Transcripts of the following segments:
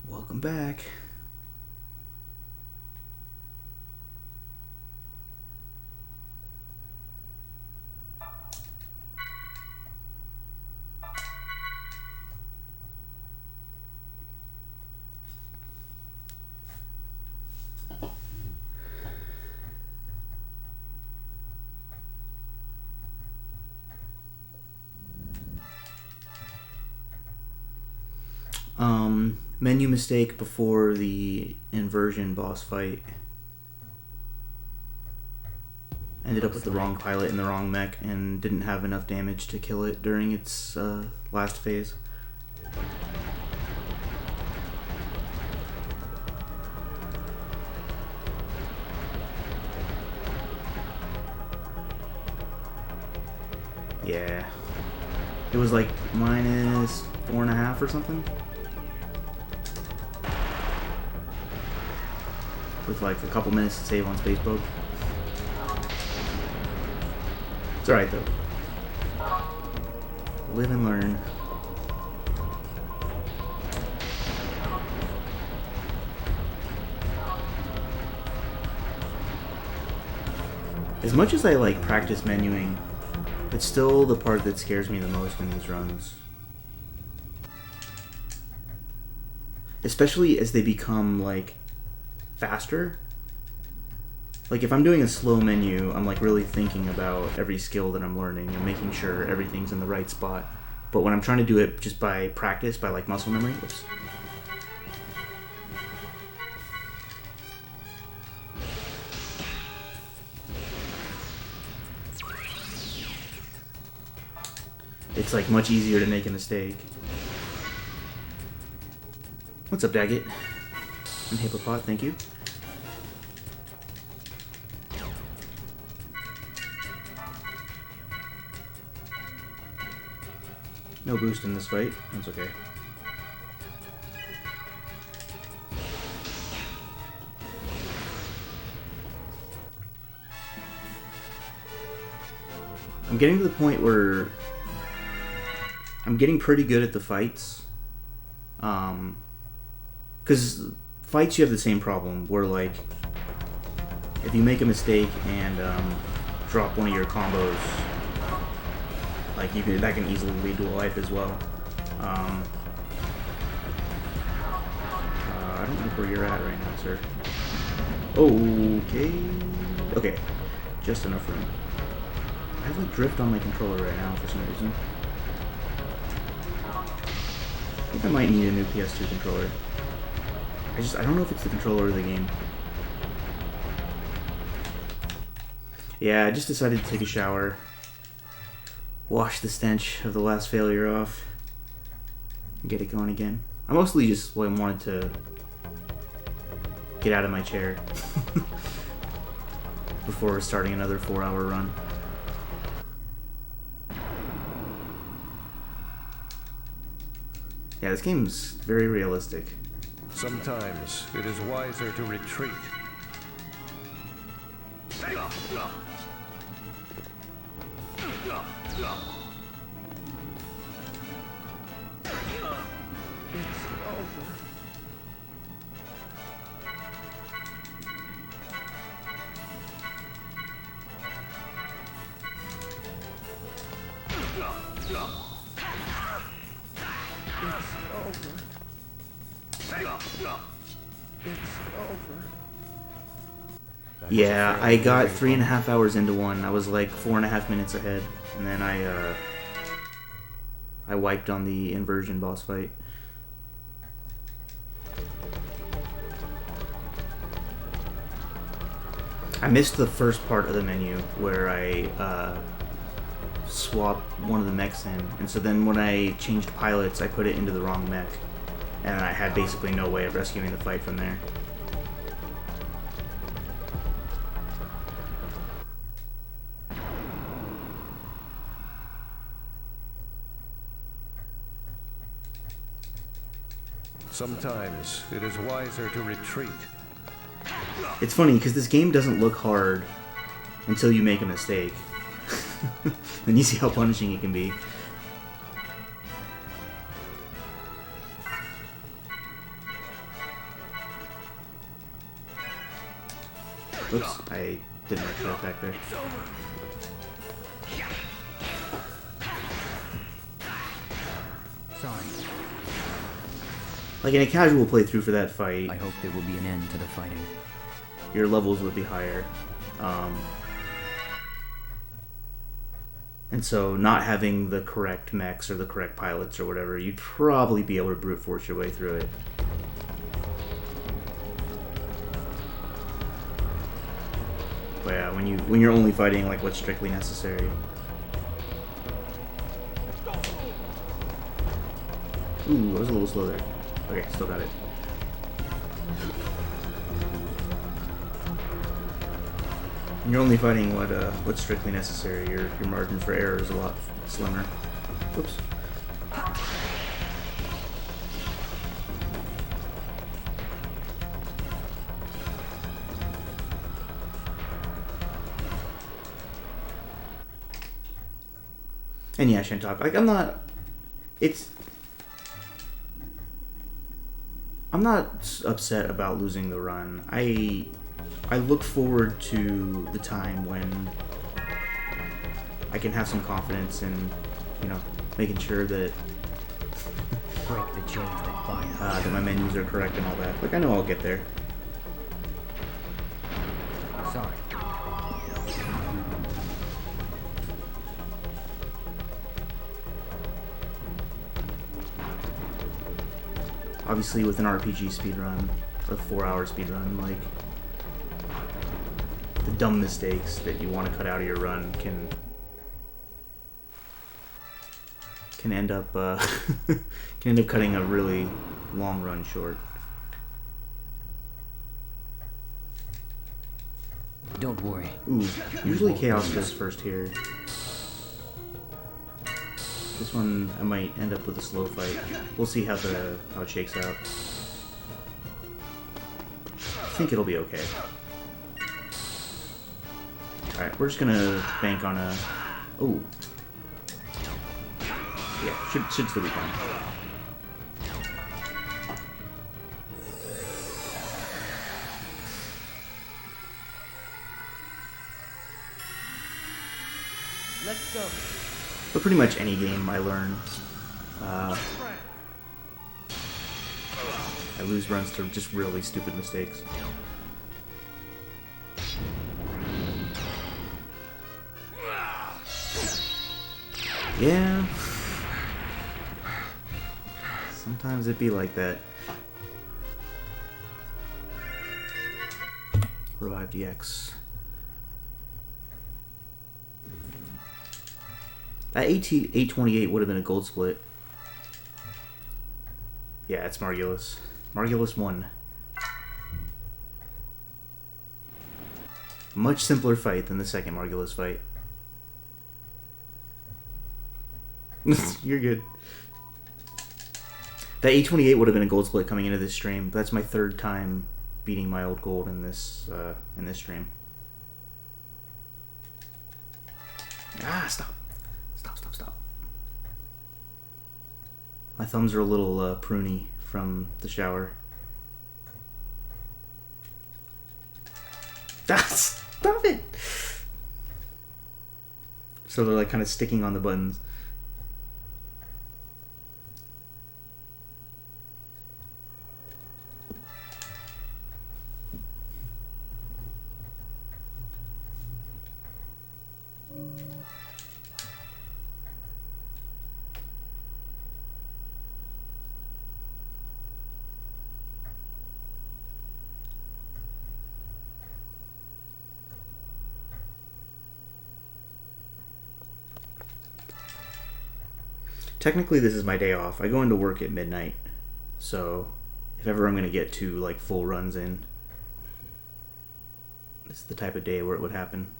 Welcome back. Menu mistake before the inversion boss fight. Ended up with the wrong pilot in the wrong mech and didn't have enough damage to kill it during its last phase. Yeah. It was like minus 4.5 or something. With like a couple minutes to save on space boat. It's alright though. Live and learn. As much as I like practice menuing, it's still the part that scares me the most in these runs. Especially as they become like faster. Like if I'm doing a slow menu, I'm like really thinking about every skill that I'm learning and making sure everything's in the right spot. But when I'm trying to do it just by practice, by like muscle memory, oops. It's like much easier to make a mistake. What's up, Daggett? And Hippopot, thank you. No boost in this fight. That's okay. I'm getting to the point where I'm getting pretty good at the fights. Because fights you have the same problem where like if you make a mistake and drop one of your combos, like that can easily lead to a life as well. I don't know where you're at right now, sir. Okay, just enough room. I have like drift on my controller right now for some reason. I think I might need a new PS2 controller. I don't know if it's the controller or the game. Yeah, I just decided to take a shower. Wash the stench of the last failure off. And get it going again. I mostly just wanted to get out of my chair before starting another 4-hour run. Yeah, this game's very realistic. Sometimes it is wiser to retreat. Yeah, I got 3.5 hours into one. I was like 4.5 minutes ahead, and then I wiped on the inversion boss fight. I missed the first part of the menu where I swapped one of the mechs in, and so then when I changed pilots, I put it into the wrong mech, and I had basically no way of rescuing the fight from there. Sometimes it is wiser to retreat. It's funny because this game doesn't look hard until you make a mistake. And you see how punishing it can be. Oops, I didn't like that back there. Sorry. Like in a casual playthrough for that fight, I hope there will be an end to the fighting. your levels would be higher. And so not having the correct mechs or the correct pilots or whatever, you'd probably be able to brute force your way through it. But yeah, when you're only fighting like what's strictly necessary. Ooh, I was a little slow there. Okay, still got it. When you're only fighting what's strictly necessary, your margin for error is a lot slimmer. Oops. And yeah, Shintok, like I'm not upset about losing the run. I look forward to the time when I can have some confidence in, you know, making sure that Break the chains that bind us. that my menus are correct and all that. Like I know I'll get there. Sorry. Obviously, with an RPG speedrun, a 4-hour speedrun, like the dumb mistakes that you want to cut out of your run can end up cutting a really long run short. Don't worry. Ooh, usually Chaos goes first here. This one I might end up with a slow fight. We'll see how it shakes out. I think it'll be okay. Alright, we're just gonna bank on a... Oh. Yeah, should still be fine. Let's go. But pretty much any game I learn, I lose runs to just really stupid mistakes. Yeah. Sometimes it be like that. Revive DX. That AT-828 would have been a gold split. Yeah, it's Margulis. Margulis won. Much simpler fight than the second Margulis fight. You're good. That A28 would have been a gold split coming into this stream. That's my third time beating my old gold in this stream. Ah, stop. Stop. My thumbs are a little pruny from the shower. Ah, stop it! So they're like kind of sticking on the buttons. Technically, this is my day off. I go into work at midnight, so if ever I'm going to get 2 like full runs in, it's the type of day where it would happen.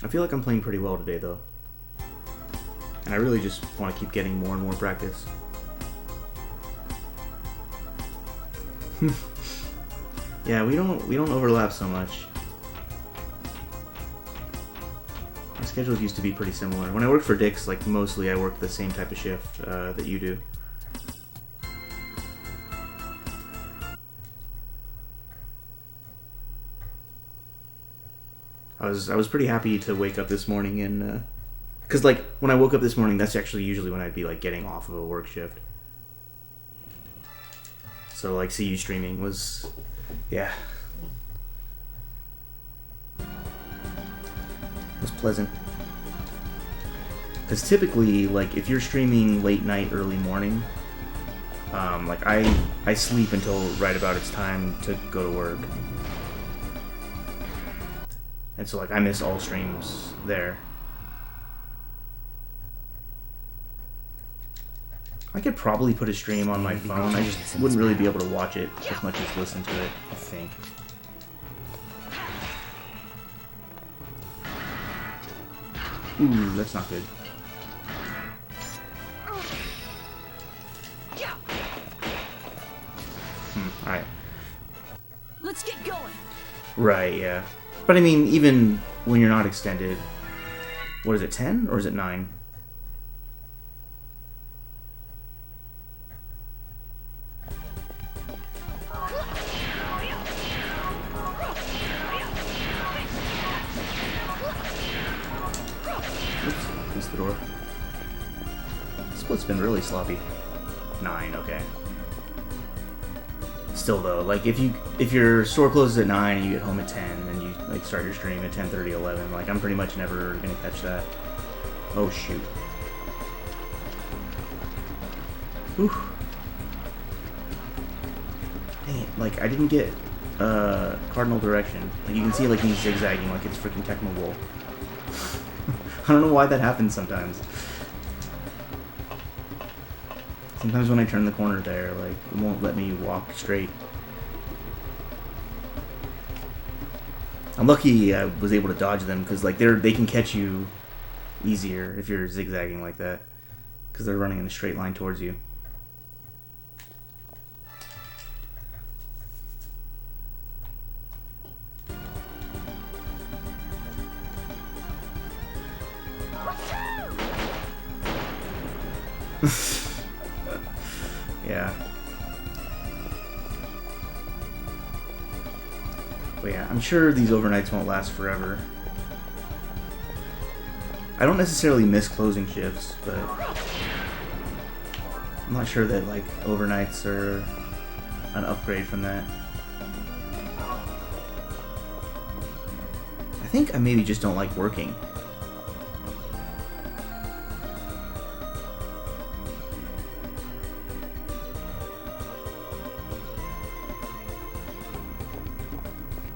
I feel like I'm playing pretty well today, though. And I really just want to keep getting more and more practice. Yeah, we don't overlap so much. My schedules used to be pretty similar. When I worked for Dick's, like mostly I worked the same type of shift that you do. I was pretty happy to wake up this morning and because like when I woke up this morning, that's actually usually when I'd be like getting off of a work shift. So like see you streaming was, yeah, it was pleasant. Because typically, like if you're streaming late night, early morning, like I sleep until right about it's time to go to work. And so, like, I miss all streams there. I could probably put a stream on my phone. I just wouldn't really be able to watch it as much as listen to it, I think. Ooh, that's not good. Alright. Let's get going. Right, yeah. But I mean, even when you're not extended, what is it, 10 or is it 9? Oops, missed the door. Split's been really sloppy. 9, okay. Still though, like if your store closes at 9 and you get home at 10 and you like start your stream at 10:30, 11, like I'm pretty much never gonna catch that. Oh shoot. Whew. Dang it, like I didn't get cardinal direction. Like you can see like me zigzagging like it's freaking Tecmo Bowl. I don't know why that happens sometimes. Sometimes when I turn the corner there, like, it won't let me walk straight. I'm lucky I was able to dodge them, because, like, they can catch you easier if you're zigzagging like that. Because they're running in a straight line towards you. Yeah. But yeah, I'm sure these overnights won't last forever. I don't necessarily miss closing shifts, but I'm not sure that like overnights are an upgrade from that. I think I maybe just don't like working.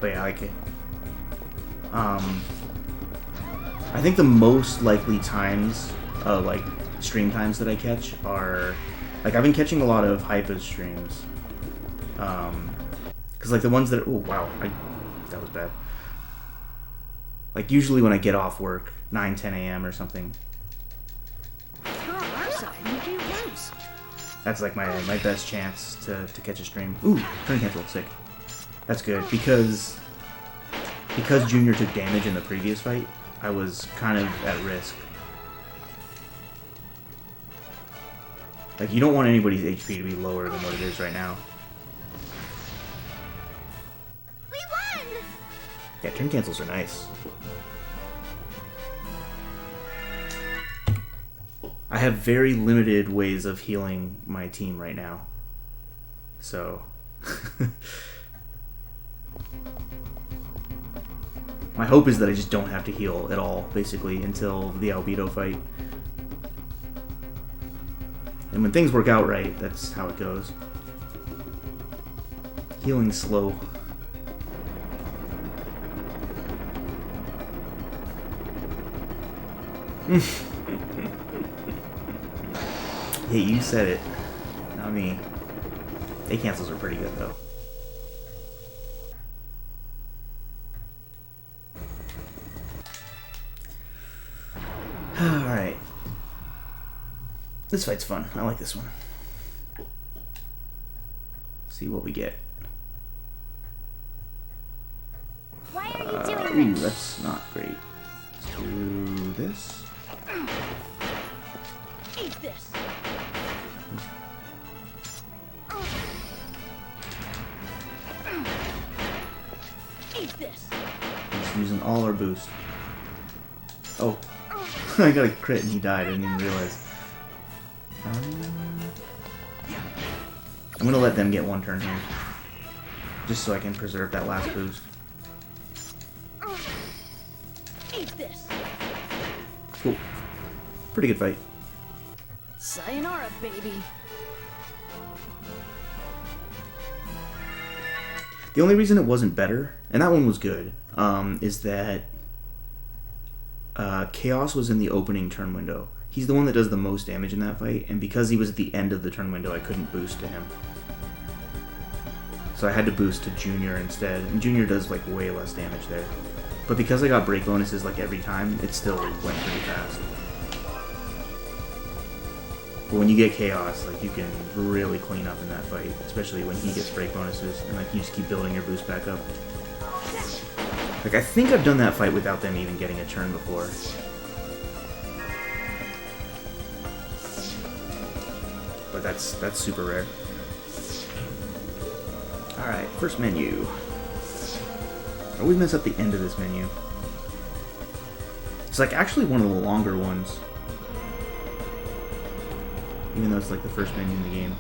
But yeah, like, I think the most likely times, like, stream times that I catch are, like, I've been catching a lot of Hypa's streams, because, like, the ones that, oh, wow, that was bad. Like, usually when I get off work, 9, 10 a.m. or something. You're on our side. You can't lose. That's, like, my best chance to catch a stream. Ooh, turn cancel, sick. That's good, because Junior took damage in the previous fight, I was kind of at risk. Like, you don't want anybody's HP to be lower than what it is right now. We won! Yeah, turn cancels are nice. I have very limited ways of healing my team right now. So... my hope is that I just don't have to heal at all, basically, until the Albedo fight. And when things work out right, that's how it goes. Healing slow. Hey, you said it. Not me. Day cancels are pretty good, though. Alright. This fight's fun. I like this one. See what we get. Why are you doing Ooh, this? that's not great. Let's do this. Eat this. Eat this. Just using all our boost. Oh. I got a crit and he died. I didn't even realize. I'm gonna let them get one turn here. Just so I can preserve that last boost. Eat this. Cool. Pretty good fight. Sayonara, baby. The only reason it wasn't better, and that one was good, is that Chaos was in the opening turn window. He's the one that does the most damage in that fight, and because he was at the end of the turn window, I couldn't boost to him. So I had to boost to Junior instead, and Junior does like way less damage there. But because I got break bonuses like every time, it still went pretty fast. But when you get Chaos, like you can really clean up in that fight, especially when he gets break bonuses, and like you just keep building your boost back up. Like I think I've done that fight without them even getting a turn before. But that's super rare. Alright, first menu. I always mess up the end of this menu. It's like actually one of the longer ones. Even though it's like the first menu in the game.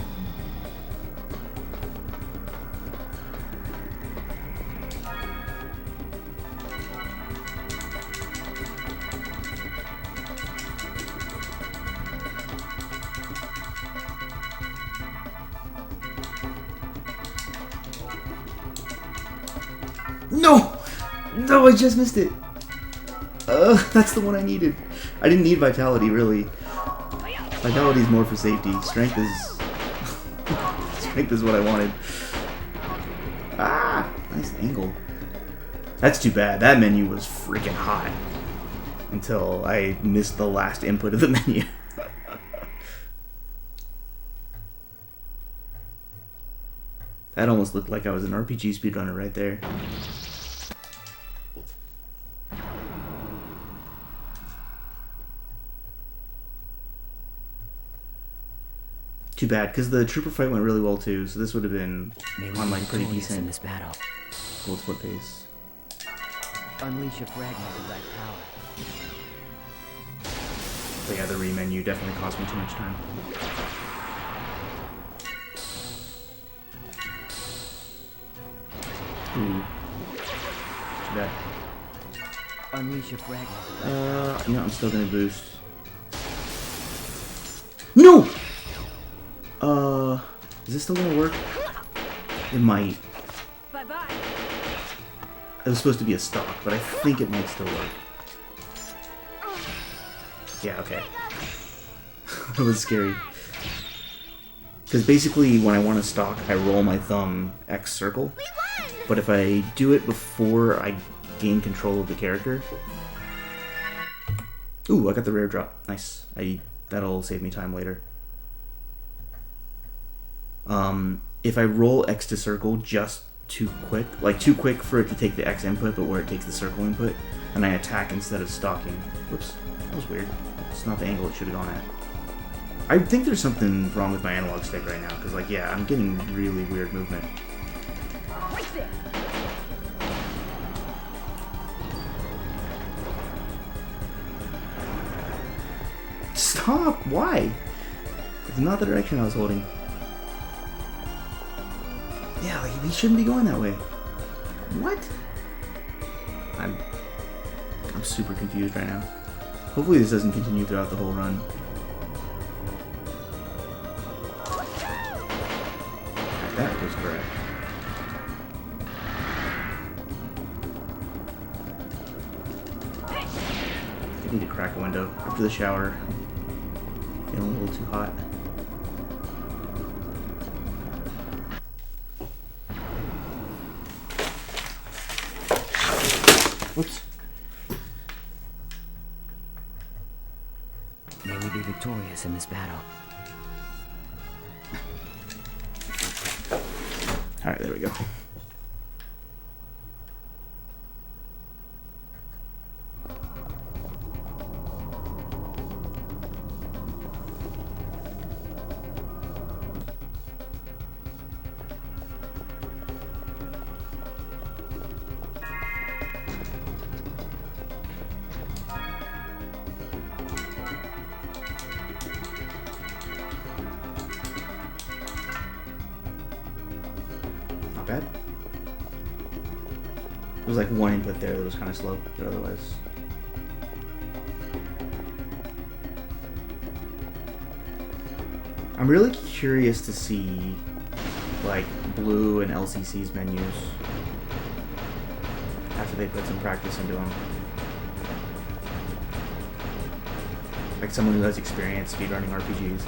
No! No, I just missed it. That's the one I needed. I didn't need Vitality, really. Vitality's more for safety. Strength is... Strength is what I wanted. Ah! Nice angle. That's too bad. That menu was freaking hot. Until I missed the last input of the menu. That almost looked like I was an RPG speedrunner right there. Too bad, because the trooper fight went really well too, so this would have been on like pretty in decent this battle. gold split pace. Unleash a fragment of that power. But yeah, the re-menu definitely cost me too much time. Ooh. Too bad. Unleash a fragment of that You know, I'm still gonna boost. No! Is this still gonna work? It might. Bye-bye. It was supposed to be a stock, but I think it might still work. Yeah, okay. That was scary. Because basically, when I want to stock, I roll my thumb X circle. But if I do it before I gain control of the character... Ooh, I got the rare drop. Nice. That'll save me time later. If I roll X to circle just too quick, like too quick for it to take the X input, but where it takes the circle input, and I attack instead of stalking. Whoops, that was weird. It's not the angle it should have gone at. I think there's something wrong with my analog stick right now, because like, yeah, I'm getting really weird movement. Right there. Stop! Why? It's not the direction I was holding. Yeah, like, he shouldn't be going that way. What? I'm super confused right now. Hopefully this doesn't continue throughout the whole run. That was correct. I need to crack a window after the shower. Feeling a little too hot. Whoops. be victorious in this battle. Alright, there we go. Bad. There was like one input there that was kind of slow, but otherwise. I'm really curious to see like Blue and LCC's menus after they put some practice into them. Like someone who has experience speedrunning RPGs.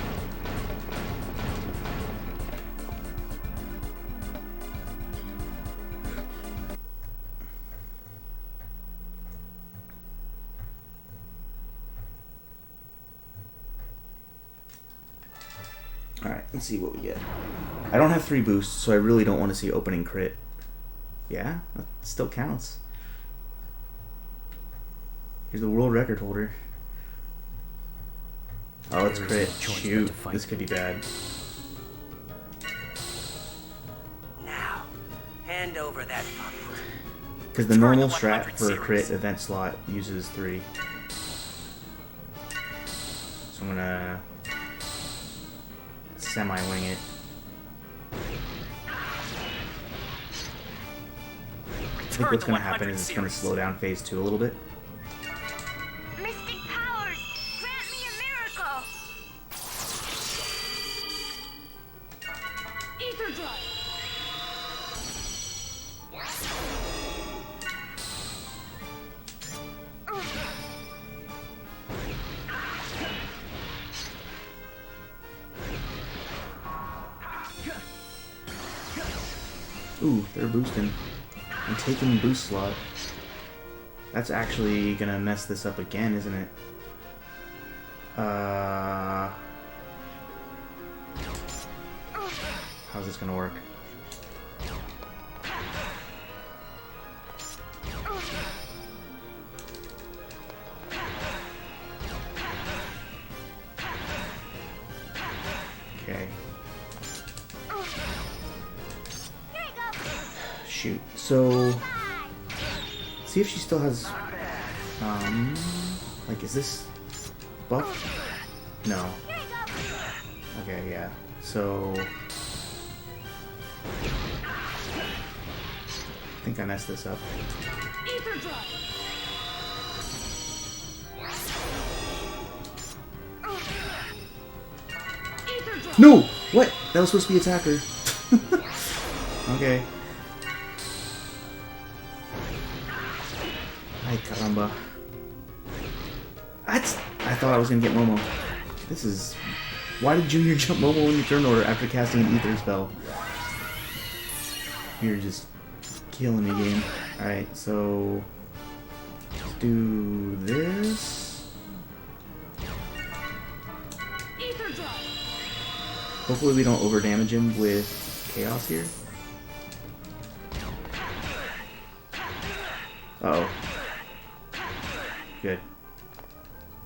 Alright, let's see what we get. I don't have 3 boosts, so I really don't want to see opening crit. Yeah, that still counts. Here's the world record holder. Oh, it's crit. Shoot, this could be bad. Now, hand over that pup. Because the normal strat for a crit event slot uses 3. So I'm gonna semi-wing it. I think what's gonna happen is it's gonna slow down phase 2 a little bit. Mystic powers, grant me a miracle. Ether drive. Ooh, they're boosting. I'm taking boost slot. That's actually gonna mess this up again, isn't it? How's this gonna work? Okay. Shoot. So, see if she still has, like, is this buff? No. Okay, yeah. So, I think I messed this up. Ether drive. Ether drive. No! What? That was supposed to be attacker. Okay. Ay, caramba. I thought I was gonna get Momo. This is... Why did Junior jump Momo in your turn order after casting an Ether spell? You're just killing me, game. Alright, so... Let's do this. Ether drive. Hopefully we don't overdamage him with Chaos here. Uh-oh. Good.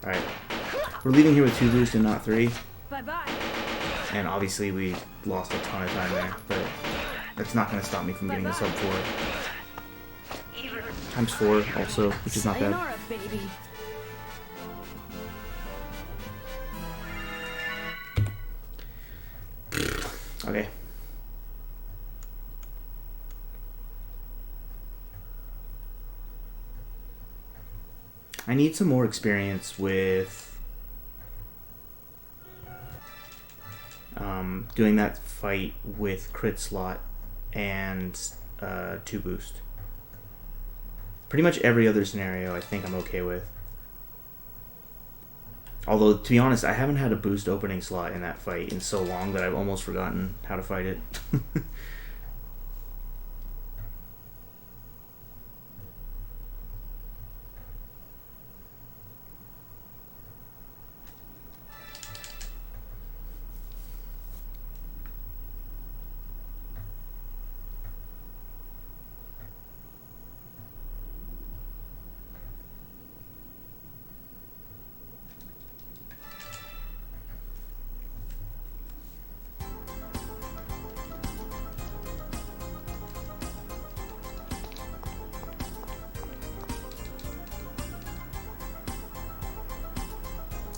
Alright. We're leaving here with 2 boosts and not 3. Bye-bye. And obviously we lost a ton of time there, but that's not going to stop me from getting a sub 4. Times 4 also, which is not bad. Sayonara, baby. Okay. I need some more experience with doing that fight with crit slot and 2 boost. Pretty much every other scenario I think I'm okay with. Although, to be honest, I haven't had a boost opening slot in that fight in so long that I've almost forgotten how to fight it.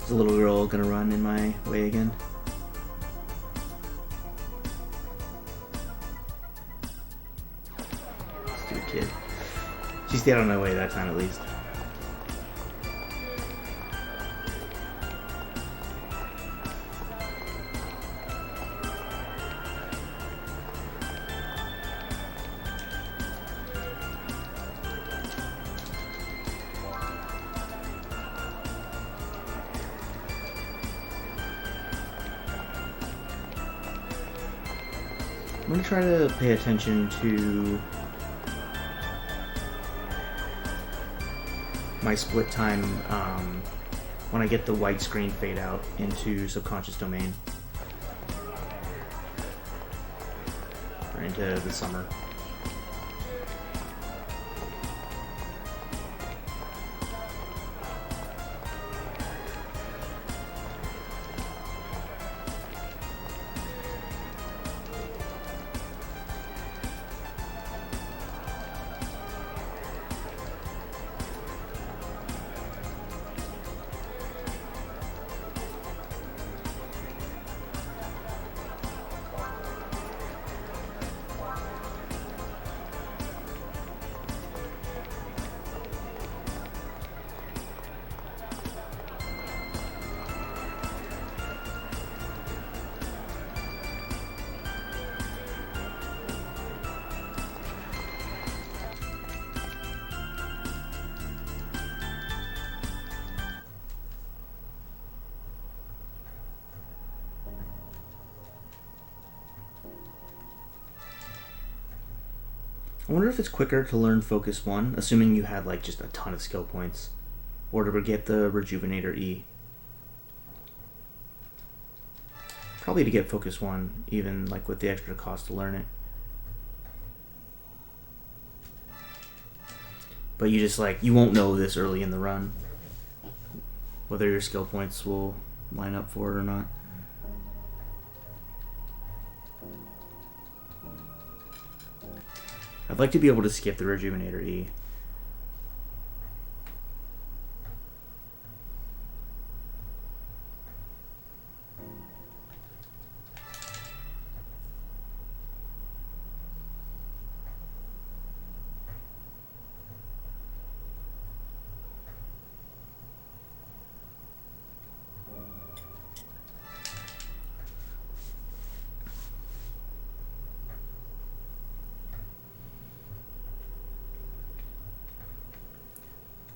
Is a little girl gonna run in my way again? Stupid kid. She stayed out of my way that time at least. I'm gonna try to pay attention to my split time when I get the white screen fade out into subconscious domain or into the summer. I wonder if it's quicker to learn Focus 1, assuming you had like just a ton of skill points, or to get the Rejuvenator E. Probably to get Focus 1, even like with the extra cost to learn it. But you just like, you won't know this early in the run, whether your skill points will line up for it or not. I'd like to be able to skip the Rejuvenator E.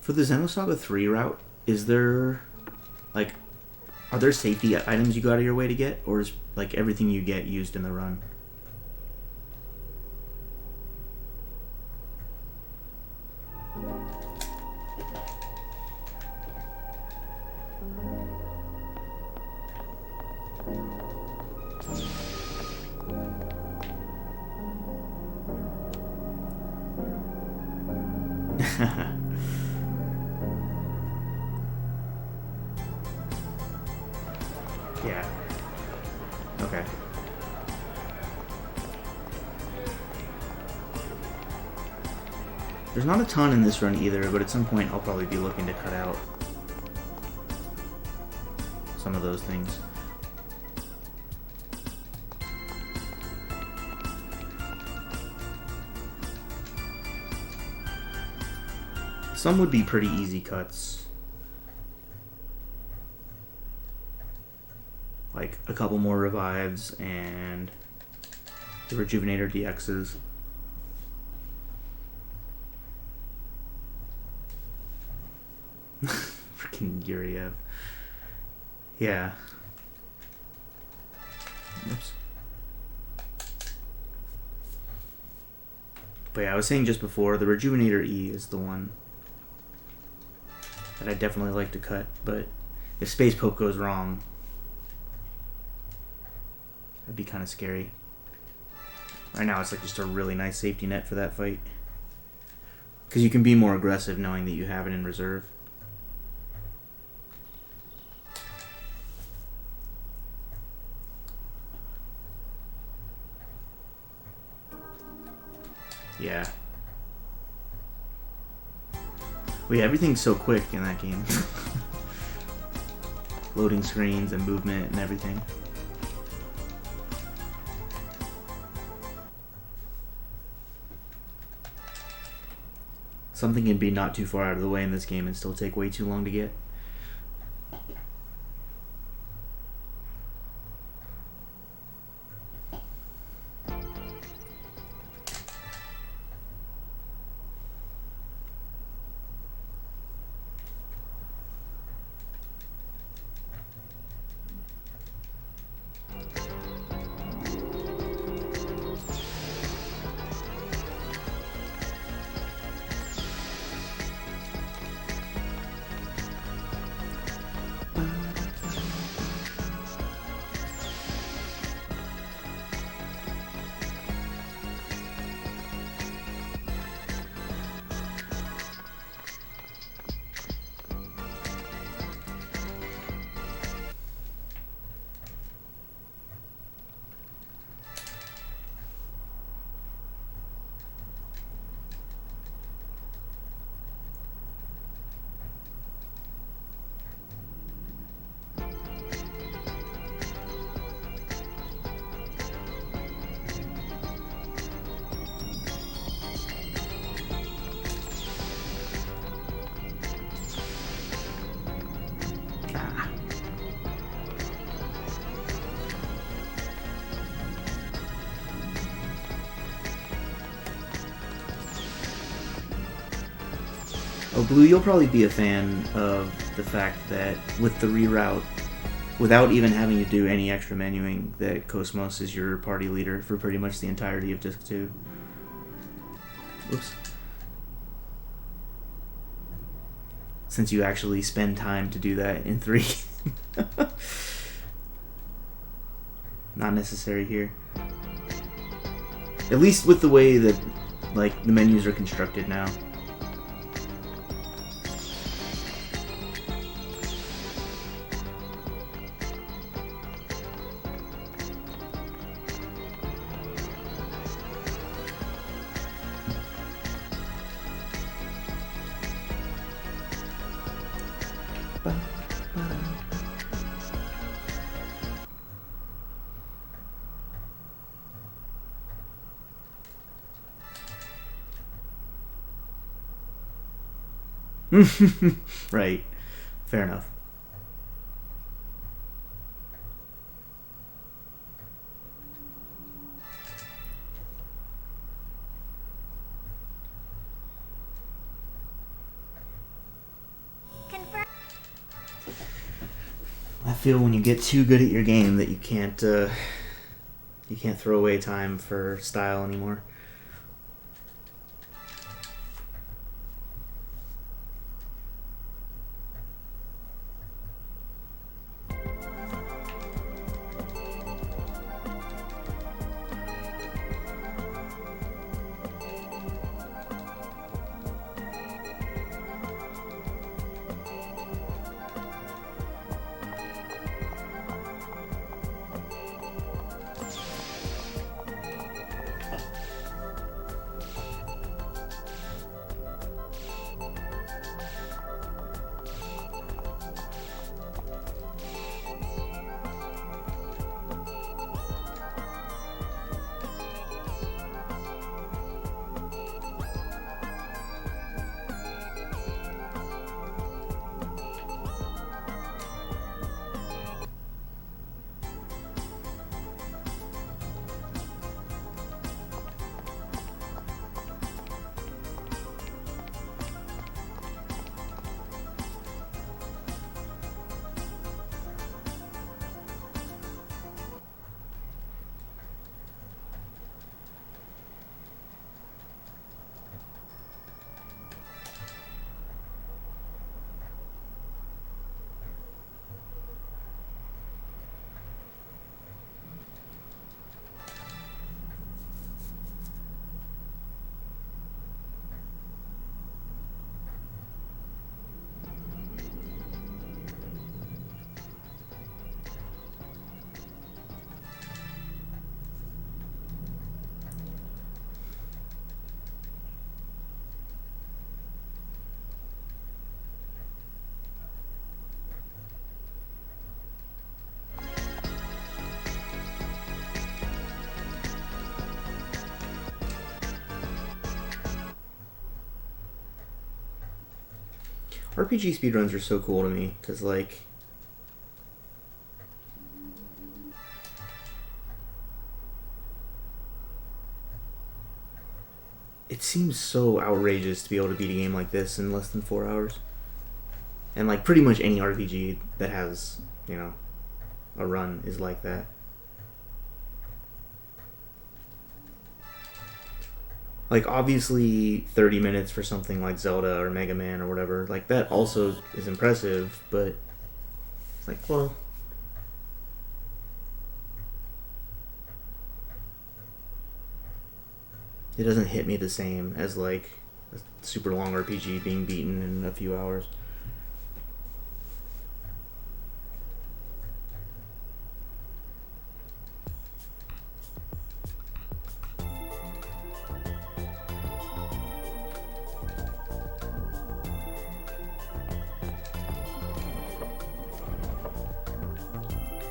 For the Xenosaga 3 route, is there, like, are there safety items you go out of your way to get, or is, like, everything you get used in the run? Yeah. Okay. There's not a ton in this run either, but at some point I'll probably be looking to cut out some of those things. Some would be pretty easy cuts. Like a couple more revives and the Rejuvenator DXs. Freaking Yuriev. Yeah. Oops. But yeah, I was saying just before, the Rejuvenator E is the one that I definitely like to cut, but if Space Pope goes wrong, that'd be kind of scary. Right now it's like just a really nice safety net for that fight. Because you can be more aggressive knowing that you have it in reserve. Yeah. Well, yeah, everything's so quick in that game. loading screens and movement and everything. Something can be not too far out of the way in this game and still take way too long to get. Oh, Blue, you'll probably be a fan of the fact that with the reroute, without even having to do any extra menuing, that Cosmos is your party leader for pretty much the entirety of Disc 2. Oops. Since you actually spend time to do that in 3. Not necessary here. At least with the way that, like, the menus are constructed now. Right. Fair enough. I feel when you get too good at your game that you can't throw away time for style anymore. RPG speedruns are so cool to me, because, like, it seems so outrageous to be able to beat a game like this in less than 4 hours. And, like, pretty much any RPG that has, you know, a run is like that. Like, obviously, 30 minutes for something like Zelda or Mega Man or whatever, like, that also is impressive, but it's like, well, it doesn't hit me the same as, like, a super long RPG being beaten in a few hours.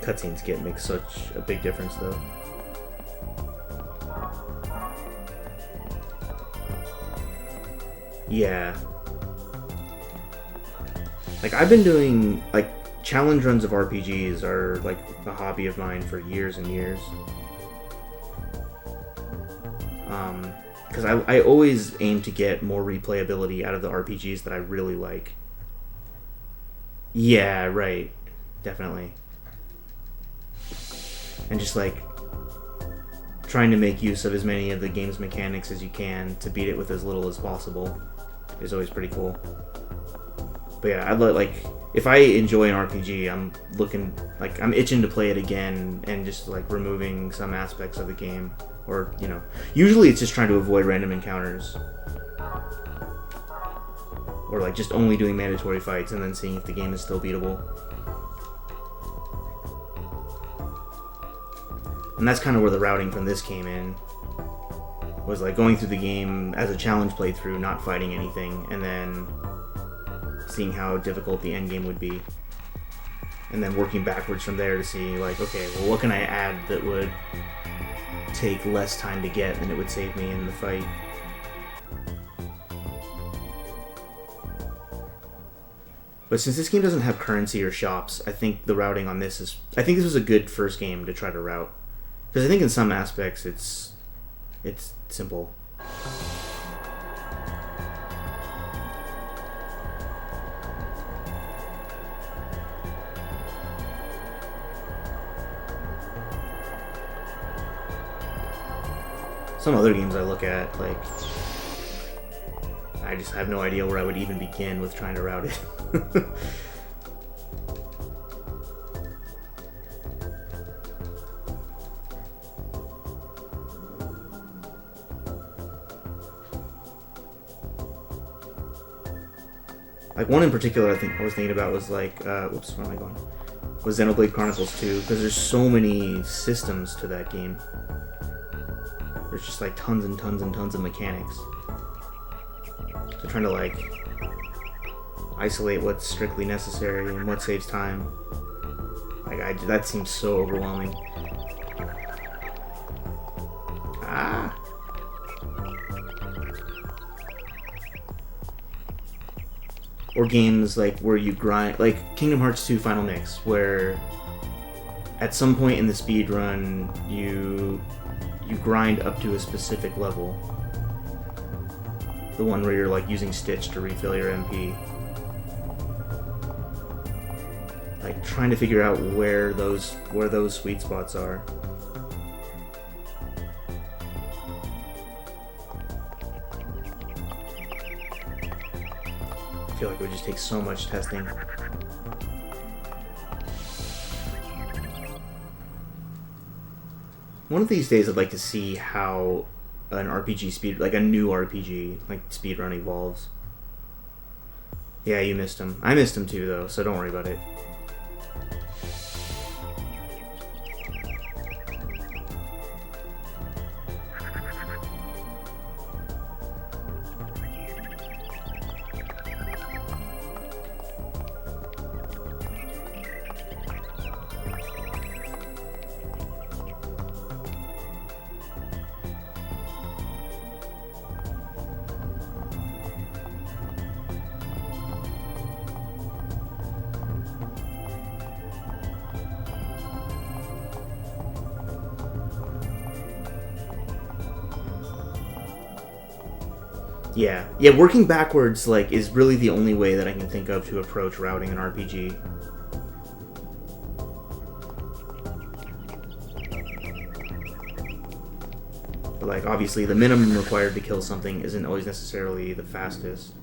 Cutscenes make such a big difference, though. Yeah. Like, I've been doing, like, challenge runs of RPGs are, like, a hobby of mine for years and years. Because I always aim to get more replayability out of the RPGs that I really like. Yeah, right. Definitely. And just, like, trying to make use of as many of the game's mechanics as you can to beat it with as little as possible is always pretty cool. But yeah, I'd like, if I enjoy an RPG, I'm looking, like, I'm itching to play it again and just, like, removing some aspects of the game. Or, you know, usually it's just trying to avoid random encounters. Or, like, just only doing mandatory fights and then seeing if the game is still beatable. And that's kind of where the routing from this came in. Was like going through the game as a challenge playthrough, not fighting anything, and then seeing how difficult the end game would be. And then working backwards from there to see, like, okay, well, what can I add that would take less time to get than it would save me in the fight? But since this game doesn't have currency or shops, I think the routing on this is... I think this was a good first game to try to route. Because I think in some aspects it's simple. Some other games I look at, like, I just have no idea where I would even begin with trying to route it. Like, one in particular I was thinking about was, like, whoops, where am I going? Was Xenoblade Chronicles 2, because there's so many systems to that game. There's just, like, tons and tons and tons of mechanics. So trying to, like, isolate what's strictly necessary and what saves time. Like, that seems so overwhelming. Ah! Or games like where you grind, like Kingdom Hearts 2 Final Mix, where at some point in the speed run you grind up to a specific level. The one where you're, like, using Stitch to refill your MP. Like, trying to figure out where those sweet spots are. I feel like it would just take so much testing. One of these days I'd like to see how an RPG like a new RPG, like speedrun evolves. Yeah, you missed him. I missed him too, though, so don't worry about it. Yeah. Yeah, working backwards, like, is really the only way that I can think of to approach routing an RPG. But, like, obviously the minimum required to kill something isn't always necessarily the fastest.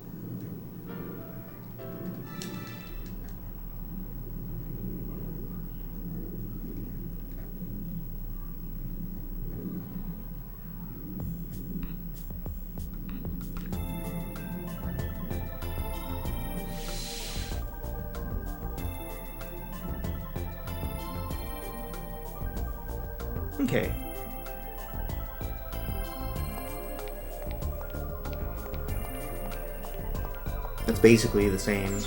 Okay. That's basically the same.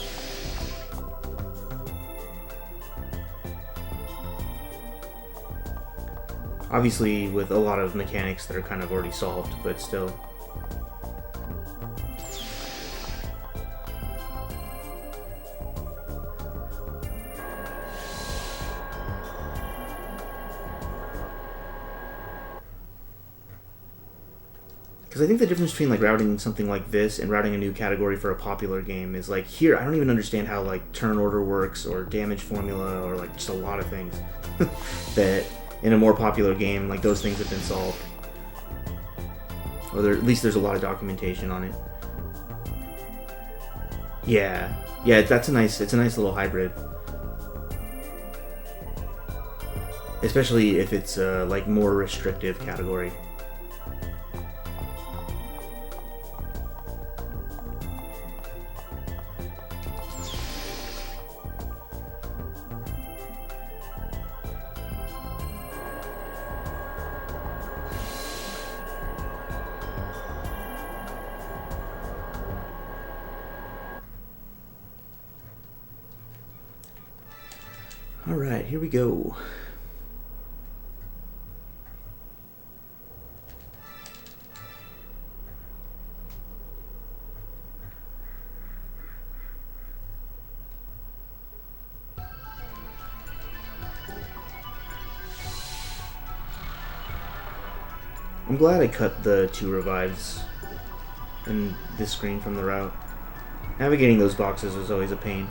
Obviously with a lot of mechanics that are kind of already solved, but still. Because I think the difference between like routing something like this and routing a new category for a popular game is like here I don't even understand how like turn order works or damage formula or like just a lot of things that in a more popular game like those things have been solved, or at least there's a lot of documentation on it. Yeah, it's a nice little hybrid, especially if it's like more restrictive category. Alright, here we go. I'm glad I cut the 2 revives in this screen from the route. Navigating those boxes was always a pain.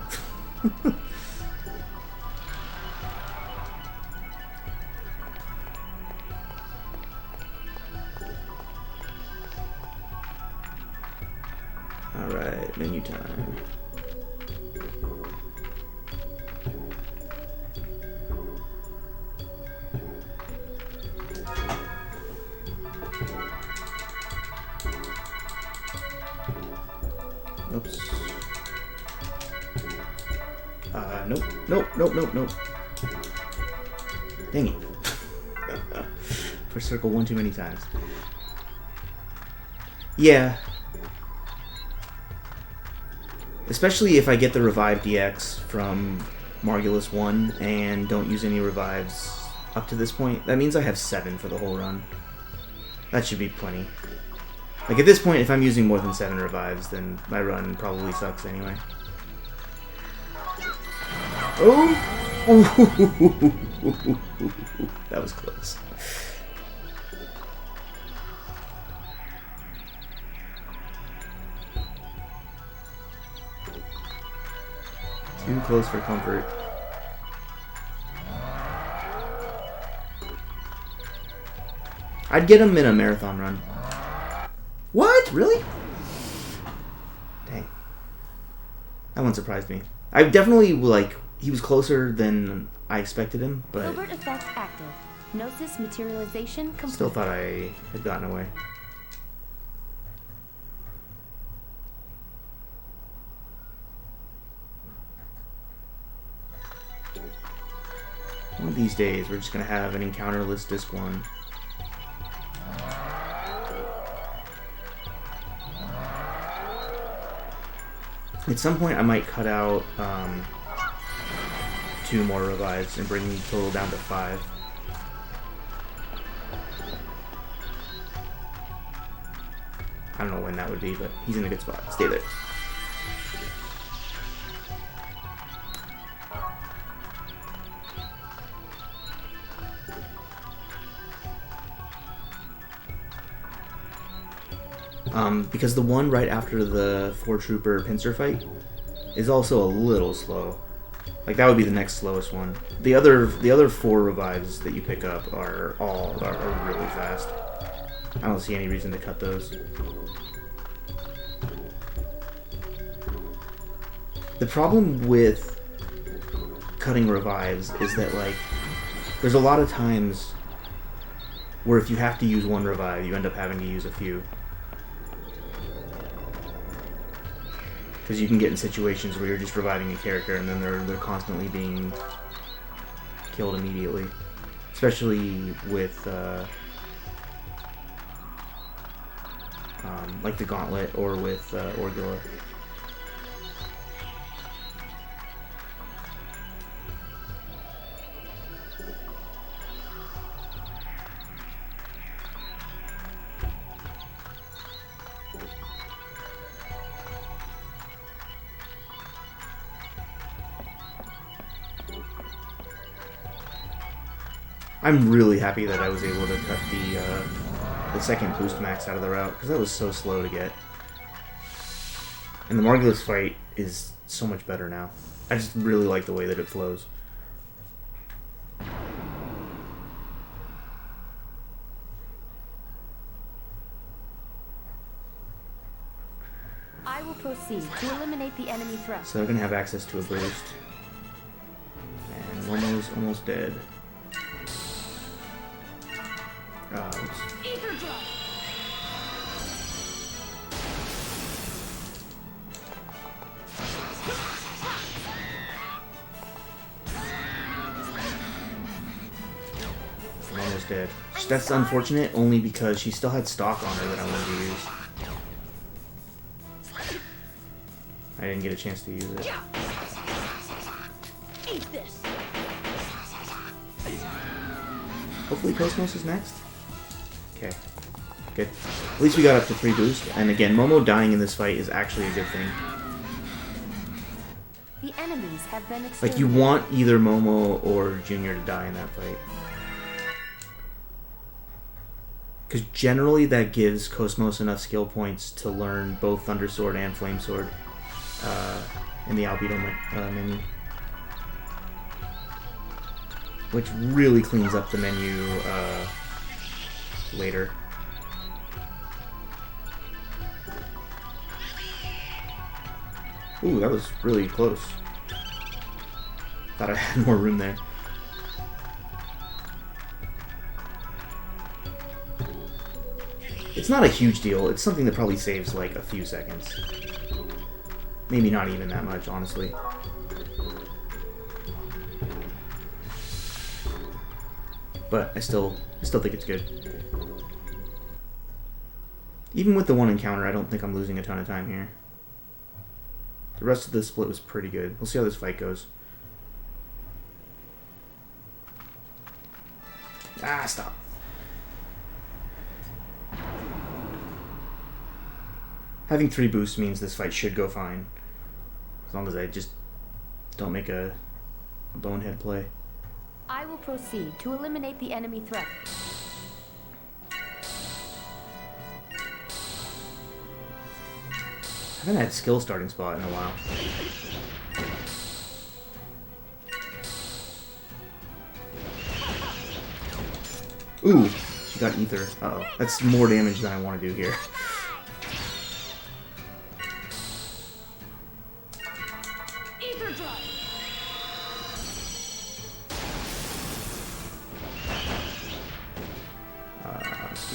Alright, menu time. Oops. Nope. Dang it. Press circle one too many times. Yeah. Especially if I get the Revive DX from Margulis 1 and don't use any revives up to this point. That means I have 7 for the whole run. That should be plenty. Like at this point, if I'm using more than 7 revives, then my run probably sucks anyway. Oh! That was close. Too close for comfort. I'd get him in a marathon run. What? Really? Dang. That one surprised me. I definitely, like, he was closer than I expected him, but Covert effect active. Gnosis materialization complete. Still thought I had gotten away. One of these days, we're just going to have an encounterless disc 1. At some point, I might cut out 2 more revives and bring the total down to 5. I don't know when that would be, but he's in a good spot. Stay there. Because the one right after the 4-trooper pincer fight is also a little slow. Like, that would be the next slowest one. The other 4 revives that you pick up are really fast. I don't see any reason to cut those. The problem with cutting revives is that, like, there's a lot of times where if you have to use one revive, you end up having to use a few. Because you can get in situations where you're just reviving a character and then they're constantly being killed immediately. Especially with like the Gauntlet or with Orgula. I'm really happy that I was able to cut the second boost max out of the route, because that was so slow to get. And the Margulis fight is so much better now. I just really like the way that it flows. I will proceed to eliminate the enemy threat. So they're going to have access to a boost. And Momo's almost dead. Ether drop. Momo's dead. That's unfortunate, only because she still had stock on her that I wanted to use. I didn't get a chance to use it. Eat this. Hopefully Cosmos is next. Okay, good. At least we got up to 3 boosts. And again, Momo dying in this fight is actually a good thing. The enemies have been Like, you want either Momo or Junior to die in that fight. Because generally that gives Cosmos enough skill points to learn both Thunder Sword and Flame Sword in the Albedo menu. Which really cleans up the menu later. Ooh, that was really close. Thought I had more room there. It's not a huge deal. It's something that probably saves like a few seconds. Maybe not even that much, honestly. But I still think it's good. Even with the one encounter, I don't think I'm losing a ton of time here. The rest of the split was pretty good. We'll see how this fight goes. Ah, stop. Having 3 boosts means this fight should go fine. As long as I just don't make a bonehead play. I will proceed to eliminate the enemy threat. I haven't had skill starting spot in a while. Ooh, she got ether. Uh-oh. That's more damage than I want to do here. Ether drop.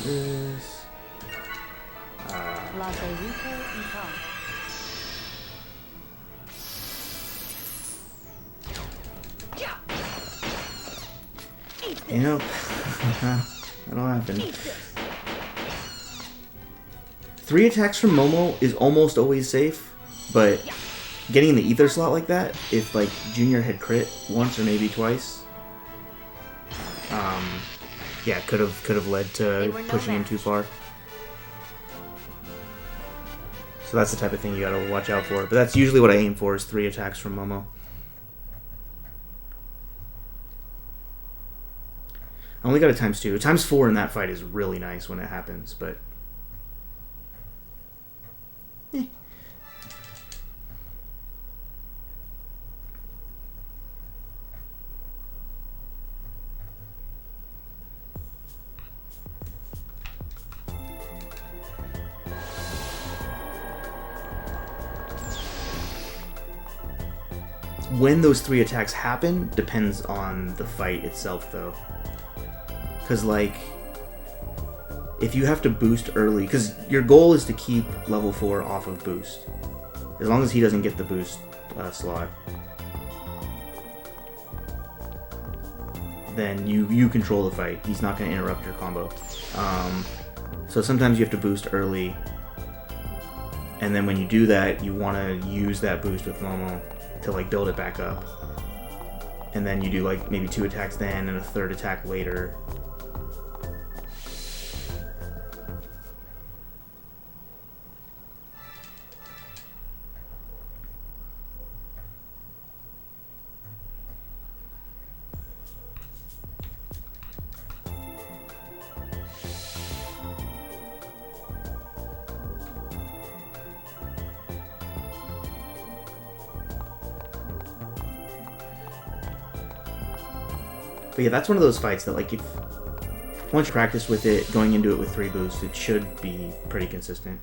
This. La Rico y Tal. You know, that'll happen. 3 attacks from Momo is almost always safe, but getting in the ether slot like that, if like Junior had crit once or maybe twice, yeah, could have led to pushing him too far. So that's the type of thing you gotta watch out for. But that's usually what I aim for, is 3 attacks from Momo. I only got a ×2. A ×4 in that fight is really nice when it happens, but when those 3 attacks happen depends on the fight itself, though. Because, like, if you have to boost early, because your goal is to keep level 4 off of boost, as long as he doesn't get the boost slot, then you control the fight. He's not going to interrupt your combo. So sometimes you have to boost early, and then when you do that, you want to use that boost with Momo to like build it back up, and then you do like maybe 2 attacks then and a 3rd attack later. But yeah, that's one of those fights that, like, if once you practice with it, going into it with 3 boosts, it should be pretty consistent.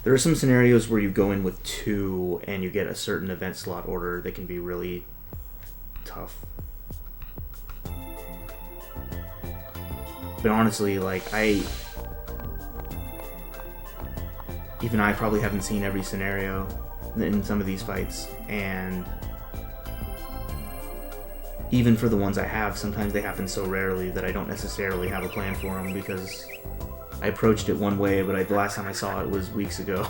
There are some scenarios where you go in with 2 and you get a certain event slot order that can be really tough. But honestly, like, even I probably haven't seen every scenario in some of these fights, and even for the ones I have, sometimes they happen so rarely that I don't necessarily have a plan for them, because I approached it one way, but the last time I saw it was weeks ago.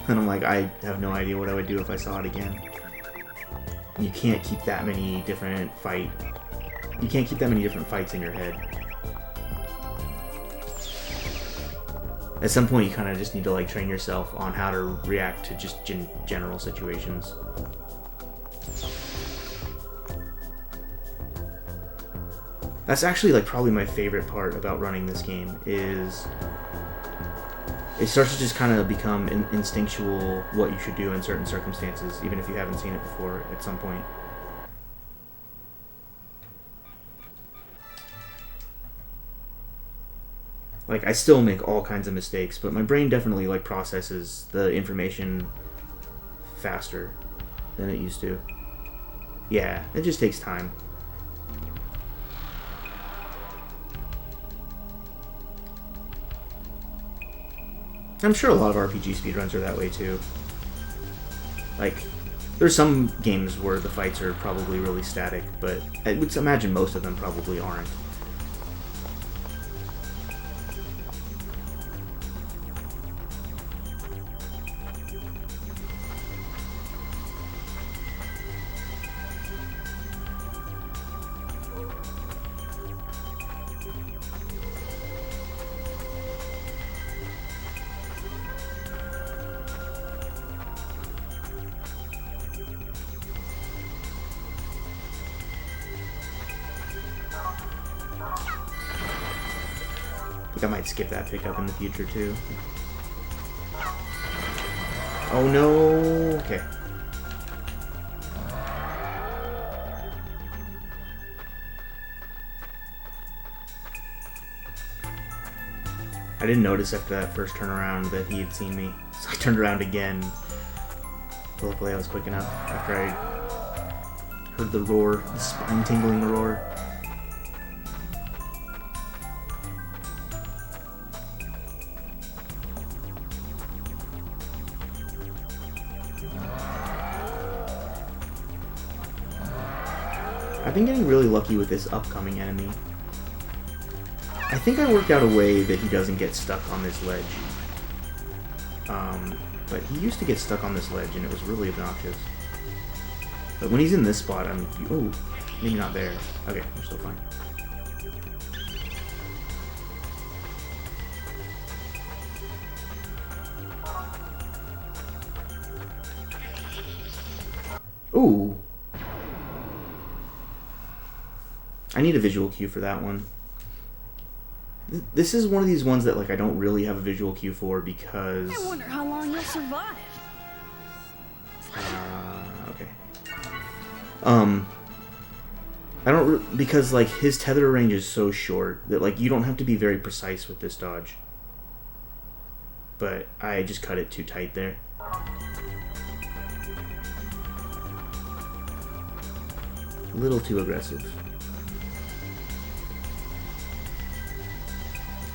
And I'm like, I have no idea what I would do if I saw it again. You can't keep that many different fights in your head. At some point, you kind of just need to like train yourself on how to react to just general situations. That's actually like probably my favorite part about running this game, is it starts to just kind of become instinctual what you should do in certain circumstances, even if you haven't seen it before at some point. Like, I still make all kinds of mistakes, but my brain definitely like processes the information faster than it used to. Yeah, it just takes time. I'm sure a lot of RPG speedruns are that way too. Like, there's some games where the fights are probably really static, but I would imagine most of them probably aren't. I might skip that pickup in the future too. Oh no! Okay. I didn't notice after that first turnaround that he had seen me, so I turned around again. Luckily I was quick enough after I heard the roar, the spine-tingling roar. I've been getting really lucky with this upcoming enemy. I think I worked out a way that he doesn't get stuck on this ledge. But he used to get stuck on this ledge and it was really obnoxious. But when he's in this spot, oh, maybe not there. Okay, we're still fine. Ooh. I need a visual cue for that one. This is one of these ones that like I don't really have a visual cue for because... I wonder how long you'll survive. Okay. I don't... Because like his tether range is so short that like you don't have to be very precise with this dodge. but I just cut it too tight there. A little too aggressive.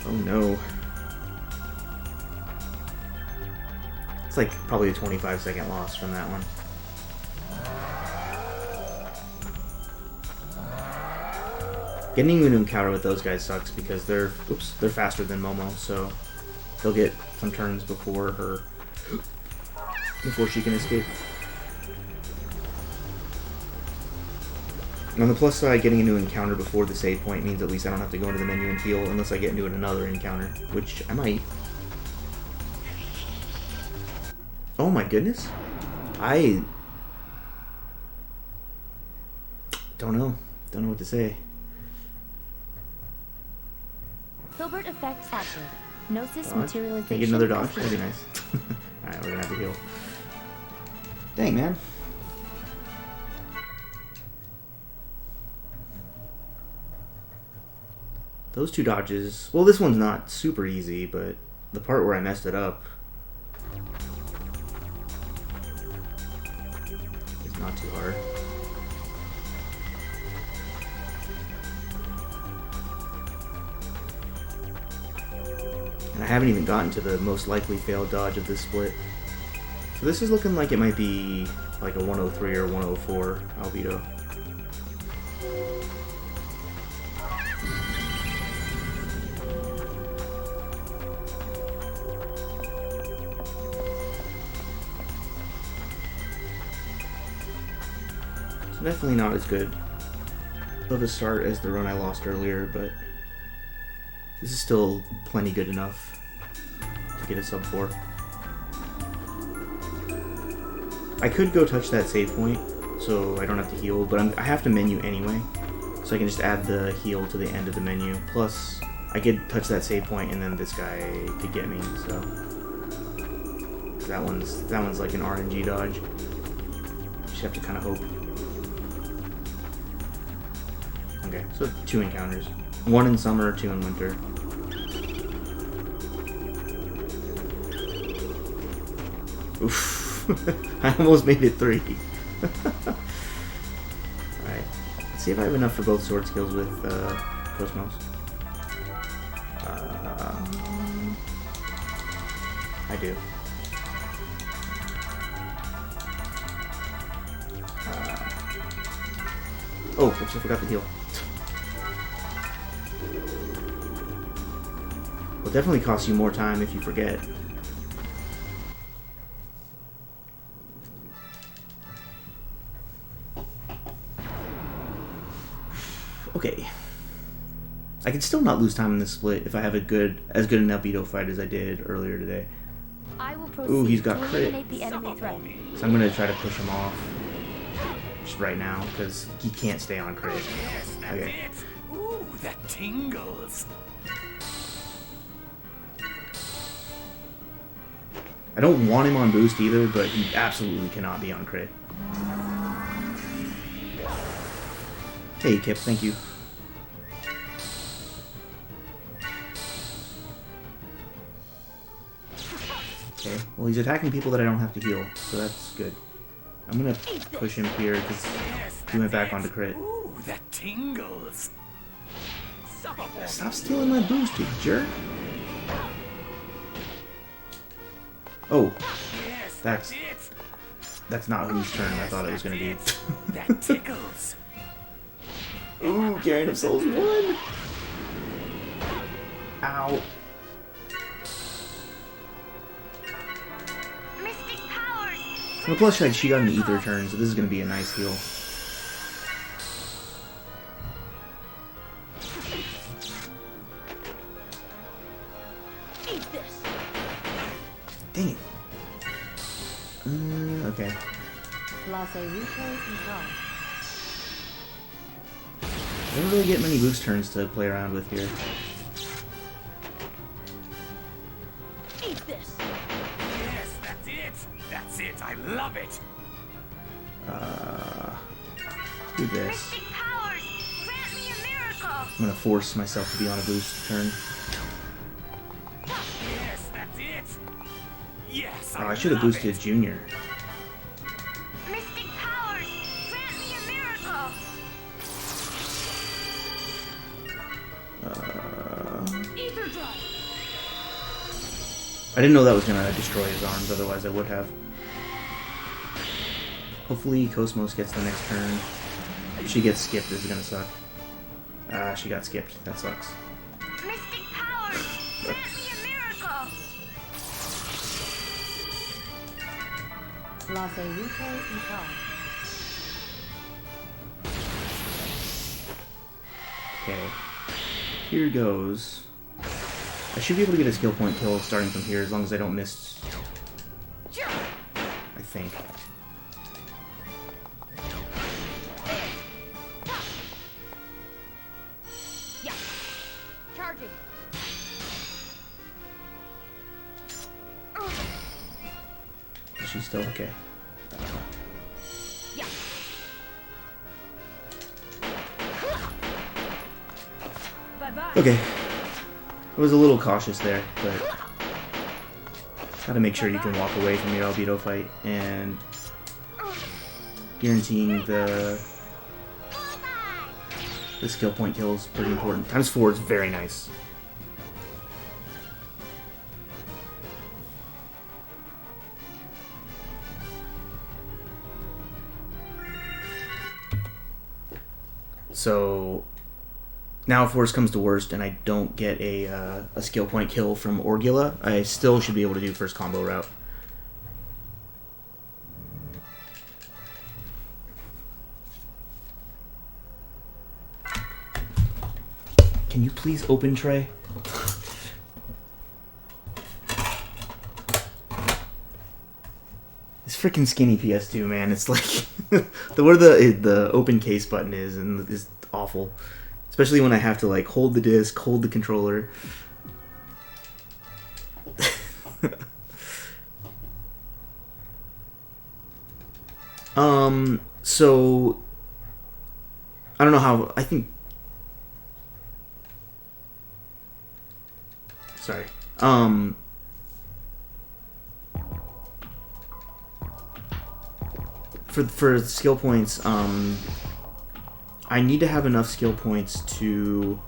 Oh no. It's like probably a 25-second loss from that one. Getting an encounter with those guys sucks because they're faster than Momo, so they'll get some turns before her before she can escape. And on the plus side, getting a new encounter before the save point means at least I don't have to go into the menu and heal unless I get into another encounter, which I might. Oh my goodness. I don't know. Don't know what to say. Filbert effect active. Gnosis Dodge. materialization. Can I get another dodge? complete. That'd be nice. Alright, we're gonna have to heal. Dang, man. Those two dodges... Well, this one's not super easy, but the part where I messed it up is not too hard. And I haven't even gotten to the most likely failed dodge of this split. So this is looking like it might be like a 103 or 104 albedo. So definitely not as good of a start as the run I lost earlier, but this is still plenty good enough to get a sub 4. I could go touch that save point, so I don't have to heal, but I have to menu anyway, so I can just add the heal to the end of the menu. Plus, I could touch that save point, and then this guy could get me. So that one's like an RNG dodge. Just have to kind of hope. Okay, so 2 encounters. 1 in summer, 2 in winter. Oof. I almost made it 3. Alright. Let's see if I have enough for both sword skills with Cosmos. I do. Oh, oops, I forgot to heal. Will definitely cost you more time if you forget. Okay. I can still not lose time in this split if I have as good an albedo fight as I did earlier today. I will proceed Ooh, he's got to crit. eliminate the enemy threat. So I'm gonna try to push him off just right now because he can't stay on crit. Okay. Ooh, that tingles. I don't want him on boost either, but he absolutely cannot be on crit. Hey, Kip, thank you. Okay, well he's attacking people that I don't have to heal, so that's good. I'm gonna push him here because he went back onto crit. Ooh, that tingles. Stop stealing my boost, you jerk! Oh, that's not whose turn I thought it was gonna be. That tickles. Ooh, Carrying of Souls 1! Ow. Mystic powers. On the plus side, she got an ether turn, so this is gonna be a nice heal. Eat this. Dang it. Okay. I don't really get many boost turns to play around with here. Eat this. Yes, that's it. That's it. I love it. Do this. Mystic powers. Grant me a miracle. I'm gonna force myself to be on a boost turn. Yes, that's it. Yes, Oh, I should have boosted Junior. Mystic powers, grant me a miracle. Ether drive. I didn't know that was gonna destroy his arms, otherwise I would have. Hopefully Cosmos gets the next turn. If she gets skipped, this is gonna suck. Ah, she got skipped. That sucks. Mystic powers, grant me a miracle. Lasse Rito y Tal. Okay. Here goes. I should be able to get a skill point kill starting from here as long as I don't miss. I think. Yeah. Charging. Is she still okay? Yeah. Bye-bye. Okay. I was a little cautious there, but gotta make sure you can walk away from your albedo fight, and guaranteeing the skill point kill is pretty important. ×4 is very nice. So now if worst comes to worst and I don't get a skill point kill from Orgula, I still should be able to do first combo route. Can you please open tray? This freaking skinny PS2, man. It's like where the open case button is awful. Especially when I have to like hold the disc, hold the controller. So I don't know how. I think. Sorry. For skill points, I need to have enough skill points to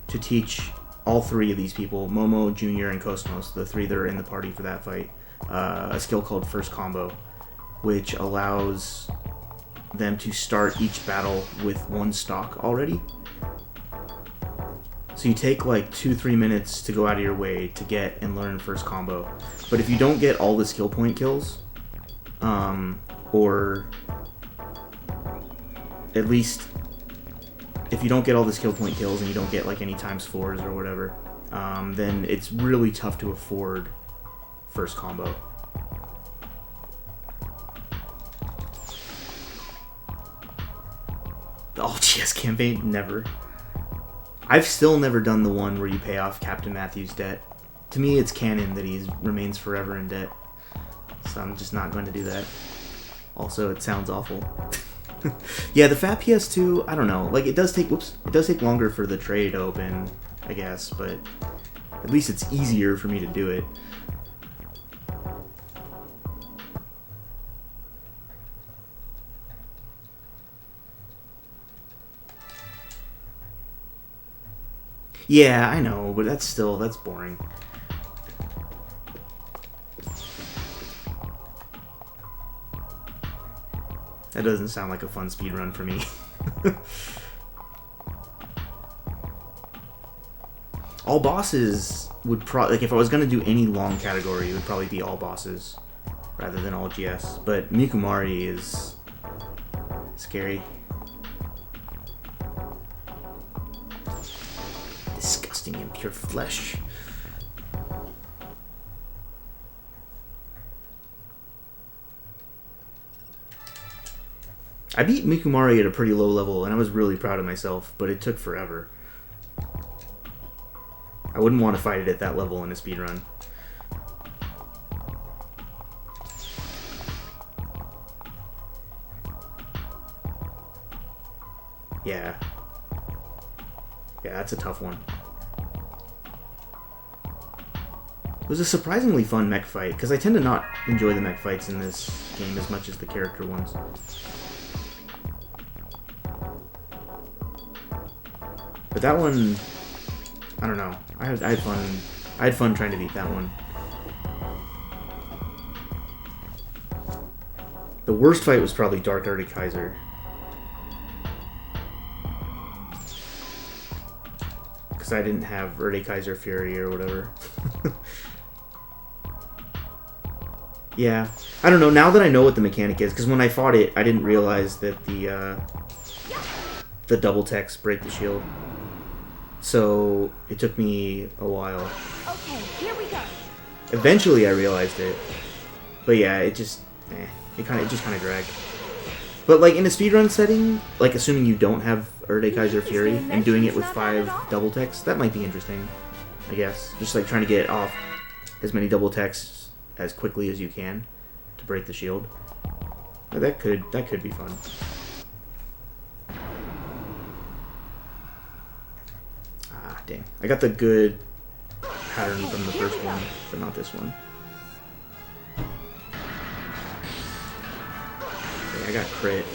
teach all three of these people, Momo, Junior, and Cosmos, the three that are in the party for that fight, a skill called First Combo, which allows them to start each battle with one stock already. So you take like 2-3 minutes to go out of your way to get and learn First Combo. But if you don't get all the skill point kills, or at least if you don't get all the skill point kills and you don't get like any ×4s or whatever, then it's really tough to afford First Combo. The all-GS campaign? Never. I've still never done the one where you pay off Captain Matthew's debt. To me, it's canon that he remains forever in debt. So I'm just not going to do that. Also, it sounds awful. Yeah, the fat PS2, I don't know. Like, it does take longer for the tray to open, I guess, but at least it's easier for me to do it. Yeah, I know, but that's boring. That doesn't sound like a fun speedrun for me. All bosses would like if I was gonna do any long category, it would probably be all bosses rather than all GS. But Mikumari is scary. Disgusting impure flesh. I beat Mikumari at a pretty low level, and I was really proud of myself, but it took forever. I wouldn't want to fight it at that level in a speedrun. Yeah. Yeah, that's a tough one. It was a surprisingly fun mech fight, because I tend to not enjoy the mech fights in this game as much as the character ones. But that one, I don't know. I had fun. I had fun trying to beat that one. The worst fight was probably Dark Arctic Kaiser. Because I didn't have Erde Kaiser Fury or whatever. Yeah. I don't know, now that I know what the mechanic is, because when I fought it, I didn't realize that the double text break the shield. So it took me a while. Okay, here we go. Eventually I realized it. But yeah, it just just kind of dragged. But like in a speedrun setting, like assuming you don't have Erde Kaiser Fury and doing it with 5 double texts, that might be interesting, I guess. Just like trying to get off as many double texts as quickly as you can to break the shield. That could be fun. Ah, dang. I got the good pattern from the first one, but not this one. Okay, I got crit.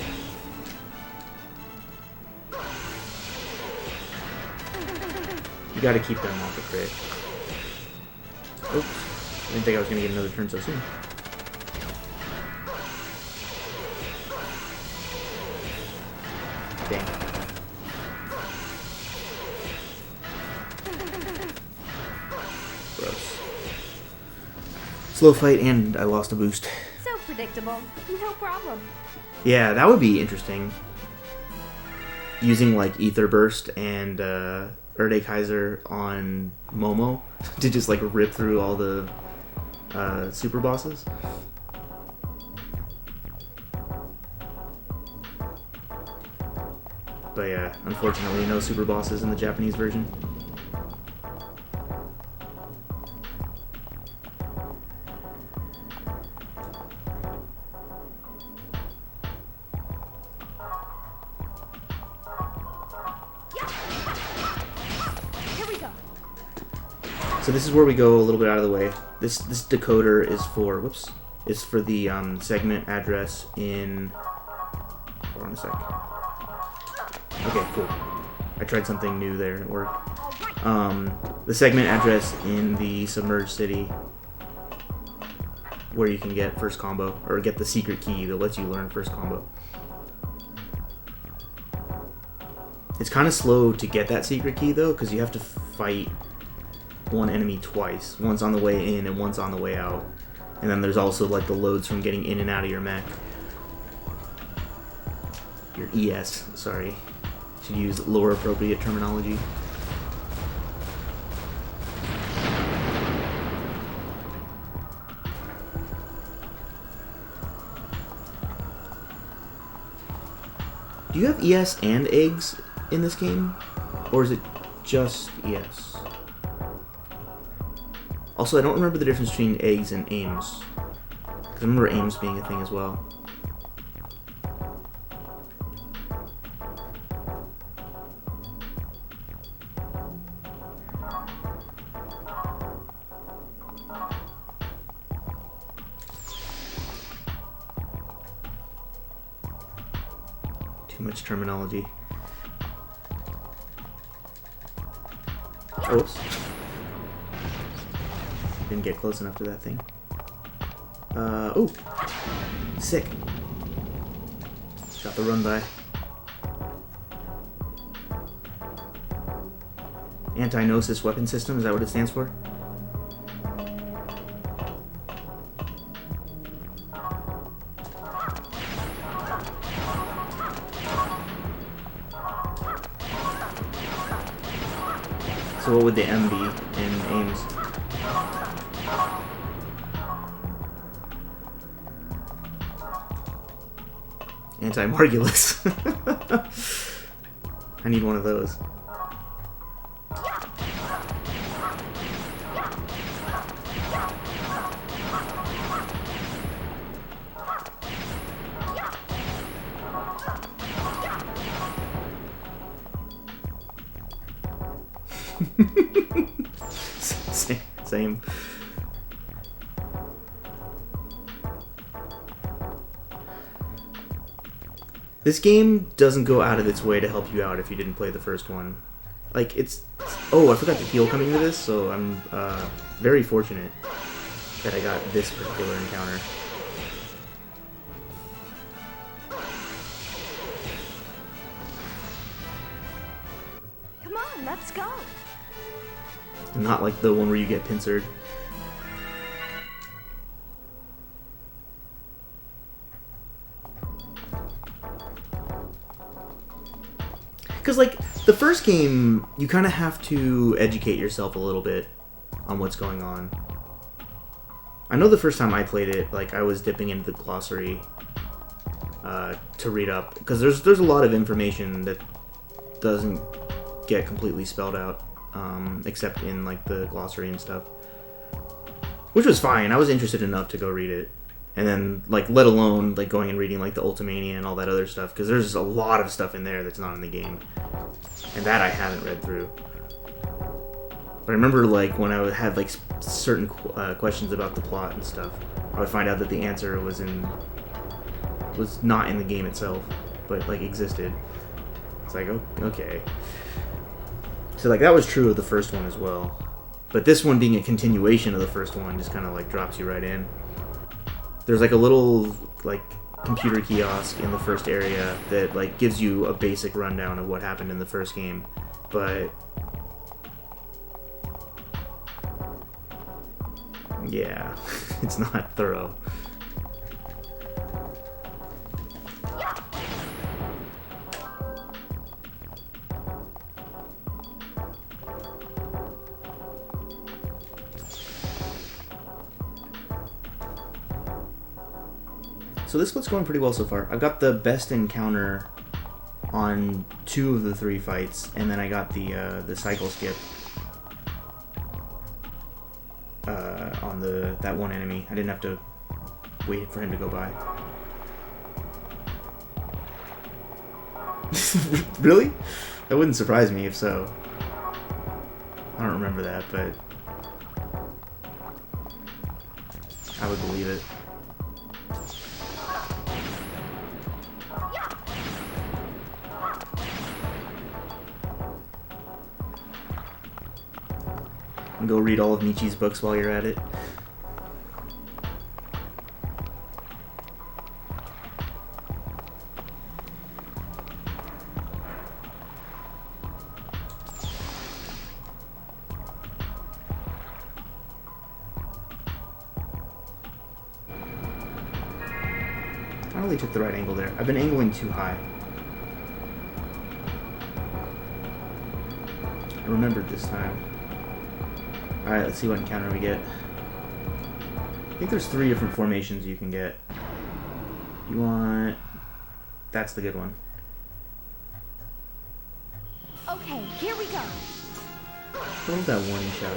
You gotta keep them off the crit. Oops. I didn't think I was gonna get another turn so soon. Dang. Gross. Slow fight, and I lost a boost. So predictable. No problem. Yeah, that would be interesting. Using like Ether Burst and Erde Kaiser on Momo to just like rip through all the super bosses. But yeah, unfortunately no super bosses in the Japanese version. So this is where we go a little bit out of the way. This decoder is for the segment address in. Hold on a sec. Okay, cool. I tried something new there and it worked. The segment address in the submerged city, where you can get first combo or get the secret key that lets you learn first combo. It's kind of slow to get that secret key though, because you have to fight one enemy twice. Once on the way in and once on the way out. And then there's also like the loads from getting in and out of your mech. Your ES, sorry. Should use lore appropriate terminology. Do you have ES and eggs in this game? Or is it just ES? Also, I don't remember the difference between eggs and aims. Because I remember aims being a thing as well. Too much terminology. Oops. Didn't get close enough to that thing. Oh! Sick. Got the run by. Anti-Gnosis weapon system, is that what it stands for? So what would the M be in aims? Anti-Margulis. I need one of those. Same. This game doesn't go out of its way to help you out if you didn't play the first one. Like, it's... Oh, I forgot to heal coming into this, so I'm very fortunate that I got this particular encounter. Come on, let's go. Not like the one where you get pincered. Because, like, the first game, you kind of have to educate yourself a little bit on what's going on. I know the first time I played it, like, I was dipping into the glossary to read up. Because there's a lot of information that doesn't get completely spelled out, except in, like, the glossary and stuff. Which was fine. I was interested enough to go read it. And then, like, let alone, like, going and reading, like, the Ultimania and all that other stuff. Because there's a lot of stuff in there that's not in the game. And that I haven't read through. But I remember, like, when I would have, like, certain questions about the plot and stuff, I would find out that the answer was not in the game itself, but, like, existed. It's like, oh, okay. So, like, that was true of the first one as well. But this one being a continuation of the first one just kind of, like, drops you right in. There's, like, a little, like, computer kiosk in the first area that, like, gives you a basic rundown of what happened in the first game. But yeah, it's not thorough. So this split's going pretty well so far. I've got the best encounter on 2 of the 3 fights, and then I got the cycle skip on that one enemy. I didn't have to wait for him to go by. Really? That wouldn't surprise me if so. I don't remember that, but I would believe it. And go read all of Nietzsche's books while you're at it. I really took the right angle there. I've been angling too high. I remembered this time. Alright, let's see what encounter we get. I think there's 3 different formations you can get. You want... That's the good one. Okay, here we go. I love that warning shot.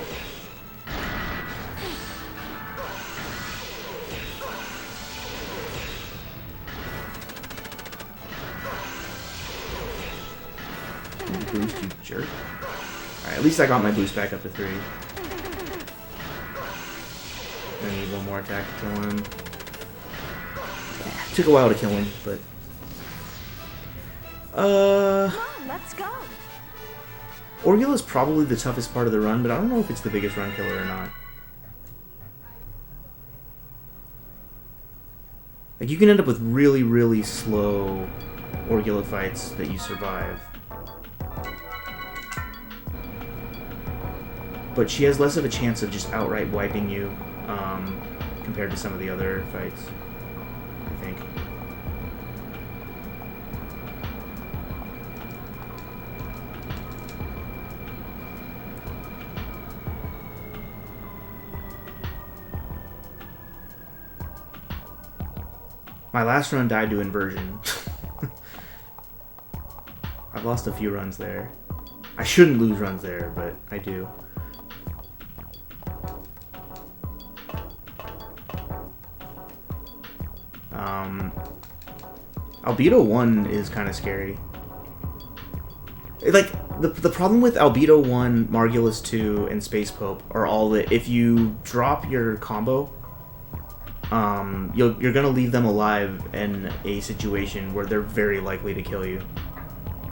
Boost, you jerk. Alright, at least I got my boost back up to 3. I need one more attack to kill him. Took a while to kill him, but... Come on, let's go. Orgula is probably the toughest part of the run, but I don't know if it's the biggest run killer or not. Like, you can end up with really, really slow Orgula fights that you survive. But she has less of a chance of just outright wiping you compared to some of the other fights, I think. My last run died to inversion. I've lost a few runs there. I shouldn't lose runs there, but I do. Albedo 1 is kind of scary. Like, the problem with Albedo 1, Margulis 2, and Space Pope are all that if you drop your combo, you're gonna leave them alive in a situation where they're very likely to kill you.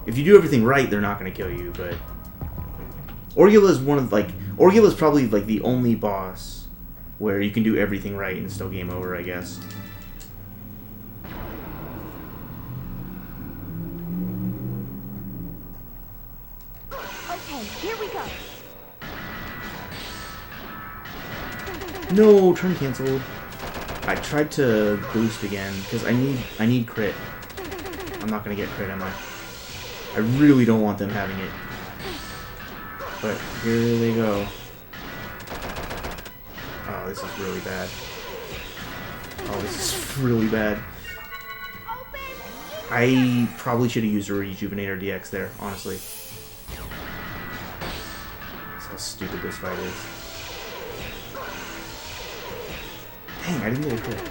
If you do everything right, they're not gonna kill you, but Orgula is Orgula is probably like the only boss where you can do everything right and still game over, I guess. Okay, here we go. No, turn canceled. I tried to boost again because I need crit. I'm not gonna get crit, am I? I really don't want them having it. But here they go. Oh, this is really bad. Oh, this is really bad. I probably should have used a Rejuvenator DX there, honestly. That's how stupid this fight is. Dang, I didn't get a crit.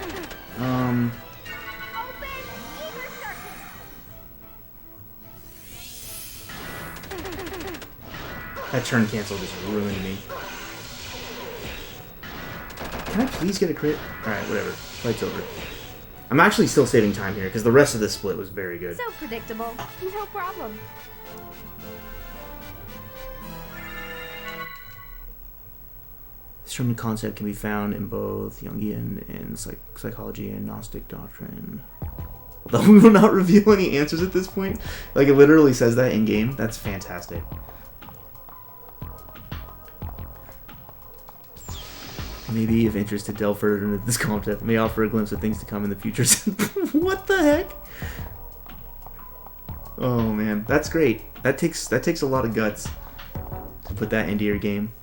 That turn cancel just ruined me. Can I please get a crit? Alright, whatever. Fight's over. I'm actually still saving time here, because the rest of this split was very good. So predictable. No problem. This term concept can be found in both Jungian and psychology and Gnostic doctrine. Although we will not reveal any answers at this point. Like, it literally says that in-game. That's fantastic. Maybe of interest to delve further into this concept may offer a glimpse of things to come in the future. What the heck? Oh man, that's great. That takes a lot of guts to put that into your game.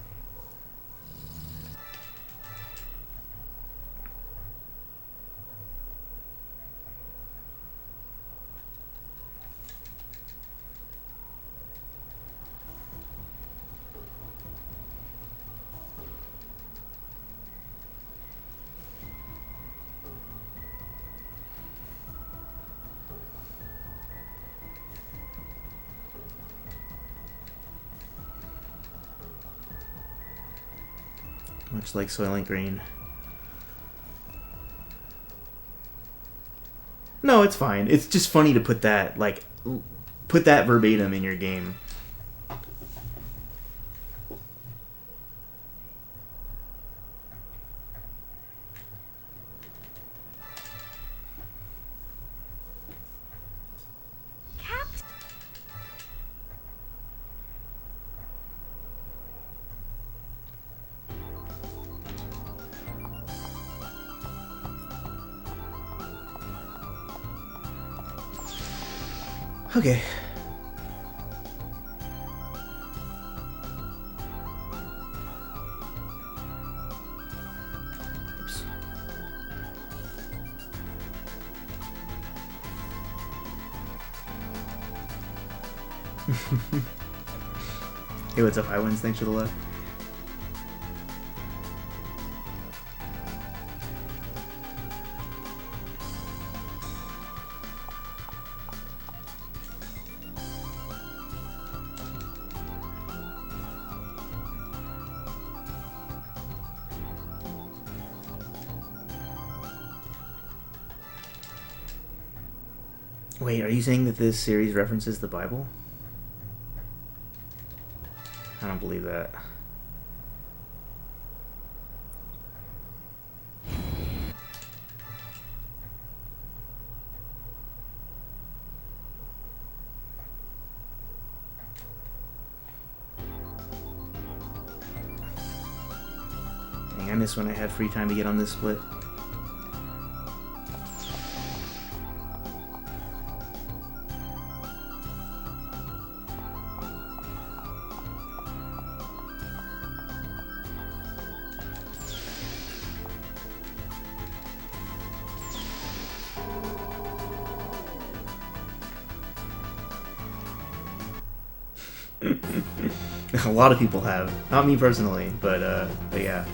Much like Soylent Green. No, it's fine. It's just funny to put that, like, put that verbatim in your game. Okay. Oops. Hey, what's up, Highwinds? Thanks for the love. Wait, are you saying that this series references the Bible? I don't believe that. Dang, I missed when I had free time to get on this split. A lot of people have. Not me personally, but yeah.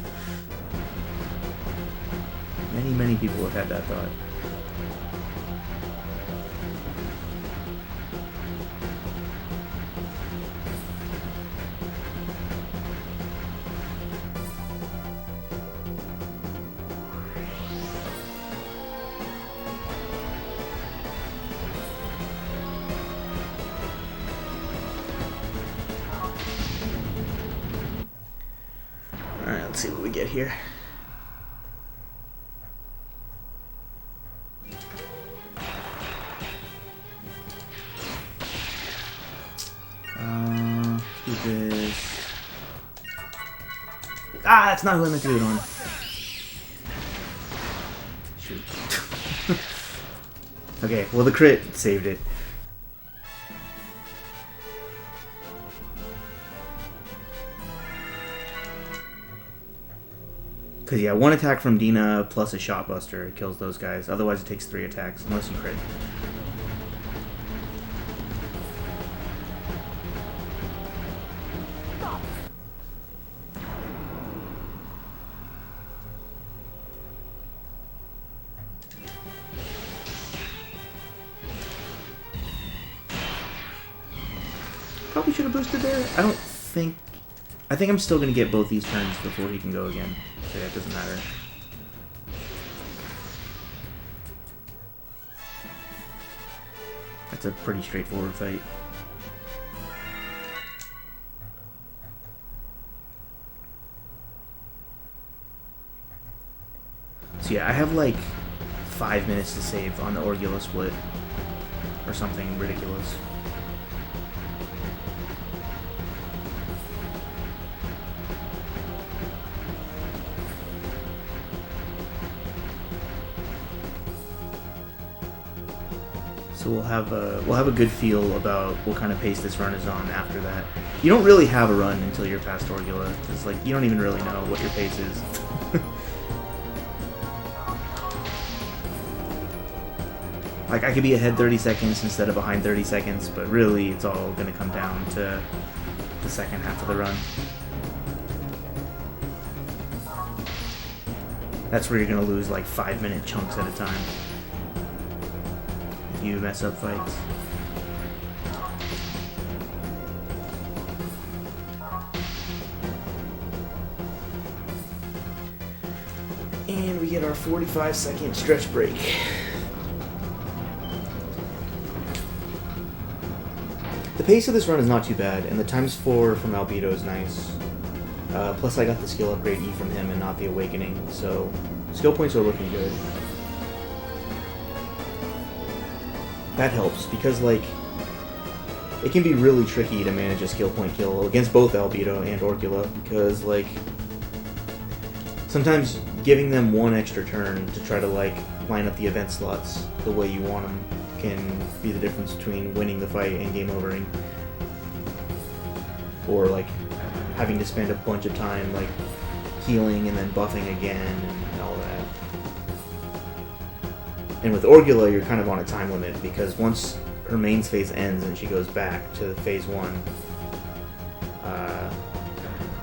Many people have had that thought. see what we get here. Do this. Ah, that's not who I meant to do it on. Shoot. Okay, well the crit saved it. Because, yeah, one attack from Dina plus a shot buster kills those guys. Otherwise it takes 3 attacks, unless you crit. Probably should have boosted there. I think I'm still going to get both these turns before he can go again. So yeah, it doesn't matter. That's a pretty straightforward fight. So yeah, I have like 5 minutes to save on the Orgula split. Or something ridiculous. So we'll have a good feel about what kind of pace this run is on after that. You don't really have a run until you're past Orgula. It's like you don't even really know what your pace is. Like I could be ahead 30 seconds instead of behind 30 seconds, but really it's all going to come down to the second half of the run. That's where you're going to lose like 5-minute chunks at a time. You mess up fights. And we get our 45-second stretch break. The pace of this run is not too bad, and the ×4 from Albedo is nice. Plus I got the skill upgrade E from him and not the Awakening, so skill points are looking good. That helps, because, like, it can be really tricky to manage a skill point kill against both Albedo and Orgula, because, like, sometimes giving them one extra turn to try to, like, line up the event slots the way you want them can be the difference between winning the fight and game overing. Or, like, having to spend a bunch of time, like, healing and then buffing again and all that. And with Orgula, you're kind of on a time limit, because once her main phase ends and she goes back to phase 1,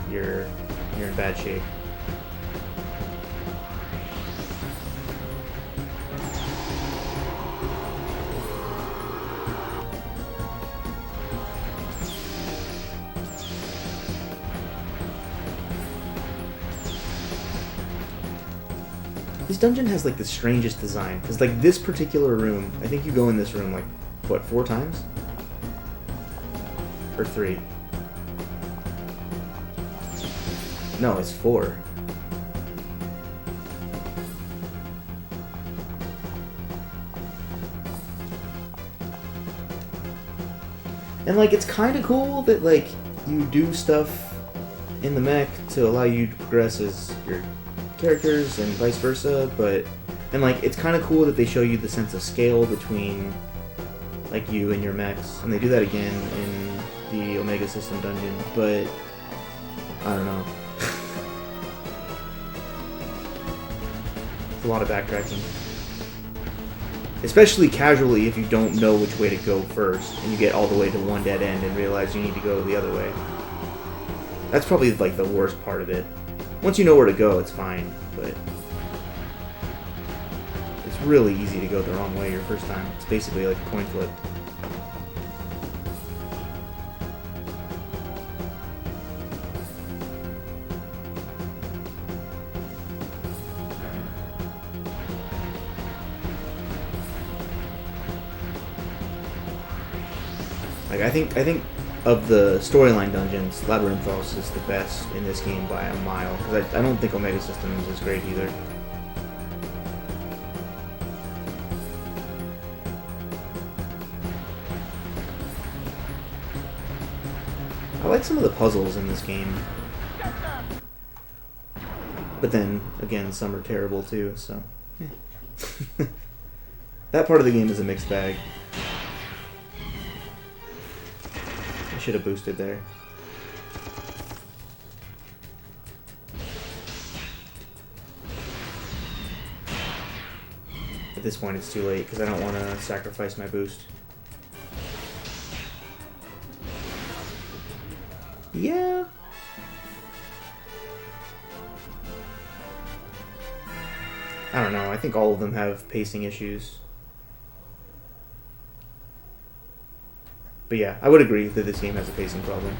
you're in bad shape. This dungeon has like the strangest design, because like this particular room, I think you go in this room like, what, 4 times? Or 3? No, it's 4. And like it's kind of cool that like you do stuff in the mech to allow you to progress as your characters and vice versa, and like it's kind of cool that they show you the sense of scale between like you and your mechs, and they do that again in the Omega System dungeon, but I don't know. It's a lot of backtracking, especially casually if you don't know which way to go first and you get all the way to one dead end and realize you need to go the other way. That's probably like the worst part of it. Once you know where to go, it's fine, but it's really easy to go the wrong way your first time. It's basically like a coin flip. Like I think of the storyline dungeons, Labyrinthos is the best in this game by a mile. Because I don't think Omega Systems is great either. I like some of the puzzles in this game. But then, again, some are terrible too, so... eh. That part of the game is a mixed bag. I should have boosted there. At this point it's too late, because I don't want to sacrifice my boost. Yeah. I don't know, I think all of them have pacing issues. But yeah, I would agree that this game has a pacing problem.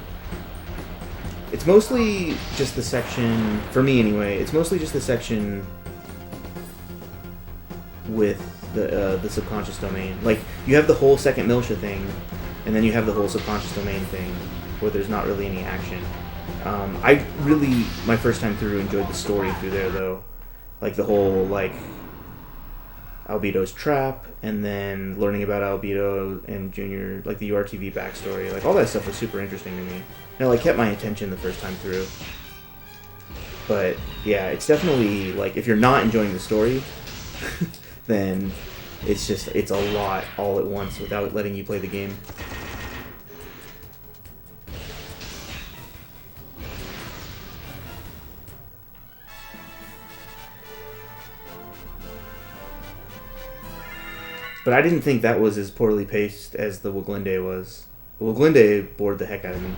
It's mostly just the section, for me anyway, it's mostly just the section with the subconscious domain. Like, you have the whole second Miltia thing, and then you have the whole subconscious domain thing, where there's not really any action. I really, my first time through, enjoyed the story through there, though. Like, the whole, like, Albedo's trap, and then learning about Albedo and Junior, like the URTV backstory, like all that stuff was super interesting to me. And it like kept my attention the first time through. But yeah, it's definitely like if you're not enjoying the story, then it's a lot all at once without letting you play the game. But I didn't think that was as poorly paced as the Waglinde was. The Waglinde bored the heck out of me.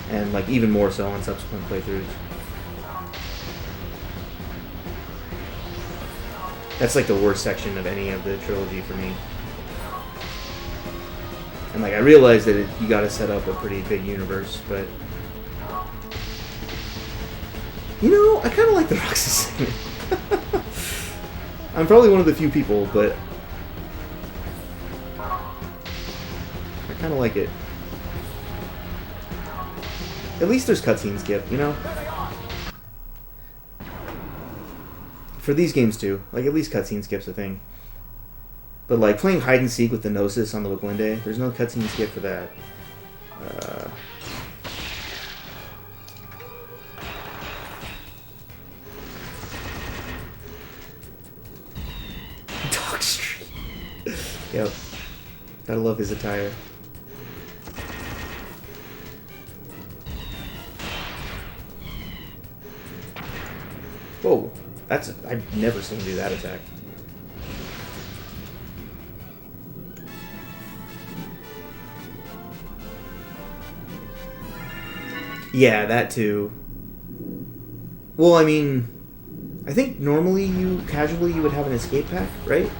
And like even more so on subsequent playthroughs. That's like the worst section of any of the trilogy for me. And like I realized that you gotta set up a pretty big universe, but... You know, I kinda like the Roxas segment. I'm probably one of the few people, but... I kind of like it. At least there's cutscene skip, you know? For these games too. Like, at least cutscene skip's a thing. But like, playing hide and seek with the Gnosis on the Waglinde, there's no cutscene skip for that. Dog Street. Yep. Gotta love his attire. Whoa, I've never seen him do that attack. Yeah, that too. Well, I mean, I think normally you would have an escape pack, right?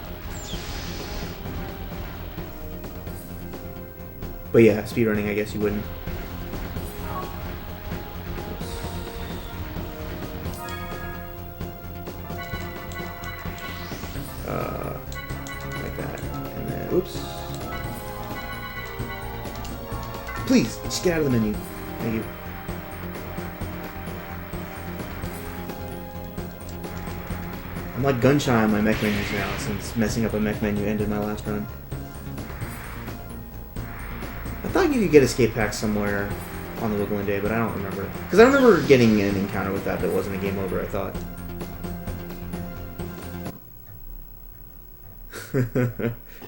But yeah, speedrunning, I guess you wouldn't. Like that. And then, oops. Please, just get out of the menu. Thank you. I'm like gun shy on my mech menus now, since messing up a mech menu ended my last run. I thought you could get escape packs somewhere on the Waglinde, but I don't remember. Because I remember getting an encounter with that wasn't a game over, I thought.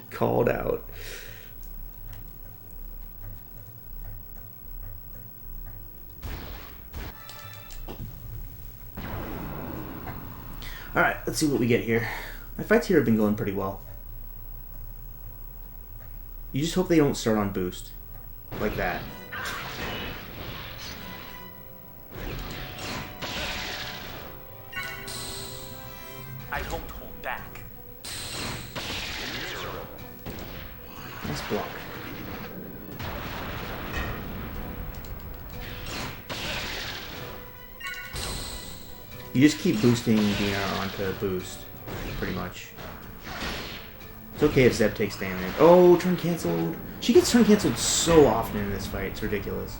Called out. Alright, let's see what we get here. My fights here have been going pretty well. You just hope they don't start on boost. Like that. I won't hold back. Nice block. You just keep boosting Dina onto boost, pretty much. It's okay if Zeb takes damage. Oh, turn canceled. She gets turn canceled so often in this fight. It's ridiculous.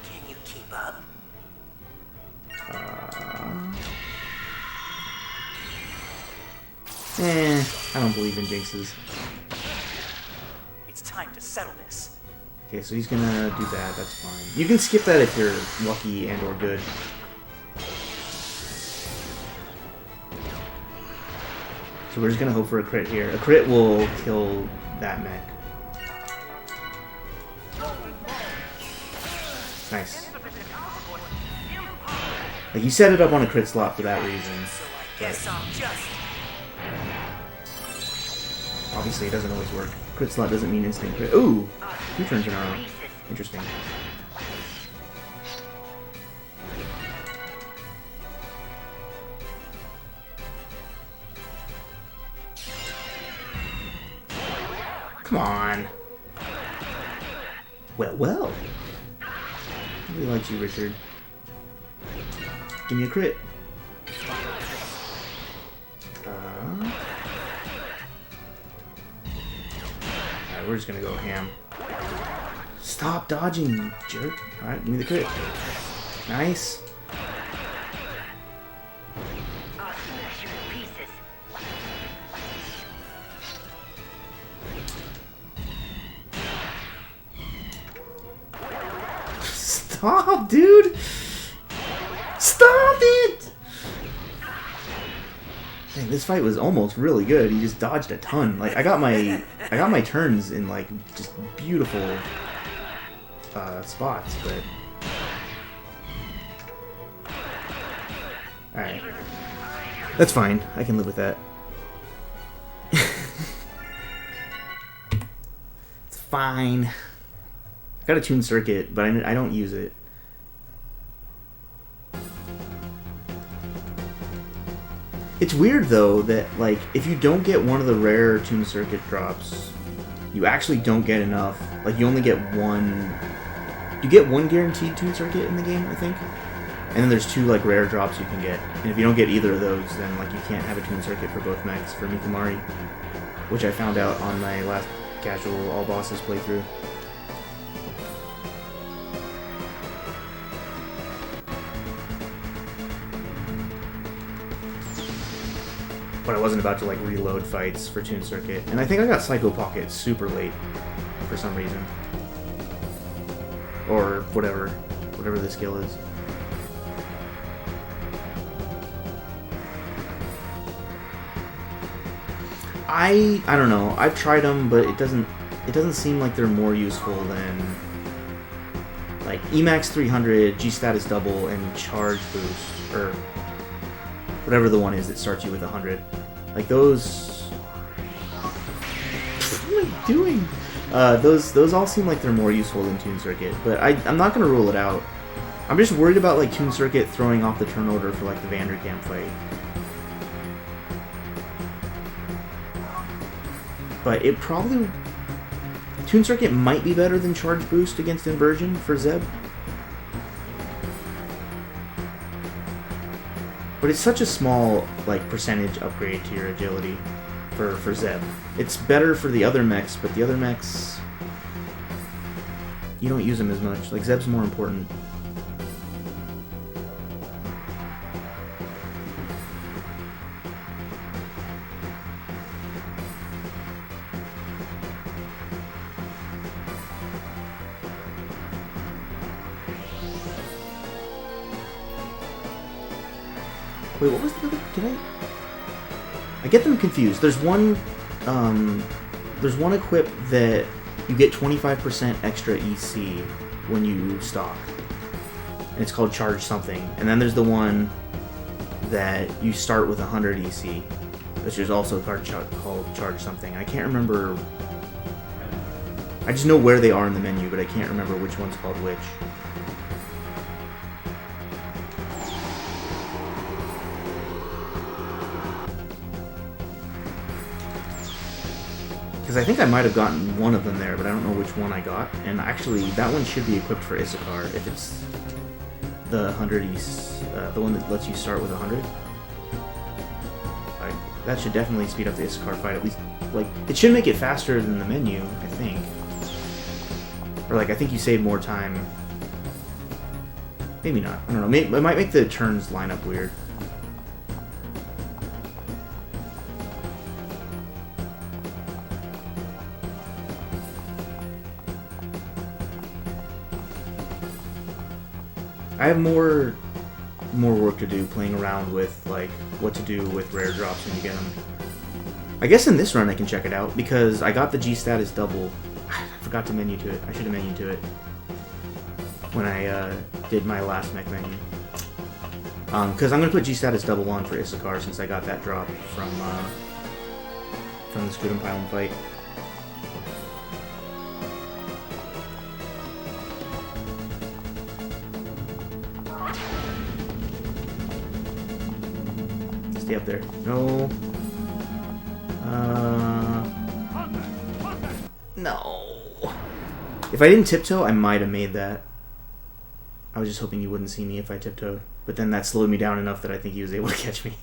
Can you keep up? I don't believe in jinxes. It's time to settle this. Okay, so he's gonna do that. That's fine. You can skip that if you're lucky and or good. So we're just gonna hope for a crit here. A crit will kill that mech. Nice. Like, you set it up on a crit slot for that reason. So I guess I'll just... Obviously, it doesn't always work. Crit slot doesn't mean instant crit. Ooh! 2 turns in a row. Interesting. Come on. Well, well. Nobody likes you, Richard. Give me a crit. Alright, we're just gonna go ham. Stop dodging, you jerk. Alright, give me the crit. Nice. Stop, dude! Stop it! Dang, this fight was almost really good. He just dodged a ton. Like, I got my turns in like just beautiful spots, but alright. That's fine. I can live with that. It's fine. I got a tune circuit, but I don't use it. It's weird though that, like, if you don't get one of the rare tune circuit drops, you actually don't get enough. Like, you only get one. You get one guaranteed tune circuit in the game, I think. And then there's 2 like rare drops you can get. And if you don't get either of those, then like you can't have a tune circuit for both mechs for Mikamari, which I found out on my last casual all bosses playthrough. But I wasn't about to like reload fights for tune circuit, and I think I got Psycho Pocket super late for some reason, or whatever the skill is. I don't know. I've tried them, but it doesn't seem like they're more useful than like Emax 300, G status double, and charge boost, or whatever the one is that starts you with 100. Like those. What am I doing? Those all seem like they're more useful than Tune Circuit, but I'm not gonna rule it out. I'm just worried about like Tune Circuit throwing off the turn order for like the Vanderkamp fight. But it probably... Tune Circuit might be better than Charge Boost against Inversion for Zeb. But it's such a small like percentage upgrade to your agility for Zeb. It's better for the other mechs, but the other mechs... you don't use them as much. Like, Zeb's more important. Wait, what was the other? Did I get them confused. There's one equip that you get 25% extra EC when you stock, and it's called Charge Something. And then there's the one that you start with 100 EC, which is also called Charge Something. I can't remember. I just know where they are in the menu, but I can't remember which one's called which. Because I think I might have gotten one of them there, but I don't know which one I got. And actually, that one should be equipped for Issachar if it's the 100, the one that lets you start with 100. That should definitely speed up the Issachar fight, at least. Like, it should make it faster than the menu, I think. Or, like, I think you save more time. Maybe not. I don't know. It might make the turns line up weird. I have more work to do playing around with, like, what to do with rare drops when you get them. I guess in this run I can check it out, because I got the G status double. I forgot to menu to it. I should have menued to it when I did my last mech menu. Because I'm going to put G status double on for Issachar since I got that drop from the Scutum Pylon fight. Stay up there. No. No. If I didn't tiptoe, I might have made that. I was just hoping you wouldn't see me if I tiptoed. But then that slowed me down enough that I think he was able to catch me.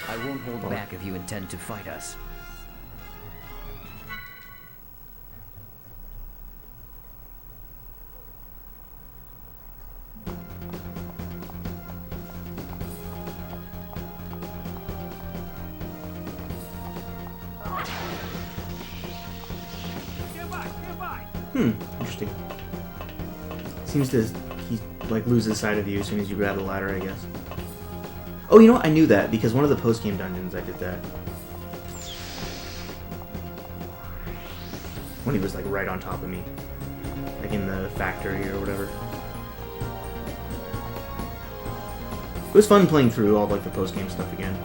I won't hold back if you intend to fight us. Interesting. Seems to he like loses sight of you as soon as you grab the ladder, I guess. Oh, you know what? I knew that because one of the post-game dungeons I did that. When he was like right on top of me. Like in the factory or whatever. It was fun playing through all like the post-game stuff again.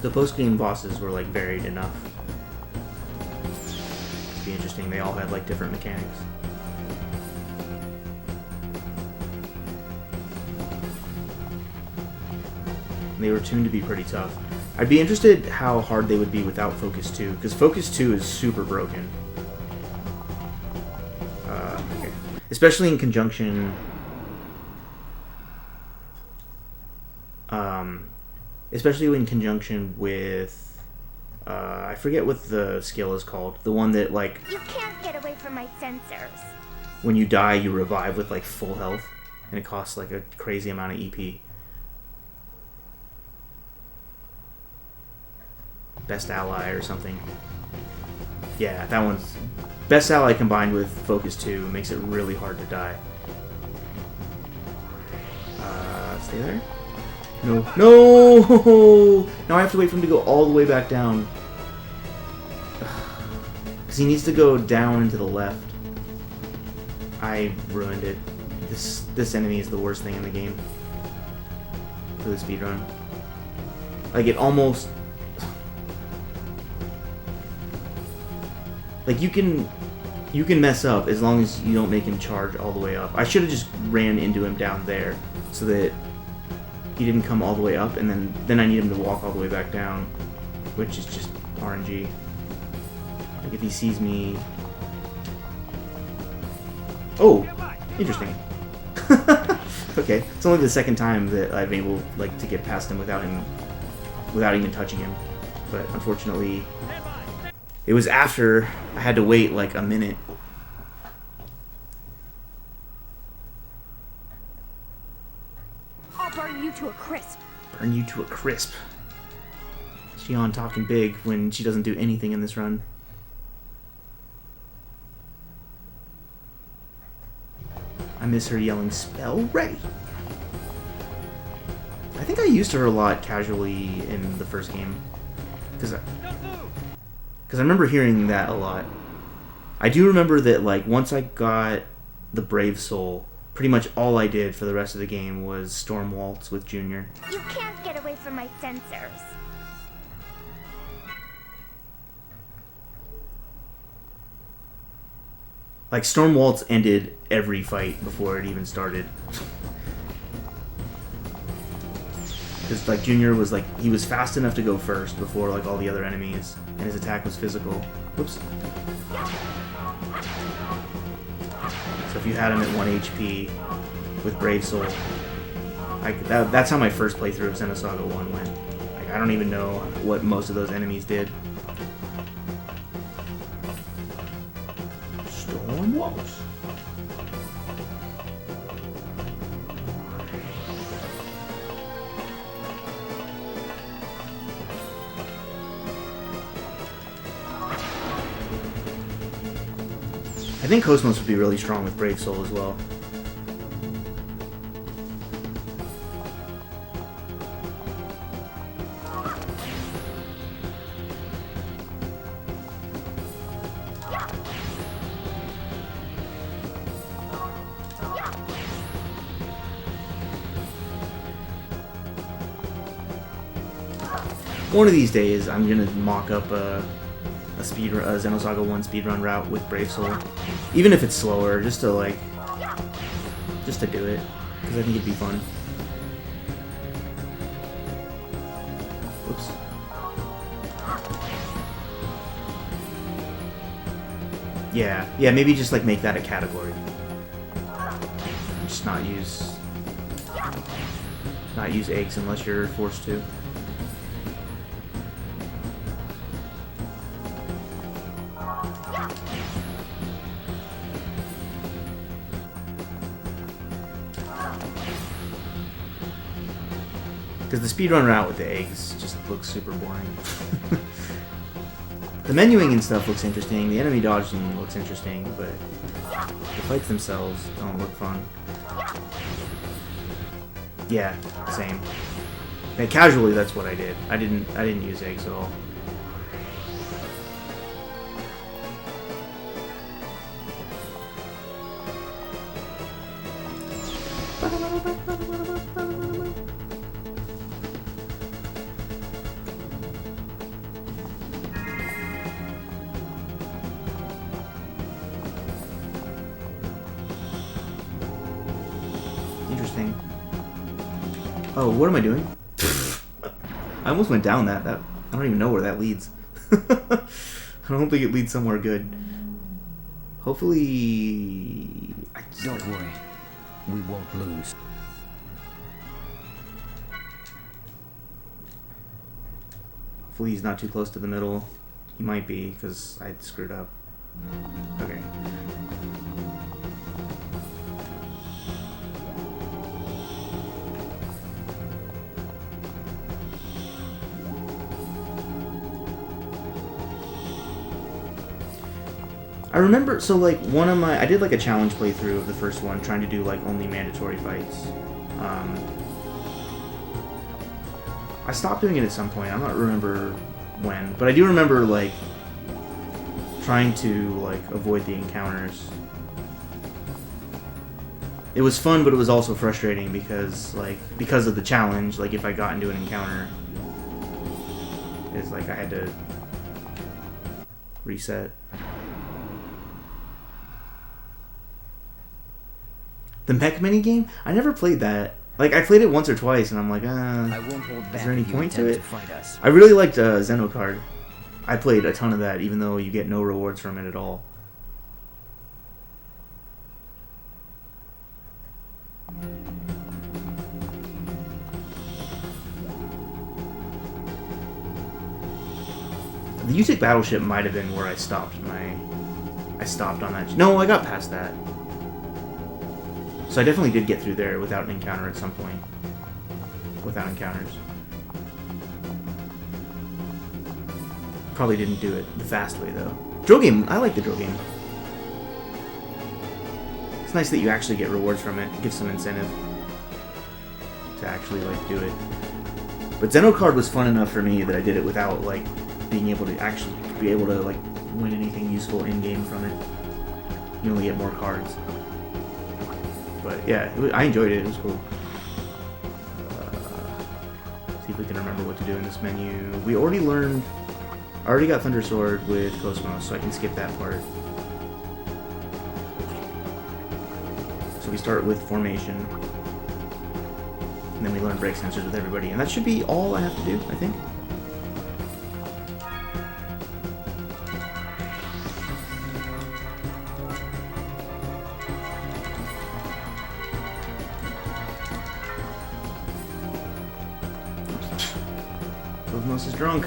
The post-game bosses were like varied enough to be interesting. They all had like different mechanics. They were tuned to be pretty tough. I'd be interested how hard they would be without Focus 2, because Focus 2 is super broken. Okay. Especially in conjunction... especially in conjunction with... I forget what the skill is called. The one that, like... You can't get away from my sensors. When you die, you revive with, like, full health. And it costs, like, a crazy amount of EP. Best Ally or something. Yeah, that one's... Best Ally combined with Focus 2 makes it really hard to die. Stay there? No. No! Now I have to wait for him to go all the way back down. Because he needs to go down and to the left. I ruined it. This enemy is the worst thing in the game. For the speedrun. Like, it almost... Like, you can mess up as long as you don't make him charge all the way up. I should have just ran into him down there so that he didn't come all the way up, and then I need him to walk all the way back down, which is just RNG. Like, if he sees me... Oh! Interesting. Okay, it's only the second time that I've been able, like, to get past him without even touching him. But unfortunately, it was after I had to wait like a minute. I'll burn you to a crisp. Burn you to a crisp. Xion talking big when she doesn't do anything in this run. I miss her yelling, "Spell ready!" I think I used her a lot casually in the first game. Because I remember hearing that a lot. I do remember that, like, once I got the Brave Soul, pretty much all I did for the rest of the game was Storm Waltz with Junior. You can't get away from my sensors. Like, Storm Waltz ended every fight before it even started. Because like Junior was like, he was fast enough to go first before like all the other enemies, and his attack was physical. Whoops. So if you had him at 1 HP with Brave Soul, that's how my first playthrough of Xenosaga 1 went. Like, I don't even know what most of those enemies did. Storm Walls. I think Cosmos would be really strong with Brave Soul as well. One of these days, I'm gonna mock up a Xenosaga 1 speedrun route with Brave Soul, even if it's slower, just to do it, because I think it'd be fun. Whoops. Yeah, maybe just like make that a category. Just not use eggs unless you're forced to. Because the speedrun route with the eggs just looks super boring. The menuing and stuff looks interesting, the enemy dodging looks interesting, but the fights themselves don't look fun. Yeah, same. And casually, that's what I did. I didn't use eggs at all. Interesting. Oh, what am I doing? I almost went down that. I don't even know where that leads. I don't think it leads somewhere good. Hopefully... Don't worry. We won't lose. Hopefully he's not too close to the middle. He might be, because I screwed up. Okay. I remember, so like I did like a challenge playthrough of the first one, trying to do like only mandatory fights. I stopped doing it at some point. I don't remember when, but I do remember like trying to like avoid the encounters. It was fun, but it was also frustrating because of the challenge. Like if I got into an encounter, it's like I had to reset. The mech mini game? I never played that. Like, I played it once or twice, and I'm like, I won't hold back. is there any if you point to attempt it? fight us. I really liked Xenocard. I played a ton of that, even though you get no rewards from it at all. The Utic Battleship might have been where I stopped on that. No, I got past that. So I definitely did get through there without an encounter at some point. Without encounters. Probably didn't do it the fast way, though. Drill game, I like the drill game. It's nice that you actually get rewards from it. It gives some incentive to actually, like, do it. But Xenocard was fun enough for me that I did it without, like, being able to actually be able to, like, win anything useful in-game from it. You only get more cards. But yeah, I enjoyed it. It was cool. See if we can remember what to do in this menu. We already learned... I already got Thunder Sword with Cosmos, so I can skip that part. So we start with Formation. and then we learn break sensors with everybody. And that should be all I have to do, I think. Cosmos is drunk.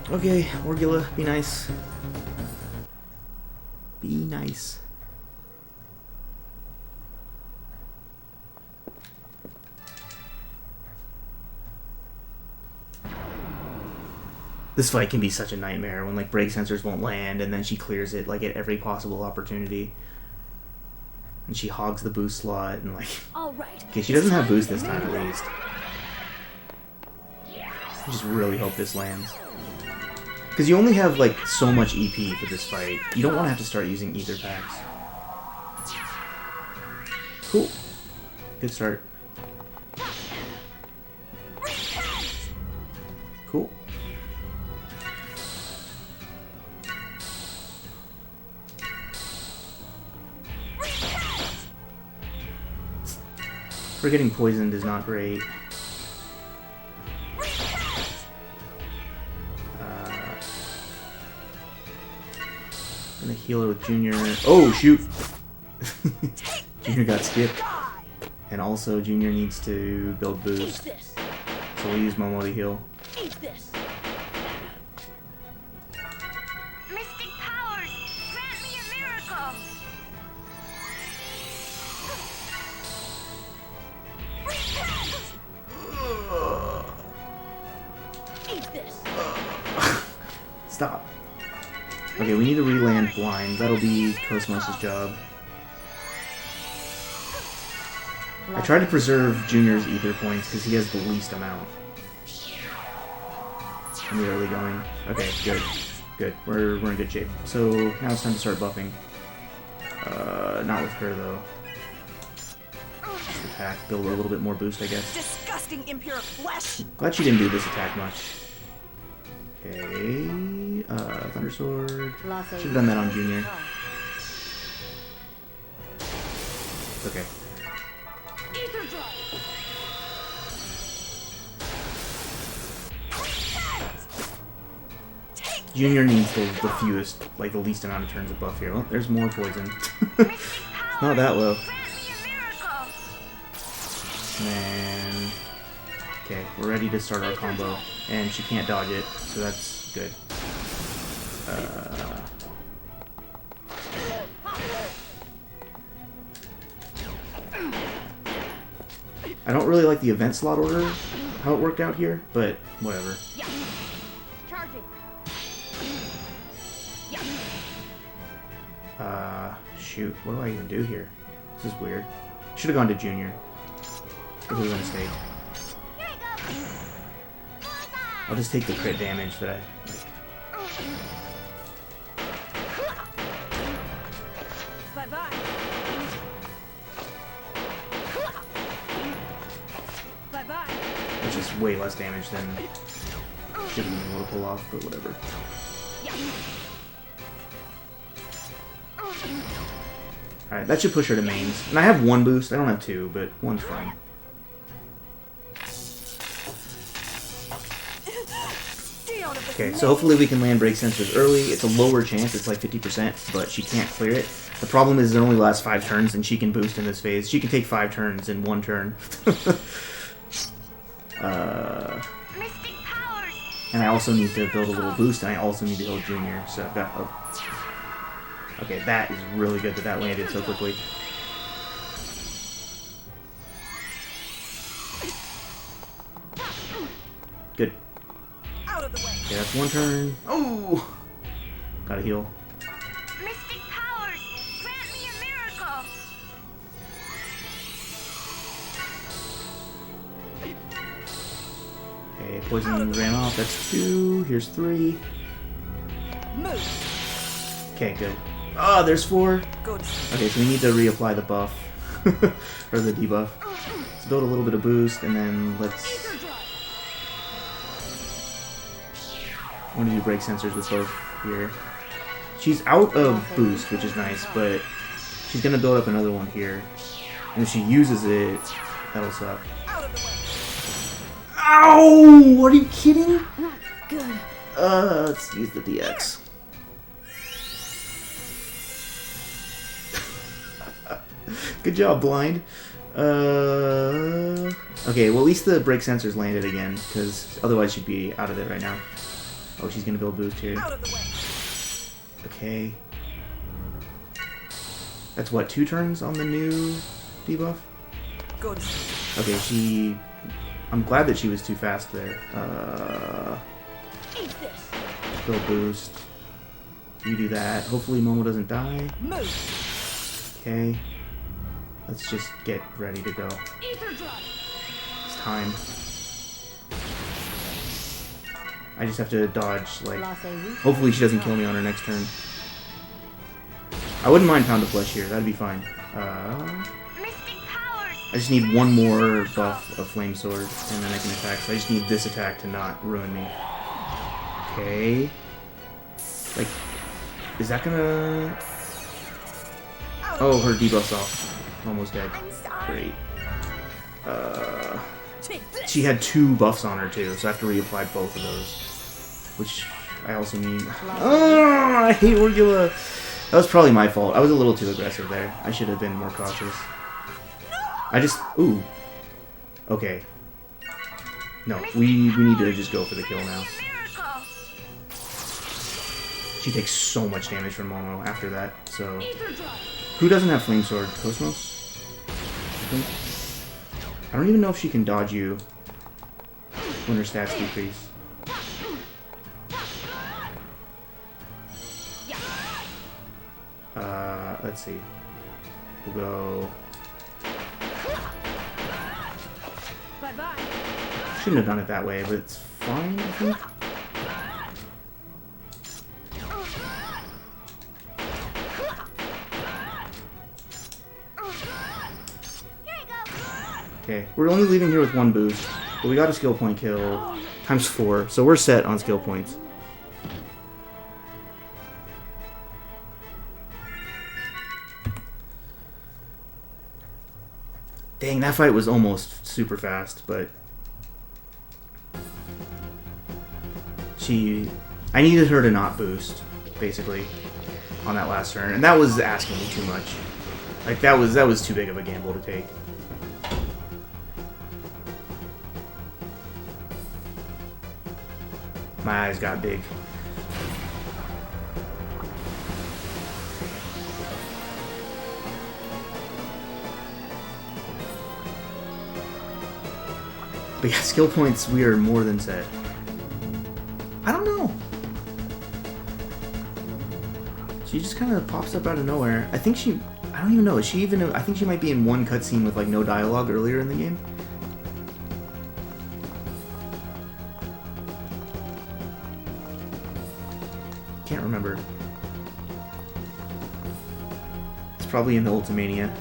Okay, Orgula, be nice. Be nice. This fight can be such a nightmare when like brake sensors won't land and then she clears it like at every possible opportunity. And she hogs the boost slot and like... All right. Okay, she doesn't have boost this time at least. I just really hope this lands. Because you only have like so much EP for this fight. You don't want to have to start using ether packs. Cool. Good start. Cool. Her getting poisoned is not great. Gonna heal her with Junior. Oh, shoot! Junior got skipped. And also, Junior needs to build boost. So we'll use Momo to heal. Eat this. Mystic powers, grant me a miracle. Eat this. Stop. Okay, we need to re-land blind. That'll be Cosmos' job. I tried to preserve Junior's ether points because he has the least amount. In the early going. Okay, good. Good. We're in good shape. So now it's time to start buffing. Not with her though. Just attack, build a little bit more boost, I guess. Disgusting impure flesh. Glad she didn't do this attack much. Okay, Thunder Sword. Should have done that on Junior. It's okay. Ether drive. Junior needs the fewest, like the least amount of turns of buff here. Oh, there's more poison. Not that low. Man. Okay, we're ready to start our combo. And she can't dodge it, so that's good. I don't really like the event slot order, how it worked out here, but whatever. Charging. Shoot, what do I even do here? This is weird. Should have gone to Junior. It was a mistake. I'll just take the crit damage that I like. Bye-bye. Bye-bye. Which is way less damage than should have been able to pull off, but whatever. Alright, that should push her to mains. And I have one boost. I don't have two, but one's fine. Okay, so hopefully we can land break sensors early. It's a lower chance, it's like 50%, but she can't clear it. The problem is it only lasts 5 turns, and she can boost in this phase. She can take 5 turns in 1 turn. And I also need to build a little boost, and I also need to heal Junior, so I've got... Oh. Okay, that is really good that that landed so quickly. Good. Okay, that's 1 turn. Oh! Gotta heal. Mystic powers, grant me a miracle. Okay, poison ran off. That's 2. Here's 3. Move. Okay, good. Ah, there's 4. Good. Okay, so we need to reapply the buff. Or the debuff. Let's build a little bit of boost, and then let's... I want to do break sensors with both here. She's out of boost, which is nice, but She's gonna build up another one here. And if she uses it, that'll suck. Ow! Are you kidding? Good. Let's use the DX. Good job, Blind. Okay, well at least the brake sensors landed again, because otherwise she'd be out of it right now. Oh, she's gonna build boost here. Okay. That's what, 2 turns on the new debuff? Good. Okay, I'm glad that she was too fast there. Eat this. Build boost. You do that. Hopefully Momo doesn't die. Move. Okay. Let's just get ready to go. Ether drop. It's time. I just have to dodge, like... Hopefully she doesn't kill me on her next turn. I wouldn't mind Pound of Flesh here. That'd be fine. I just need one more buff of Flame Sword, and then I can attack. So I just need this attack to not ruin me. Okay. Like, is that gonna... Oh, her debuff's off. Almost dead. Great. She had 2 buffs on her too, so I have to reapply both of those. Which I also need... Oh, I hate Orgula! That was probably my fault. I was a little too aggressive there. I should have been more cautious. I just... Ooh. Okay. No, we need to just go for the kill now. She takes so much damage from Momo after that, so... Who doesn't have Flame Sword? Cosmos? I think. I don't even know if she can dodge you when her stats decrease. Let's see. We'll go... Bye-bye. Shouldn't have done it that way, but it's fine, I think. Okay, we're only leaving here with 1 boost, but we got a skill point kill times 4, so we're set on skill points. Dang, that fight was almost super fast, but I needed her to not boost, basically, on that last turn, and that was asking me too much. Like, that was too big of a gamble to take. My eyes got big. But yeah, skill points, we are more than set. I don't know. She just kind of pops up out of nowhere. I think I don't even know. Is she even... I think she might be in one cutscene with like no dialogue earlier in the game. Can't remember. It's probably in the Ultimania.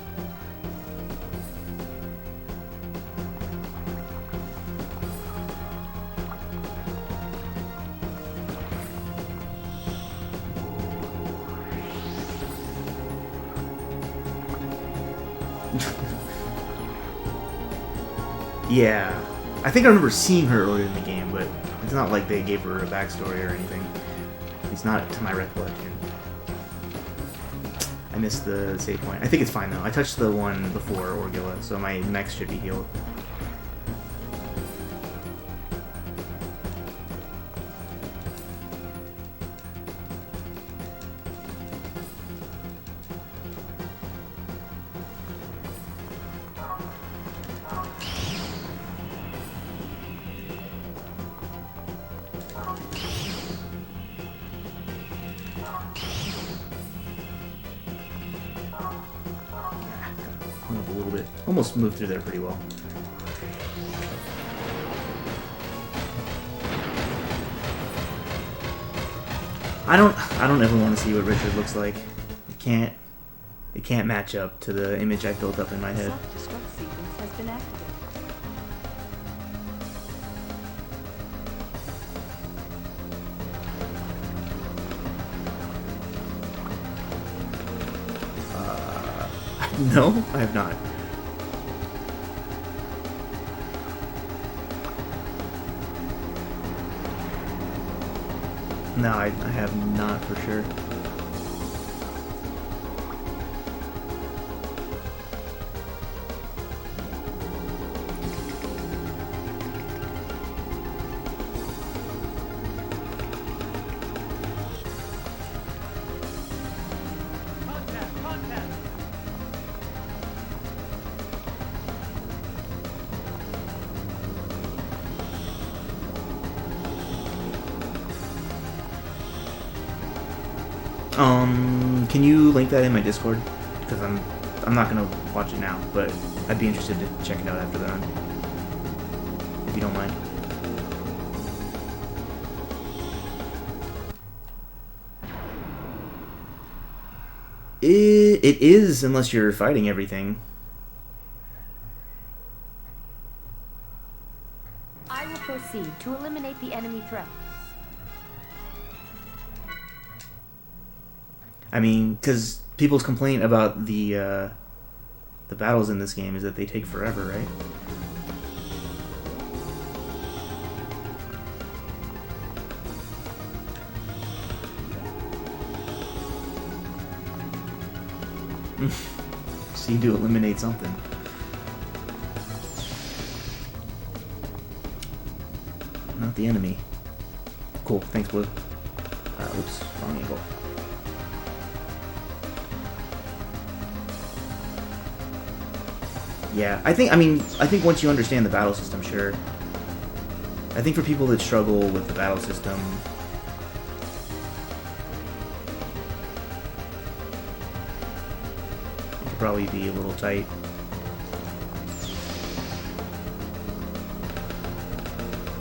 Yeah. I think I remember seeing her earlier in the game, but it's not like they gave her a backstory or anything. It's not to my recollection. I missed the save point. I think it's fine though. I touched the one before Orgilla, so my mechs should be healed. Hung up a little bit. Almost moved through there pretty well. I don't ever want to see what Richard looks like. It can't match up to the image I built up in my head. Self-destruct sequence has been activated. No, I have not. No, I have not for sure. Can you link that in my Discord? Because I'm not gonna watch it now, but I'd be interested to check it out after the run, if you don't mind. It is, unless you're fighting everything. I will proceed to eliminate the enemy threat. I mean, because people's complaint about the battles in this game is that they take forever, right? So you do eliminate something. Not the enemy. Cool, thanks, Blue. Oops, wrong angle. Yeah, I think once you understand the battle system, sure. I think for people that struggle with the battle system, it could probably be a little tight.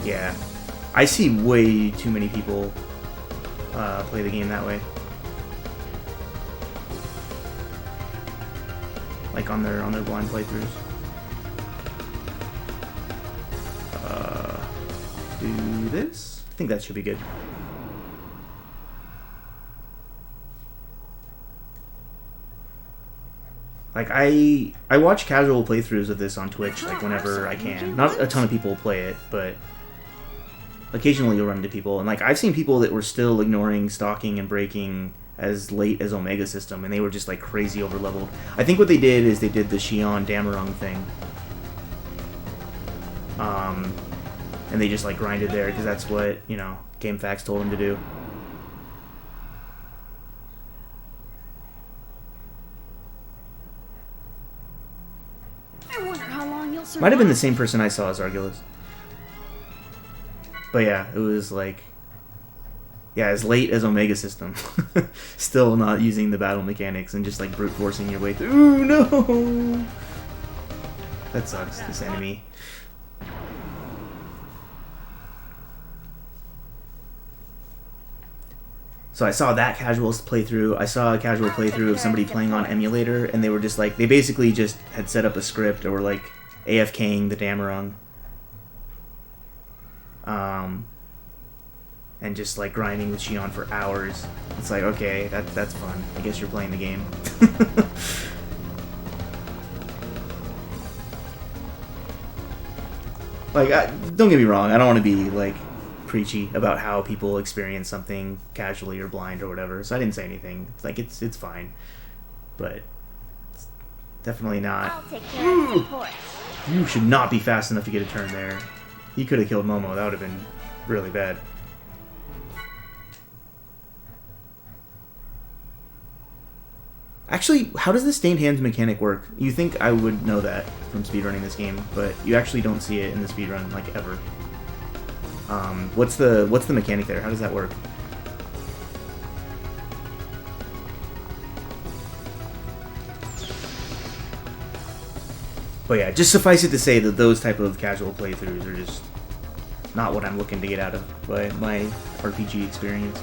Yeah, I see way too many people play the game that way. Like on their blind playthroughs. Do this? I think that should be good. Like I watch casual playthroughs of this on Twitch, like whenever I can. Not a ton of people play it, but occasionally you'll run into people, and like I've seen people that were still ignoring stalking and breaking as late as Omega System, and they were just like crazy over leveled. I think what they did is they did the Xion Damarung thing. And they just like grinded there because that's what, you know, GameFAQs told them to do. I wonder how long you'll survive. Might have been the same person I saw as Argulus. But yeah, it was like, yeah, as late as Omega System. Still not using the battle mechanics and just like brute forcing your way through. Ooh, no! That sucks, this enemy. So I saw that casual playthrough. I saw a casual playthrough of somebody playing on emulator, and they were just like, they basically just had set up a script or were like AFKing the Damarung. And just like grinding with Xion for hours. It's like, okay, that's fun. I guess you're playing the game. Like, don't get me wrong, I don't want to be like preachy about how people experience something casually or blind or whatever, so I didn't say anything. Like, it's fine, but it's definitely not. I'll take care of the support. You should not be fast enough to get a turn there. He could have killed Momo. That would have been really bad. Actually, how does the stained hands mechanic work? You think I would know that from speedrunning this game, but you actually don't see it in the speedrun, like, ever. What's the mechanic there? How does that work? But yeah, just suffice it to say that those type of casual playthroughs are just not what I'm looking to get out of my RPG experience.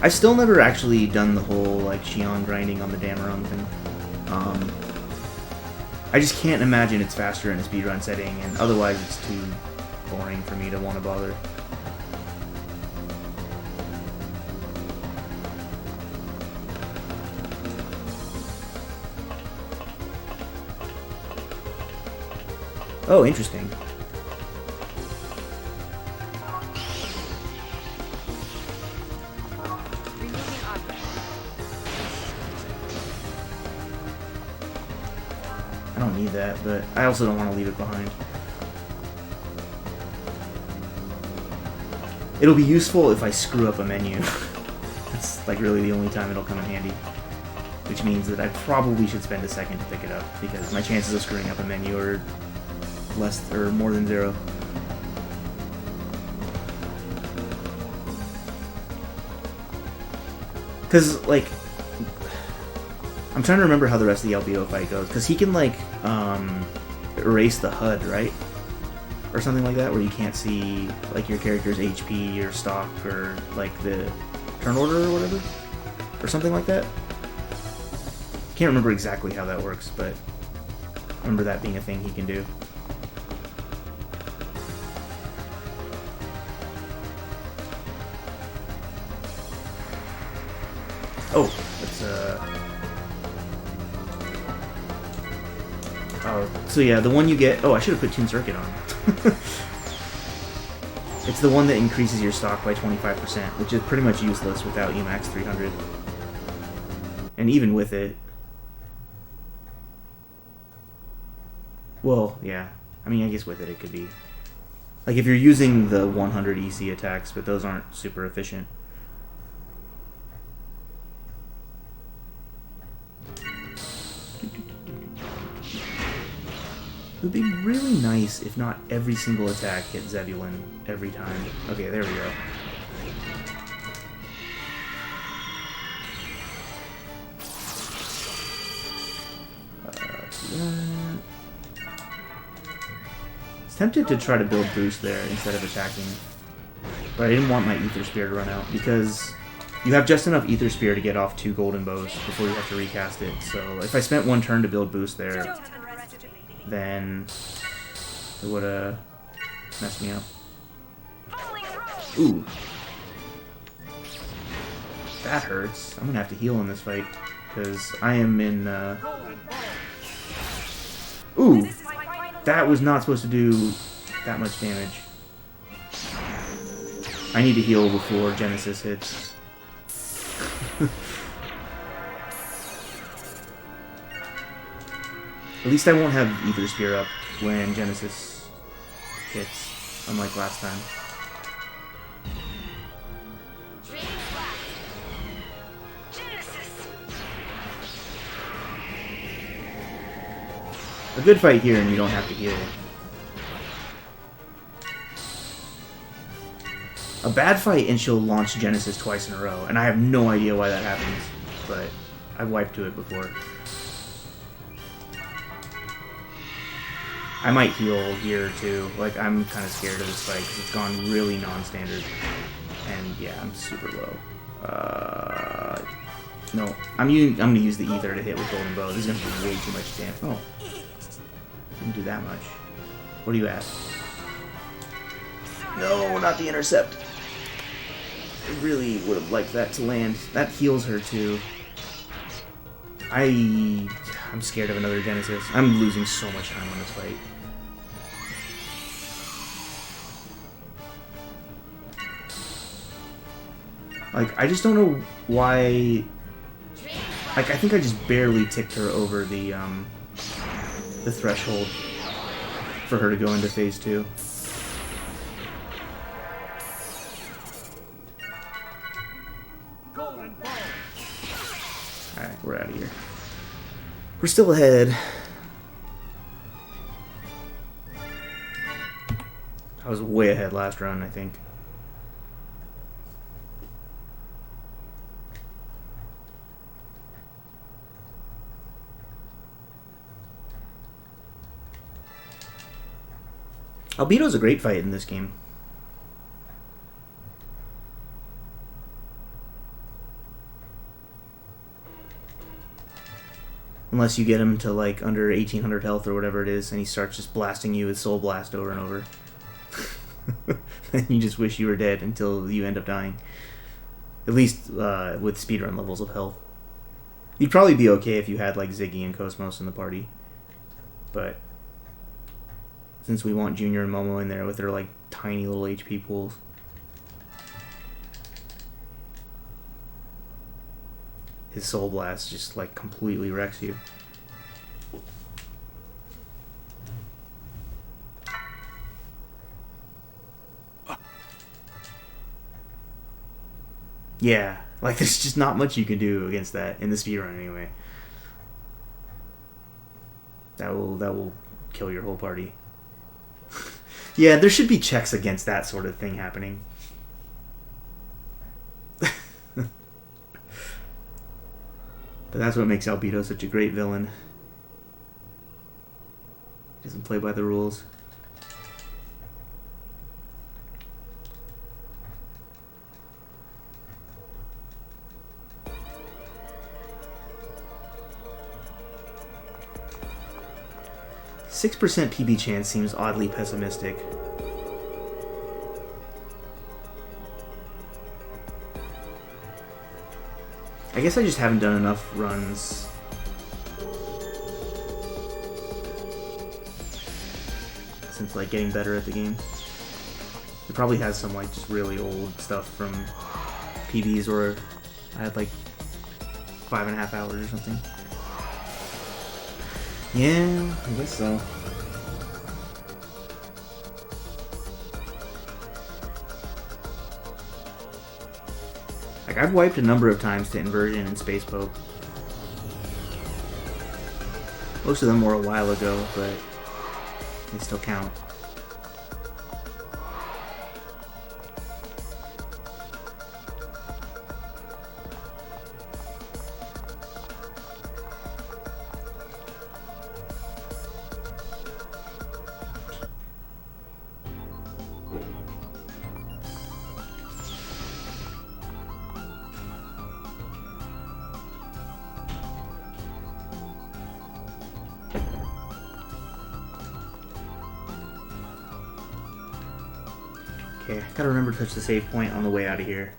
I've still never actually done the whole like Xion grinding on the Damarung thing. I just can't imagine it's faster in a speedrun setting, and otherwise it's too boring for me to want to bother. Oh, interesting. Removing object. I don't need that, but I also don't want to leave it behind. It'll be useful if I screw up a menu. That's like really the only time it'll come in handy. Which means that I probably should spend a second to pick it up, because my chances of screwing up a menu are less or more than 0. Because, like, I'm trying to remember how the rest of the LBO fight goes, because he can, like, erase the HUD, right? Or something like that, where you can't see, like, your character's HP or stock or, like, the turn order or whatever? Or something like that? Can't remember exactly how that works, but I remember that being a thing he can do. Oh, that's oh, so yeah, the one you get. Oh, I should have put Toon Circuit on. It's the one that increases your stock by 25%, which is pretty much useless without Emax 300. And even with it. Well, yeah. I mean, I guess with it could be. Like, if you're using the 100 EC attacks, but those aren't super efficient. It would be really nice if not every single attack hit Zebulon every time. Okay, there we go. I was tempted to try to build boost there instead of attacking, but I didn't want my Ether Spear to run out, because you have just enough Ether Spear to get off 2 golden bows before you have to recast it. So if I spent 1 turn to build boost there, then it would have messed me up. Ooh. That hurts. I'm going to have to heal in this fight, because I am in... Ooh! That was not supposed to do that much damage. I need to heal before Genesis hits. At least I won't have Ether Spear up when Genesis hits, unlike last time. A good fight here, and you don't have to heal. A bad fight, and she'll launch Genesis twice in a row, and I have no idea why that happens, but I've wiped to it before. I might heal here too. Like, I'm kind of scared of this fight because it's gone really non-standard, and yeah, I'm super low. No, I'm gonna use the ether to hit with golden bow. This is gonna be way too much damage. Oh, didn't do that much. What are you at? No, not the intercept. I really would have liked that to land. That heals her too. I'm scared of another Genesis. I'm losing so much time on this fight. Like, I just don't know why... Like, I think I just barely ticked her over the threshold for her to go into phase 2. Alright, we're out of here. We're still ahead. I was way ahead last run, I think. Albedo's a great fight in this game. Unless you get him to like under 1800 health or whatever it is, and he starts just blasting you with Soul Blast over and over. Then you just wish you were dead until you end up dying. At least with speedrun levels of health. You'd probably be okay if you had like Ziggy and Cosmos in the party. But Since we want Junior and Momo in there with their like tiny little HP pools. His Soul Blast just like completely wrecks you. Yeah, like there's just not much you can do against that in the speedrun anyway. That will kill your whole party. Yeah, there should be checks against that sort of thing happening. But that's what makes Albedo such a great villain. He doesn't play by the rules. 6% PB chance seems oddly pessimistic. I guess I just haven't done enough runs. Since like getting better at the game. It probably has some like just really old stuff from PBs where I had like 5.5 hours or something. Yeah, I guess so. Like, I've wiped a number of times to Inversion and Space Poke. Most of them were a while ago, but they still count. Okay, gotta remember to touch the save point on the way out of here.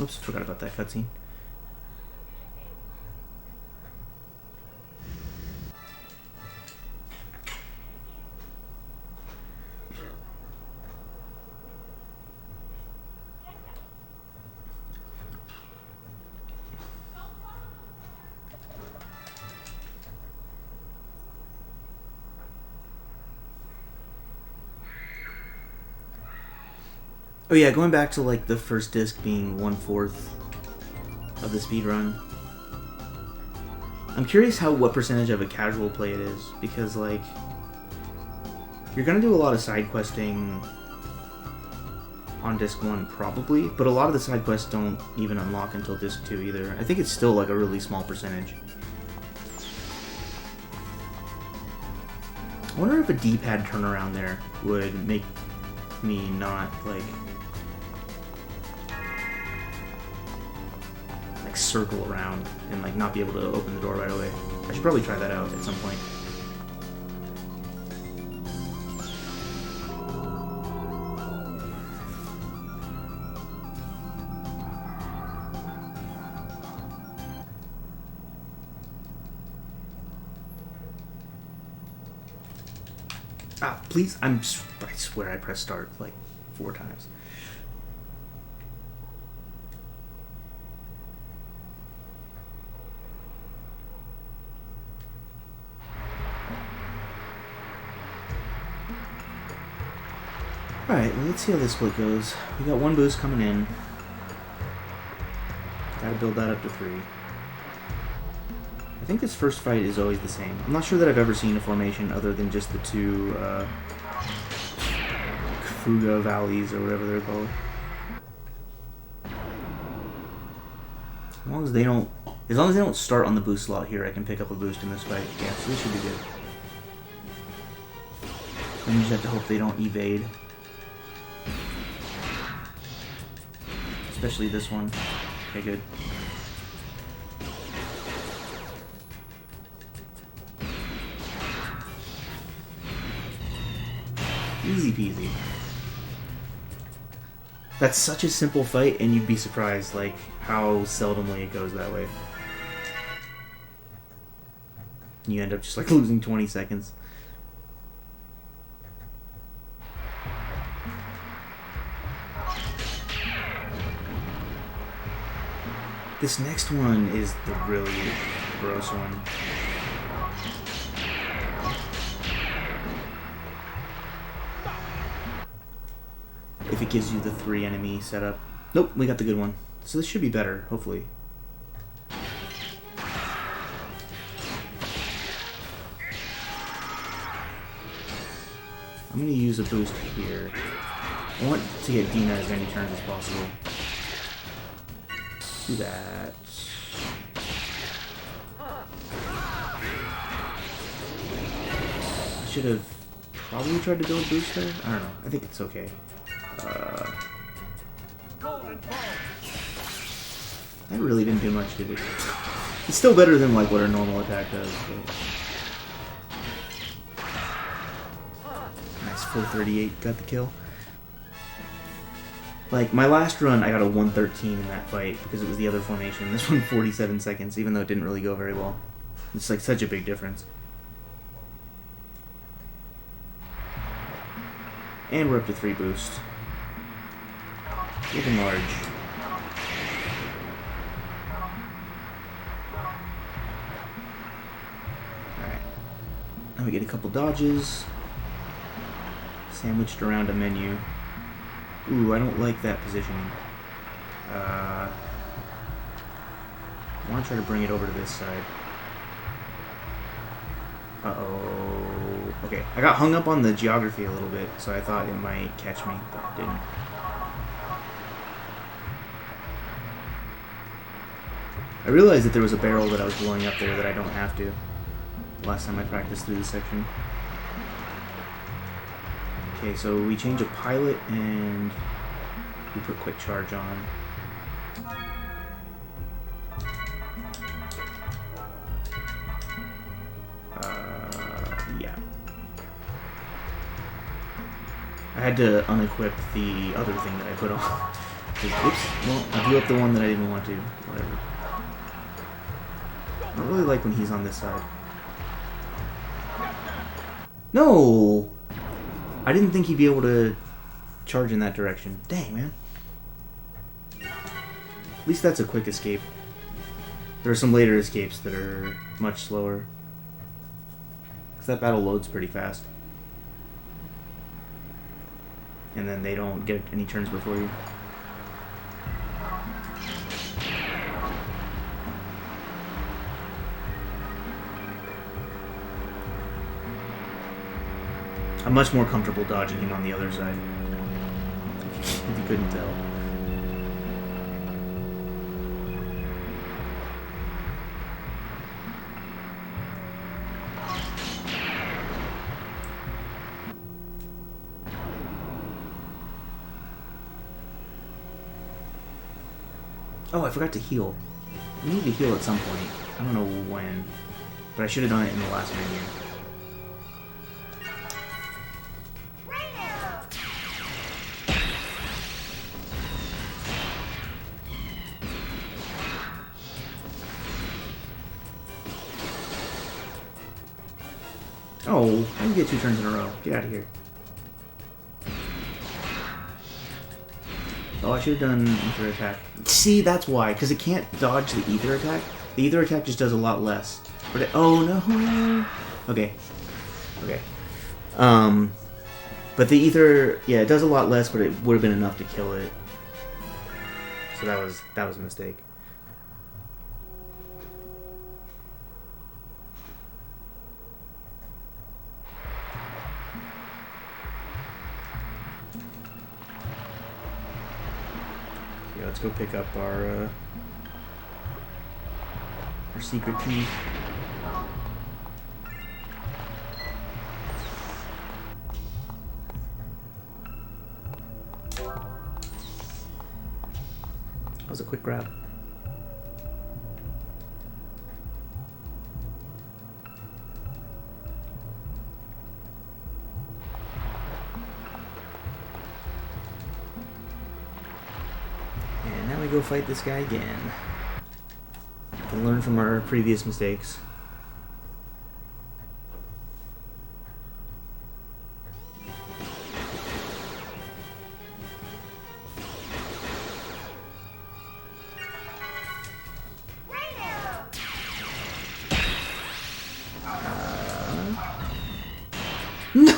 Oops, forgot about that cutscene. Oh yeah, going back to like the first disc being 1/4 of the speedrun. I'm curious what percentage of a casual play it is, because like you're gonna do a lot of side questing on disc 1 probably, but a lot of the side quests don't even unlock until disc 2 either. I think it's still like a really small percentage. I wonder if a D-pad turnaround there would make me not like circle around and like not be able to open the door right away. I should probably try that out at some point. Ah, please, I swear I pressed start like 4 times. Alright, well, let's see how this split goes. We got 1 boost coming in. Gotta build that up to 3. I think this first fight is always the same. I'm not sure that I've ever seen a formation other than just the 2 Fuga Valleys or whatever they're called. As long as they don't start on the boost slot here, I can pick up a boost in this fight. Yeah, so this should be good. And you just have to hope they don't evade. Especially this one. Okay, good. Easy peasy. That's such a simple fight, and you'd be surprised, like, how seldomly it goes that way. And you end up just like losing 20 seconds. This next one is the really gross one. If it gives you the 3 enemy setup. Nope, we got the good one. So this should be better, hopefully. I'm going to use a boost here. I want to get Dina as many turns as possible. Do that. I should have probably tried to build boost there. I don't know. I think it's okay. That really didn't do much, did it? It's still better than like what our normal attack does. But... Nice 438, got the kill. Like, my last run, I got a 113 in that fight because it was the other formation. This one, 47 seconds, even though it didn't really go very well. It's like such a big difference. And we're up to 3 boost. Even large. Alright. Now we get a couple dodges. Sandwiched around a menu. Ooh, I don't like that positioning. I want to try to bring it over to this side. Uh-oh. Okay, I got hung up on the geography a little bit, so I thought it might catch me, but it didn't. I realized that there was a barrel that I was blowing up there that I don't have to. Last time I practiced through this section. Okay, so we change a pilot and we put quick charge on. Yeah. I had to unequip the other thing that I put on. Oops, well, I blew up the one that I didn't want to. Whatever. I don't really like when he's on this side. No! I didn't think he'd be able to charge in that direction. Dang, man. At least that's a quick escape. There are some later escapes that are much slower. Because that battle loads pretty fast. And then they don't get any turns before you. I'm much more comfortable dodging him on the other side. If you couldn't tell. Oh, I forgot to heal. I need to heal at some point. I don't know when. But I should have done it in the last menu. Oh, I can get 2 turns in a row. Get out of here. Oh, I should have done ether attack. See, that's why, because it can't dodge the ether attack. The ether attack just does a lot less. But it, oh no. Okay. Okay. But the ether, yeah, it does a lot less, but it would have been enough to kill it. So that was a mistake. Let's go pick up our secret key. That was a quick grab. Go fight this guy again. We can learn from our previous mistakes.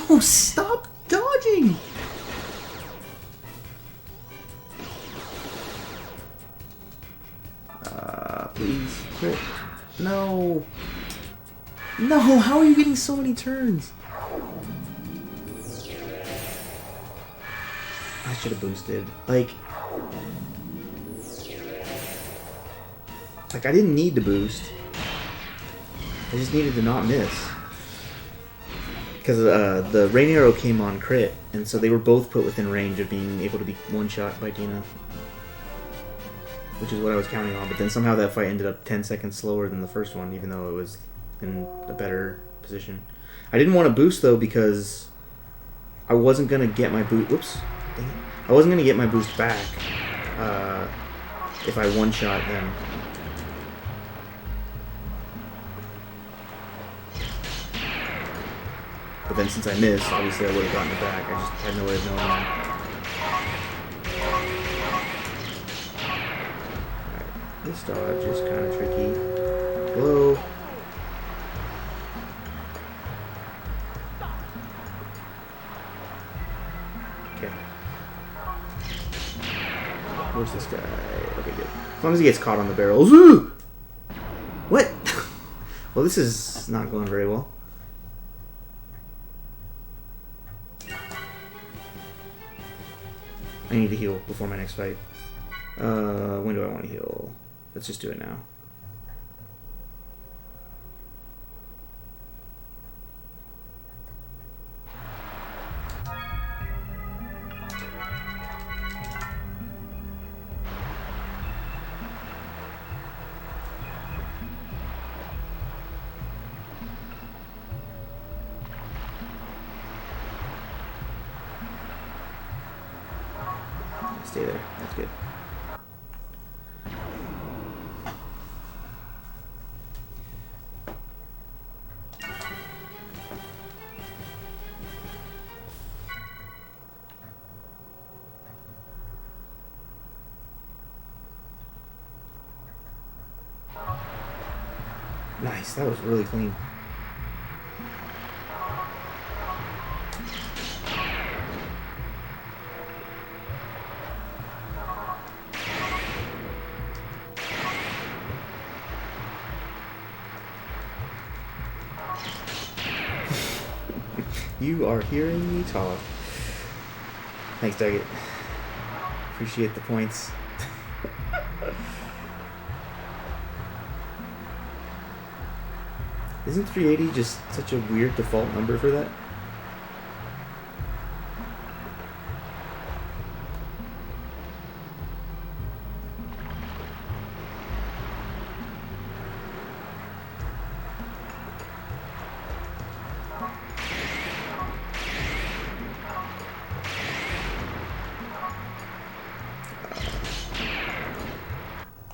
No, stop dodging! Please, crit. No. No, how are you getting so many turns? I should have boosted. Like, I didn't need to boost. I just needed to not miss. Because the rain arrow came on crit, and so they were both put within range of being able to be one-shot by Dina. Which is what I was counting on, but then somehow that fight ended up 10 seconds slower than the first one, even though it was in a better position. I didn't want to boost, though, because I wasn't going to get my boost... Whoops. Dang it. I wasn't going to get my boost back if I one-shot them. But then since I missed, obviously I would have gotten it back. I just had no way of knowing that. This dodge is kind of tricky. Hello? Okay. Where's this guy? Okay, good. As long as he gets caught on the barrels. Ooh! What? Well, this is not going very well. I need to heal before my next fight. When do I want to heal? Let's just do it now. Stay there. That's good. Nice, that was really clean. You are hearing me talk. Thanks, Daggett. Appreciate the points. Isn't 380 just such a weird default number for that?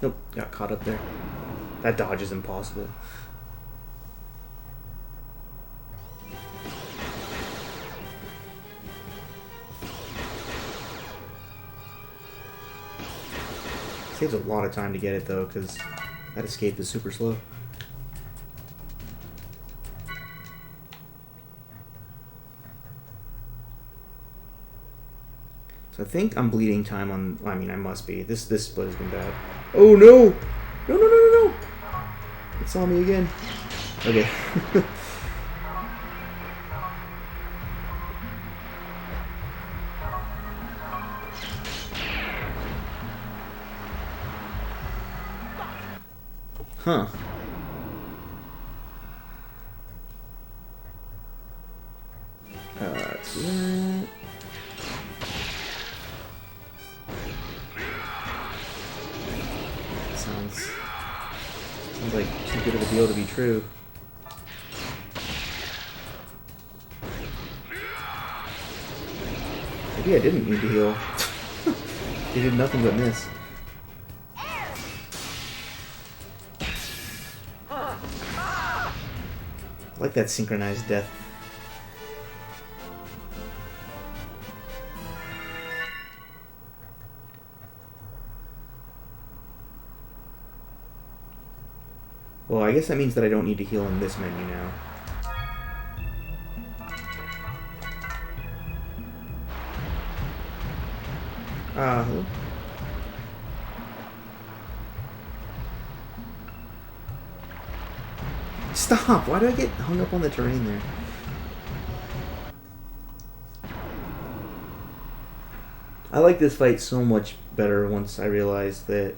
Nope, got caught up there. That dodge is impossible. Saves a lot of time to get it though, because that escape is super slow. So I think I'm bleeding time on. I mean, I must be. This split has been bad. Oh no! No no no no no! It saw me again. Okay. Huh. That's that. Sounds like too good of a deal to be true. Maybe I didn't need to heal. He did nothing but miss. I like that synchronized death. Well, I guess that means that I don't need to heal in this menu now. Hello? Stop! Why do I get hung up on the terrain there? I like this fight so much better once I realized that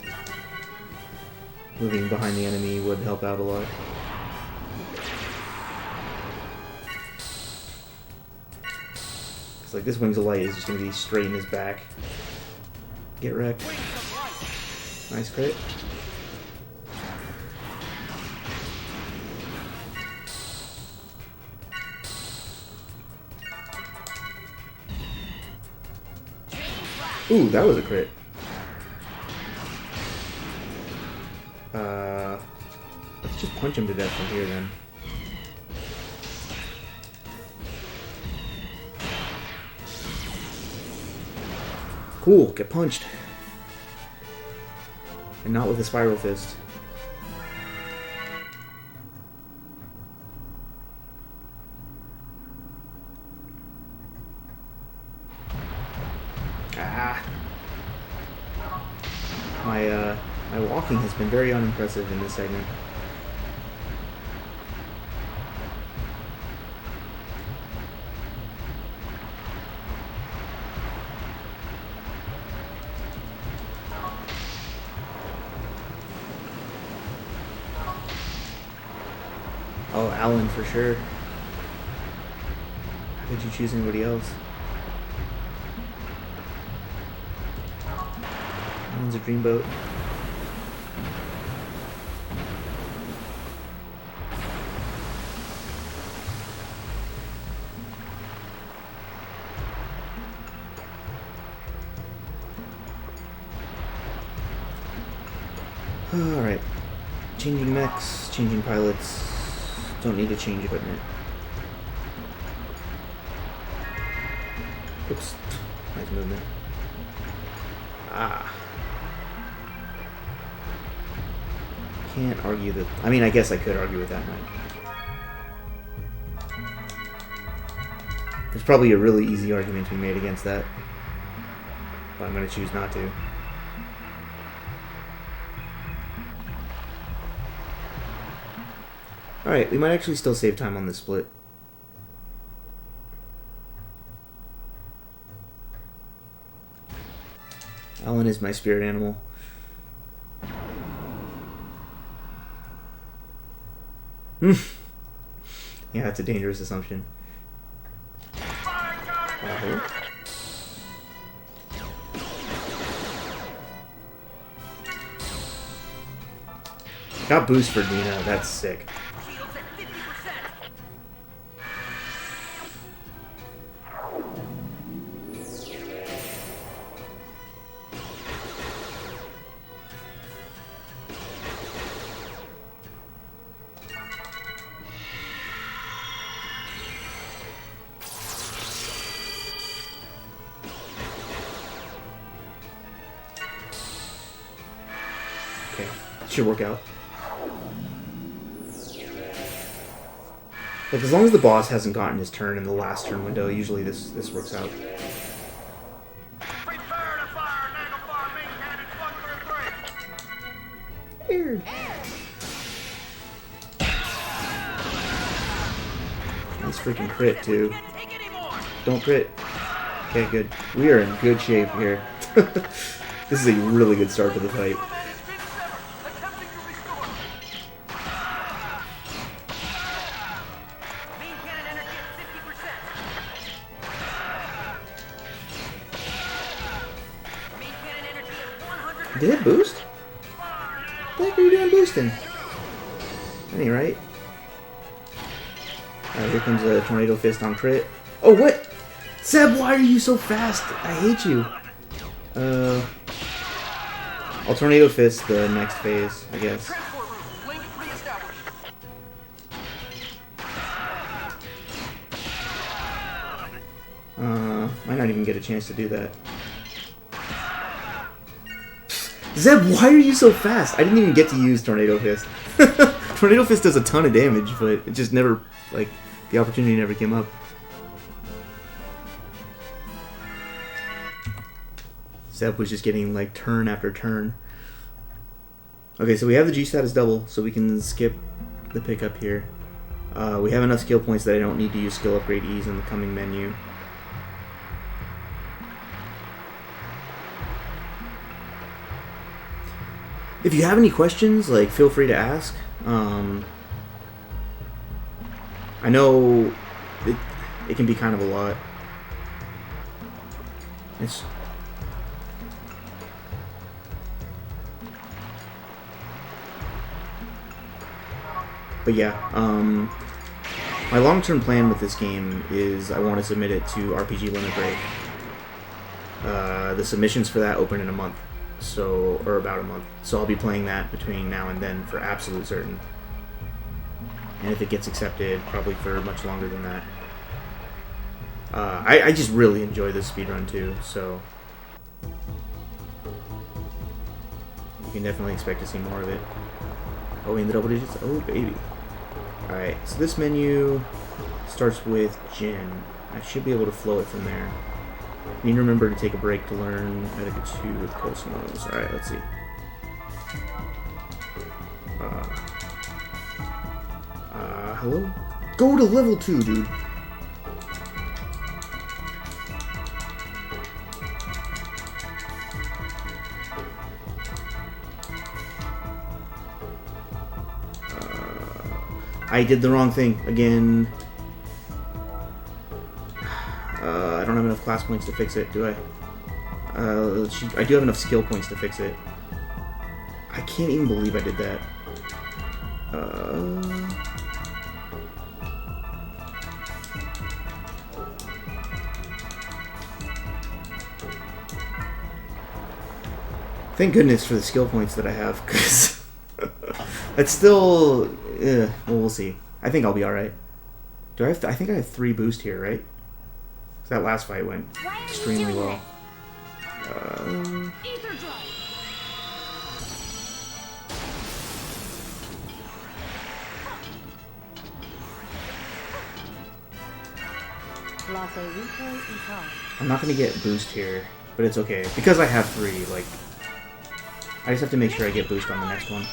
moving behind the enemy would help out a lot. It's like this Wings of Light is just going to be straight in his back. Get wrecked. Nice crit. Ooh, that was a crit. Let's just punch him to death from here then. Cool, get punched. And not with a spiral fist. My walking has been very unimpressive in this segment. Oh, Alan for sure. How could you choose anybody else? Alan's a dreamboat. Alright. Changing mechs, changing pilots. Don't need to change equipment. Oops. Nice movement. Can't argue that. I mean, I guess I could argue with that mech. There's probably a really easy argument to be made against that. But I'm going to choose not to. Alright, we might actually still save time on this split. Alan is my spirit animal. Yeah, that's a dangerous assumption. Got boost for Dina, that's sick. Okay, should work out. Like, as long as the boss hasn't gotten his turn in the last turn window, usually this works out. Weird. Nice freaking crit, too. Don't crit. Okay, good. We are in good shape here. This is a really good start to the fight. Did it boost? What the heck are you doing boosting? That ain't right. Alright, here comes a Tornado Fist on crit. Oh, what? Seb, why are you so fast? I hate you. I'll Tornado Fist the next phase, I guess. Might not even get a chance to do that. Zeb, why are you so fast? I didn't even get to use Tornado Fist. Tornado Fist does a ton of damage, but it just never, like, the opportunity never came up. Zeb was just getting like turn after turn. Okay, so we have the G status double, so we can skip the pickup here. We have enough skill points that I don't need to use skill upgrade E's in the coming menu. If you have any questions, like, feel free to ask. I know it can be kind of a lot. But yeah, my long-term plan with this game is I want to submit it to RPG Limit Break. The submissions for that open in a month, or about a month. So I'll be playing that between now and then for absolute certain. And if it gets accepted, probably for much longer than that. I just really enjoy this speedrun too, so you can definitely expect to see more of it. Oh, in the double digits? Oh, baby. Alright, so this menu starts with Jin. I should be able to flow it from there. You need to remember to take a break to learn how to get 2 with Cosmos. Alright, let's see. Hello? Go to level 2, dude! I did the wrong thing again. I don't have enough class points to fix it, do I? I do have enough skill points to fix it. I can't even believe I did that. Thank goodness for the skill points that I have, because it's still... well, we'll see. I think I'll be alright. Do I have... I think I have 3 boost here, right? That last fight went extremely well. I'm not going to get boost here, but it's okay. Because I have 3, like... I just have to make sure I get boost on the next one.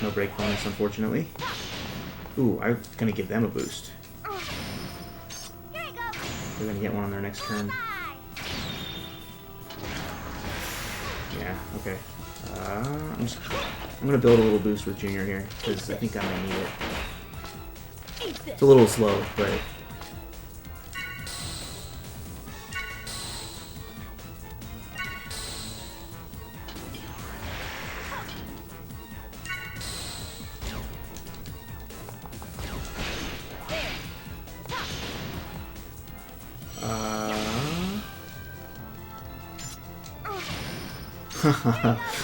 No break bonus, unfortunately. Ooh, I'm gonna give them a boost. They're gonna get one on their next turn. Yeah, okay. I'm gonna build a little boost with Junior here, because I think I might need it. It's a little slow, but...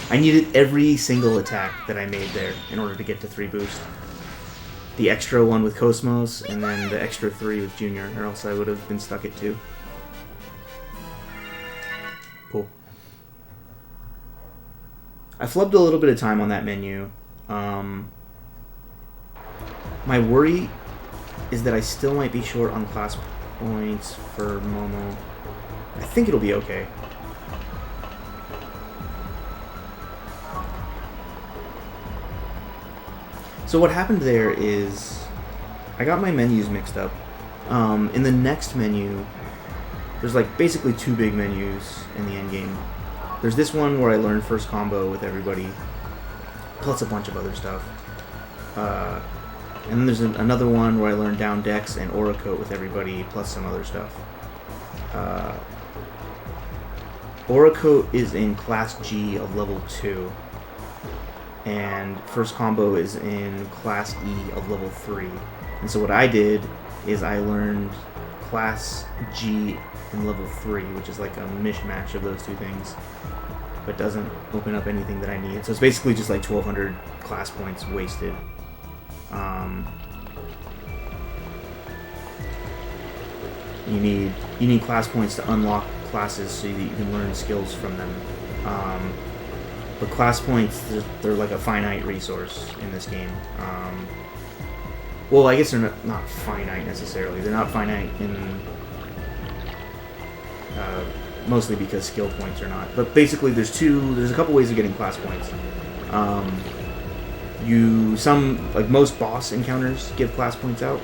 I needed every single attack that I made there in order to get to 3 boost. The extra one with Cosmos, and then the extra 3 with Junior, or else I would have been stuck at 2. Cool. I flubbed a little bit of time on that menu. My worry is that I still might be short on class points for Momo. I think it'll be okay. So what happened there is I got my menus mixed up. In the next menu, there's like basically 2 big menus in the end game. There's this one where I learned first combo with everybody, plus a bunch of other stuff. And then there's another one where I learned down decks and aura coat with everybody, plus some other stuff. Aura coat is in class G of level 2. And first combo is in class E of level 3. And so what I did is I learned class G in level 3, which is like a mishmash of those 2 things, but doesn't open up anything that I need. So it's basically just like 1,200 class points wasted. You need class points to unlock classes so that you can learn skills from them. But class points, they're like a finite resource in this game. Well, I guess they're not finite necessarily. They're not finite in mostly because skill points are not. But basically, there's a couple ways of getting class points. Most boss encounters give class points out.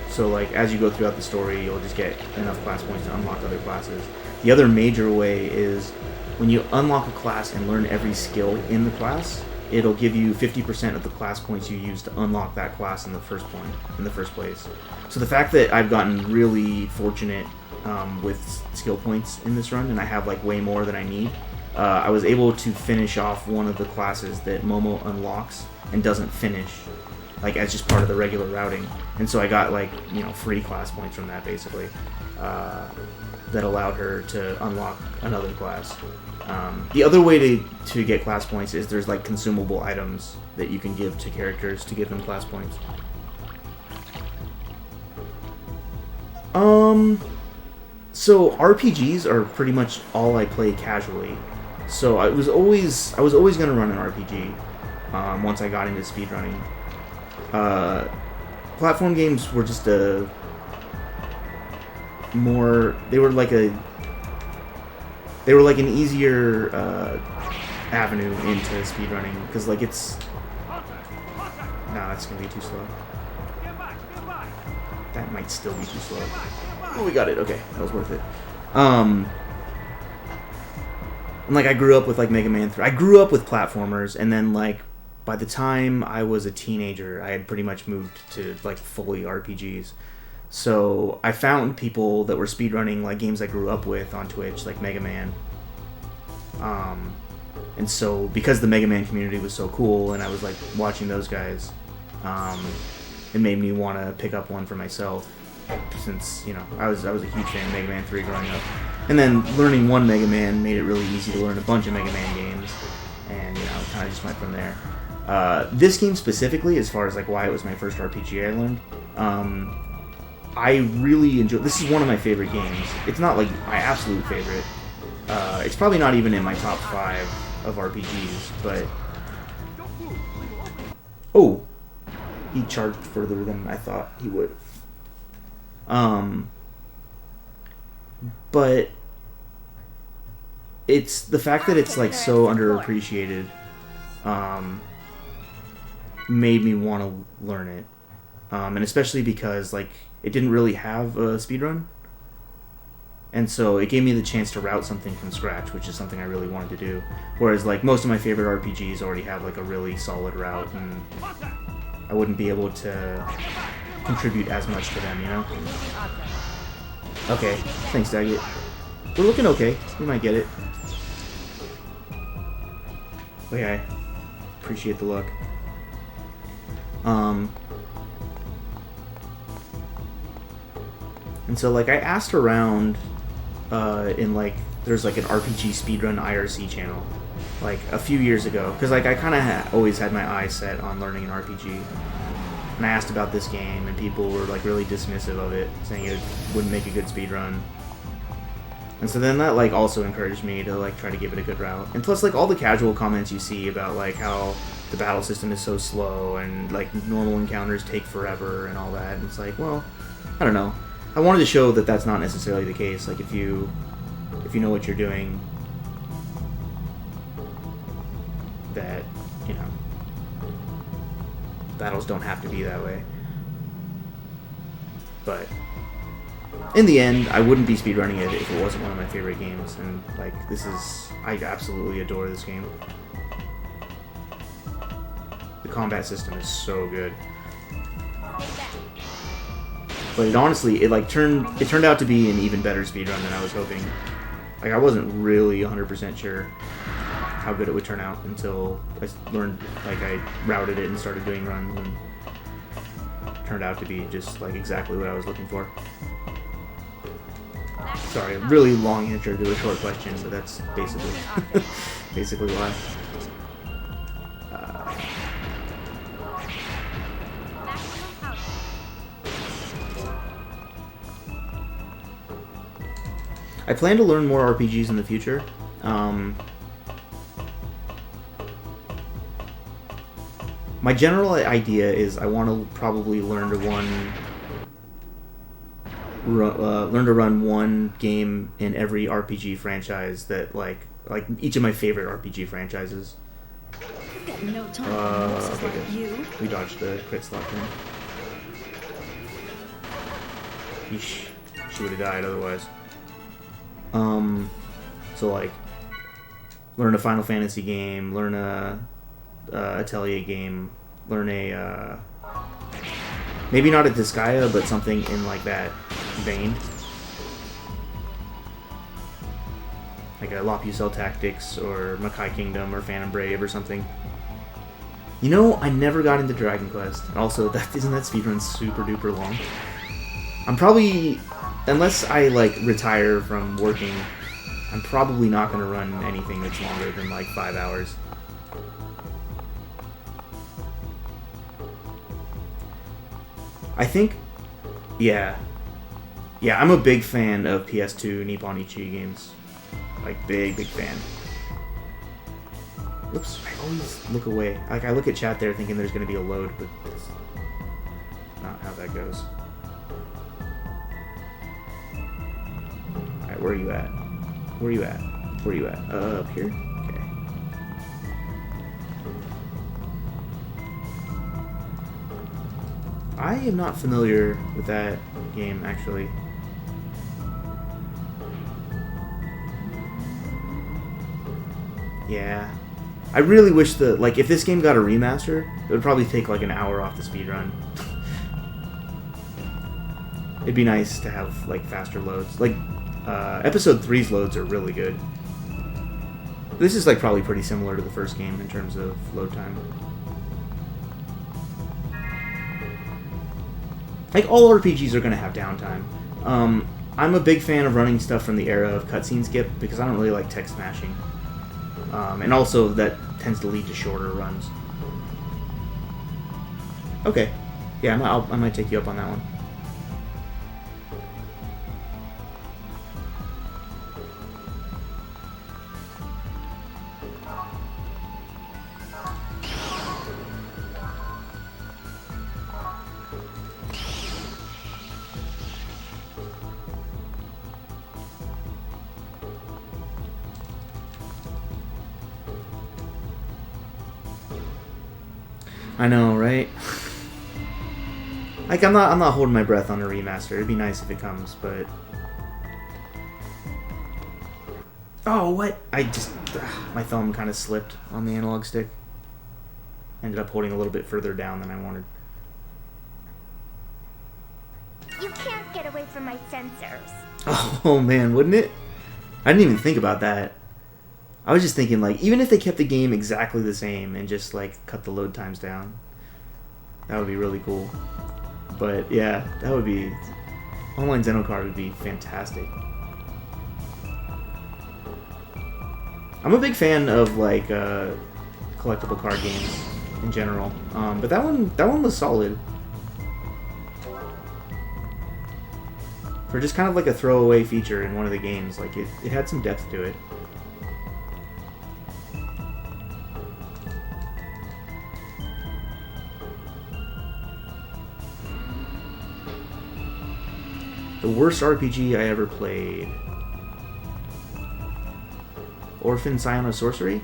So like as you go throughout the story, you'll just get enough class points to unlock other classes. The other major way is when you unlock a class and learn every skill in the class, it'll give you 50% of the class points you use to unlock that class in the first place. So the fact that I've gotten really fortunate with skill points in this run, and I have like way more than I need, I was able to finish off one of the classes that Momo unlocks and doesn't finish, like as just part of the regular routing. And so I got like, free class points from that basically, that allowed her to unlock another class. The other way to get class points is there's like consumable items that you can give to characters to give them class points. So RPGs are pretty much all I play casually. So I was always gonna run an RPG once I got into speedrunning. Platform games were just they were like an easier avenue into speedrunning, because like that's gonna be too slow. That might still be too slow. Oh, we got it. Okay, that was worth it. And like I grew up with like Mega Man 3. I grew up with platformers, and then like by the time I was a teenager, I had pretty much moved to like fully RPGs. So I found people that were speedrunning like games I grew up with on Twitch, like Mega Man. And so because the Mega Man community was so cool, and I was like watching those guys, it made me want to pick up one for myself, since I was a huge fan of Mega Man 3 growing up. And then learning one Mega Man made it really easy to learn a bunch of Mega Man games, and kind of just went from there. This game specifically, as far as like why it was my first RPG I learned, I really enjoy. This is one of my favorite games. It's not like my absolute favorite. It's probably not even in my top 5 of RPGs, but oh, he charged further than I thought he would. But it's the fact that it's like so underappreciated made me want to learn it, and especially because like it didn't really have a speedrun, and so it gave me the chance to route something from scratch, which is something I really wanted to do. Whereas like most of my favorite RPGs already have like a really solid route, and I wouldn't be able to contribute as much to them, Okay, thanks, Daggett. We're looking okay. We might get it. Oh yeah, I appreciate the luck. And so like I asked around in like there's like an RPG speedrun IRC channel like a few years ago, because like I kind of always had my eyes set on learning an RPG. And I asked about this game, and people were like really dismissive of it, saying it wouldn't make a good speedrun. And so then that like also encouraged me to like try to give it a good route. And plus like all the casual comments you see about like how the battle system is so slow and like normal encounters take forever and all that. And it's like, well, I don't know. I wanted to show that that's not necessarily the case. Like if you know what you're doing, that battles don't have to be that way. But in the end, I wouldn't be speedrunning it if it wasn't one of my favorite games. And like I absolutely adore this game. The combat system is so good. But it turned out to be an even better speedrun than I was hoping. Like I wasn't really 100% sure how good it would turn out until I learned, like I routed it and started doing runs, and it turned out to be just like exactly what I was looking for. Sorry, really long answer to a short question, but that's basically why. I plan to learn more RPGs in the future. My general idea is I want to probably learn to run one game in every RPG franchise that like each of my favorite RPG franchises. I've got no time for nurses Okay, like good. you. We dodged the crit slot turn. Yeesh. She would have died otherwise. So like, learn a Final Fantasy game, learn a Atelier game, learn a maybe not a Disgaea, but something in like that vein, like a Lopusel Tactics or Makai Kingdom or Phantom Brave or something. You know, I never got into Dragon Quest. Also, isn't that speedrun super duper long? I'm probably, unless I like retire from working, I'm probably not going to run anything that's longer than like 5 hours. I think, yeah, I'm a big fan of PS2 Nippon Ichi games. Like, big fan. Whoops, I always look away. Like, I look at chat there thinking there's going to be a load, but that's not how that goes. Alright, where are you at? Where are you at? Where are you at? Up here? Okay. I am not familiar with that game, actually. Yeah. I really wish that, like, if this game got a remaster, it would probably take, like, an hour off the speedrun. It'd be nice to have, like, faster loads. Like, Episode 3's loads are really good. This is, like, probably pretty similar to the first game in terms of load time. Like, all RPGs are going to have downtime. I'm a big fan of running stuff from the era of cutscene skip, because I don't really like text mashing. And also, that tends to lead to shorter runs. Okay. Yeah, I might take you up on that one. I know, right? Like, I'm not holding my breath on a remaster. It'd be nice if it comes, but... Oh, what? My thumb kind of slipped on the analog stick. Ended up holding a little bit further down than I wanted. You can't get away from my sensors. Oh, man, wouldn't it? I didn't even think about that. I was just thinking, like, even if they kept the game exactly the same and just, like, cut the load times down, that would be really cool. But, yeah, that would be... Online Xenocard would be fantastic. I'm a big fan of, like, collectible card games in general. But that one was solid. For just kind of like a throwaway feature in one of the games, like, it had some depth to it. The worst RPG I ever played. Orphan Scion of Sorcery?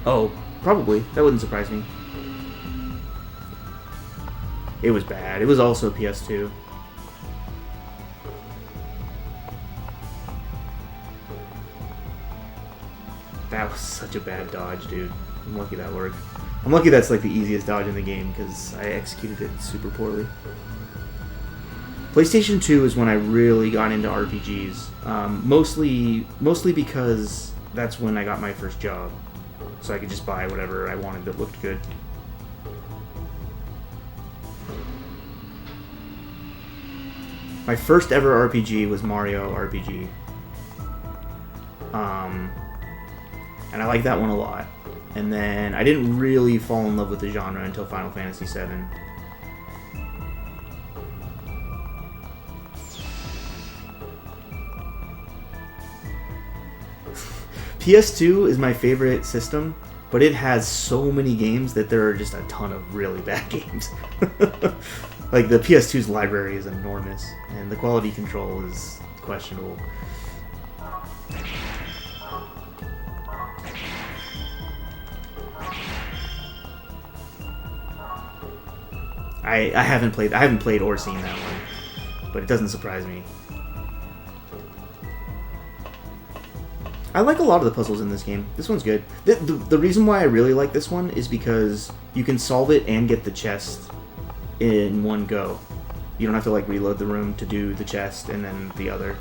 Oh, probably. That wouldn't surprise me. It was bad. It was also PS2. That was such a bad dodge, dude. I'm lucky that worked. I'm lucky that's like the easiest dodge in the game because I executed it super poorly. PlayStation 2 is when I really got into RPGs. Mostly because that's when I got my first job. So I could just buy whatever I wanted that looked good. My first ever RPG was Mario RPG. And I liked that one a lot. And then I didn't really fall in love with the genre until Final Fantasy VII. PS2 is my favorite system, but it has so many games that there are just a ton of really bad games. Like, the PS2's library is enormous, and the quality control is questionable. I haven't played or seen that one, but it doesn't surprise me. I like a lot of the puzzles in this game. This one's good. The reason why I really like this one is because you can solve it and get the chest in one go. You don't have to like reload the room to do the chest and then the other.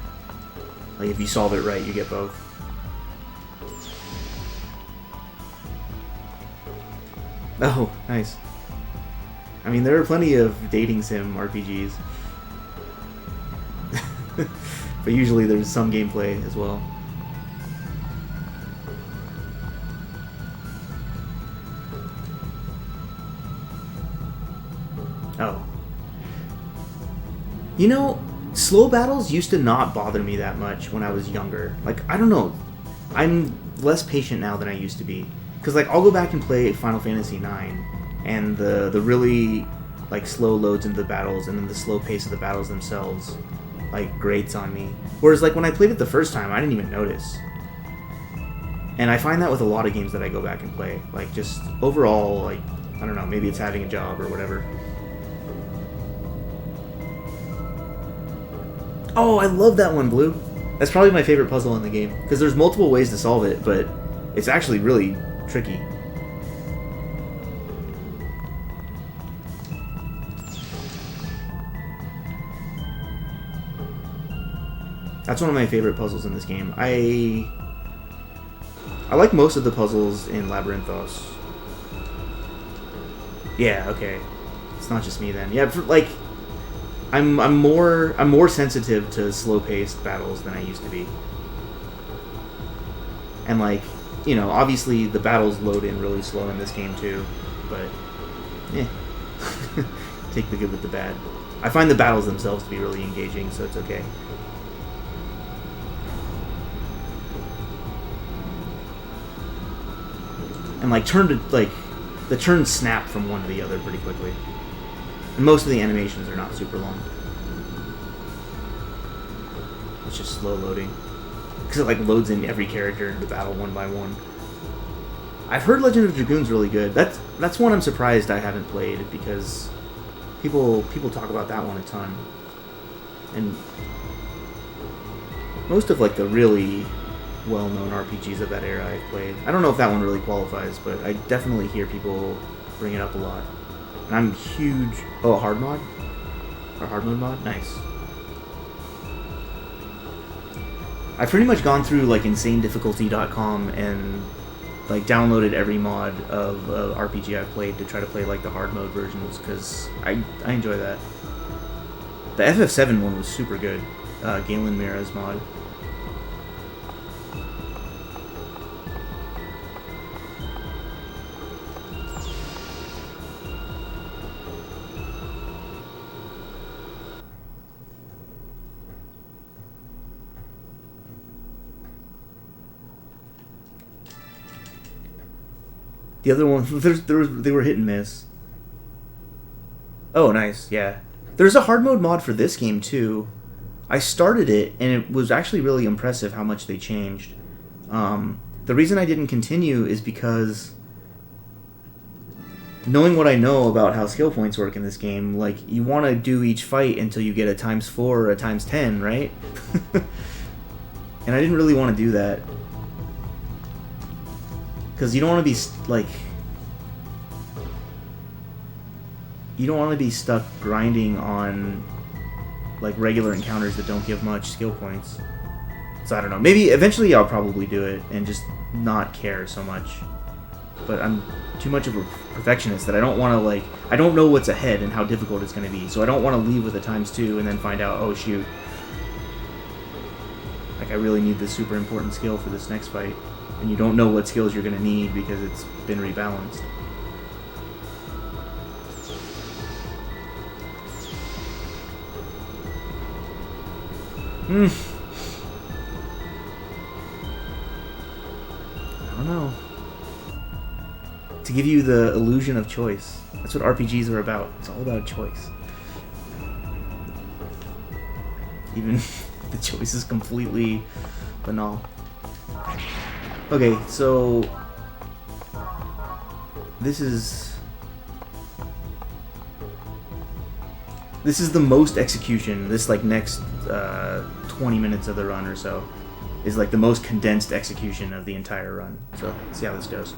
Like if you solve it right, you get both. Oh, nice. I mean, there are plenty of dating sim RPGs. But usually there's some gameplay as well. Oh. You know, slow battles used to not bother me that much when I was younger. Like, I don't know. I'm less patient now than I used to be. Because, like, I'll go back and play Final Fantasy IX, and the really, like, slow loads into the battles, and then the slow pace of the battles themselves, like, grates on me. Whereas, like, when I played it the first time, I didn't even notice. And I find that with a lot of games that I go back and play. Like, just overall, like, I don't know, maybe it's having a job or whatever. Oh, I love that one, Blue. That's probably my favorite puzzle in the game. Because there's multiple ways to solve it, but it's actually really tricky. That's one of my favorite puzzles in this game. I like most of the puzzles in Labyrinthos. Yeah, okay. It's not just me then. Yeah, like I'm more sensitive to slow-paced battles than I used to be. And like, you know, obviously the battles load in really slow in this game too, but yeah. Take the good with the bad. I find the battles themselves to be really engaging, so it's okay. And like the turns snap from one to the other pretty quickly. And most of the animations are not super long. It's just slow loading. Because it like loads in every character into battle one by one. I've heard Legend of Dragoon's really good. That's one I'm surprised I haven't played, because people talk about that one a ton. And most of like the really well-known RPGs of that era I've played. I don't know if that one really qualifies, but I definitely hear people bring it up a lot. And I'm huge... Oh, a hard mod? Or hard mode mod? Nice. I've pretty much gone through like insanedifficulty.com and like downloaded every mod of RPG I've played to try to play like the hard mode versions, because I enjoy that. The FF7 one was super good. Galen Mira's mod. The other one, they were hit and miss. Oh, nice, yeah. There's a hard mode mod for this game, too. I started it, and it was actually really impressive how much they changed. The reason I didn't continue is because, knowing what I know about how skill points work in this game, like, you want to do each fight until you get a ×4 or a ×10, right? And I didn't really want to do that. Because you don't want to be, like... You don't want to be stuck grinding on, like, regular encounters that don't give much skill points. So I don't know. Maybe eventually I'll probably do it and just not care so much. But I'm too much of a perfectionist that I don't want to, like... I don't know what's ahead and how difficult it's going to be. So I don't want to leave with a ×2 and then find out, oh, shoot. Like, I really need this super important skill for this next fight. And you don't know what skills you're going to need because it's been rebalanced. give you the illusion of choice. That's what RPGs are about. It's all about choice. Even if the choice is completely banal. Okay, so this is the most execution. This like next 20 minutes of the run or so is like the most condensed execution of the entire run. So let's see how this goes.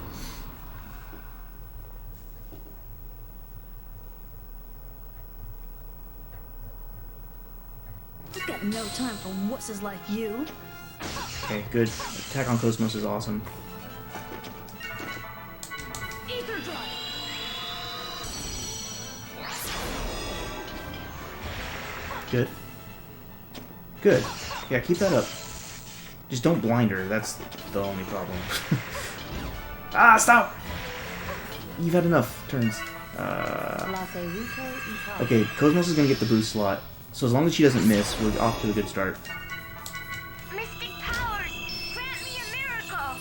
You've got no time for wusses like you. Okay, good. Attack on Cosmos is awesome. Ether drive. Good. Good. Yeah, keep that up. Just don't blind her. That's the only problem. Ah, stop! You've had enough turns. Okay, Cosmos is gonna get the boost slot. So as long as she doesn't miss, we're off to a good start. Mystic powers, grant me a miracle.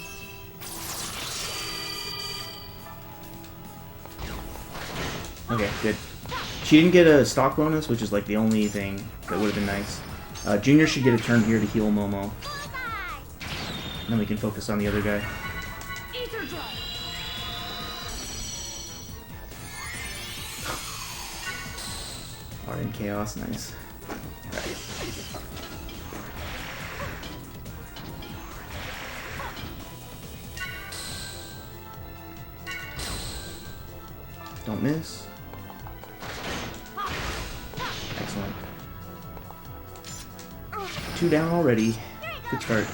Okay, good. She didn't get a stock bonus, which is like the only thing that would have been nice. Junior should get a turn here to heal Momo. And then we can focus on the other guy. Ether drive. Art and Chaos, nice. Alright. Don't miss. Excellent. 2 down already. Good start.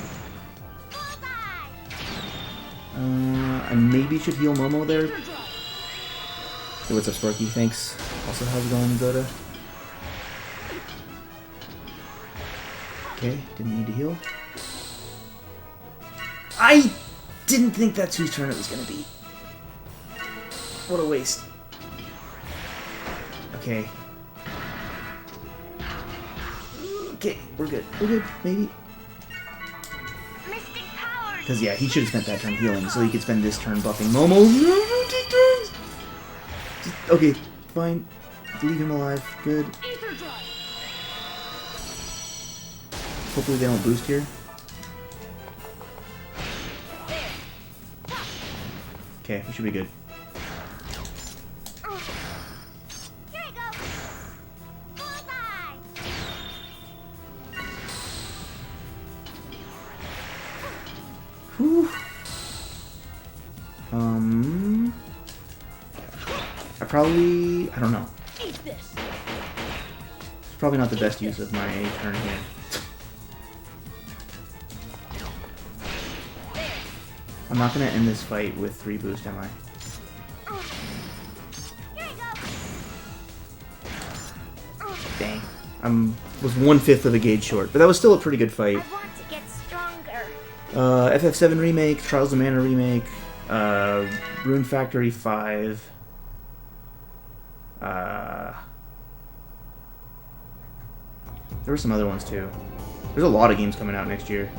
I maybe should heal Momo there. Hey, what's up, Sparky? Thanks. Also, how's it going, Zoda? Okay, didn't need to heal. I didn't think that's whose turn it was gonna be. What a waste. Okay. Okay, we're good. We're good, maybe. Mystic powers. Because, yeah, he should have spent that turn healing, so he could spend this turn buffing Momo. No, take turns! Okay, fine. Leave him alive. Good. Ether drive. Hopefully they don't boost here. Okay, we should be good. Here I go. Bullseye. Whew. I don't know. Eat this. It's probably not the best use of my turn here. I'm not gonna end this fight with 3 boost, am I? Here I go. Dang. Was 1/5 of a gauge short, but that was still a pretty good fight. I want to get stronger. FF7 remake, Trials of Mana remake, Rune Factory 5. There were some other ones too. There's a lot of games coming out next year.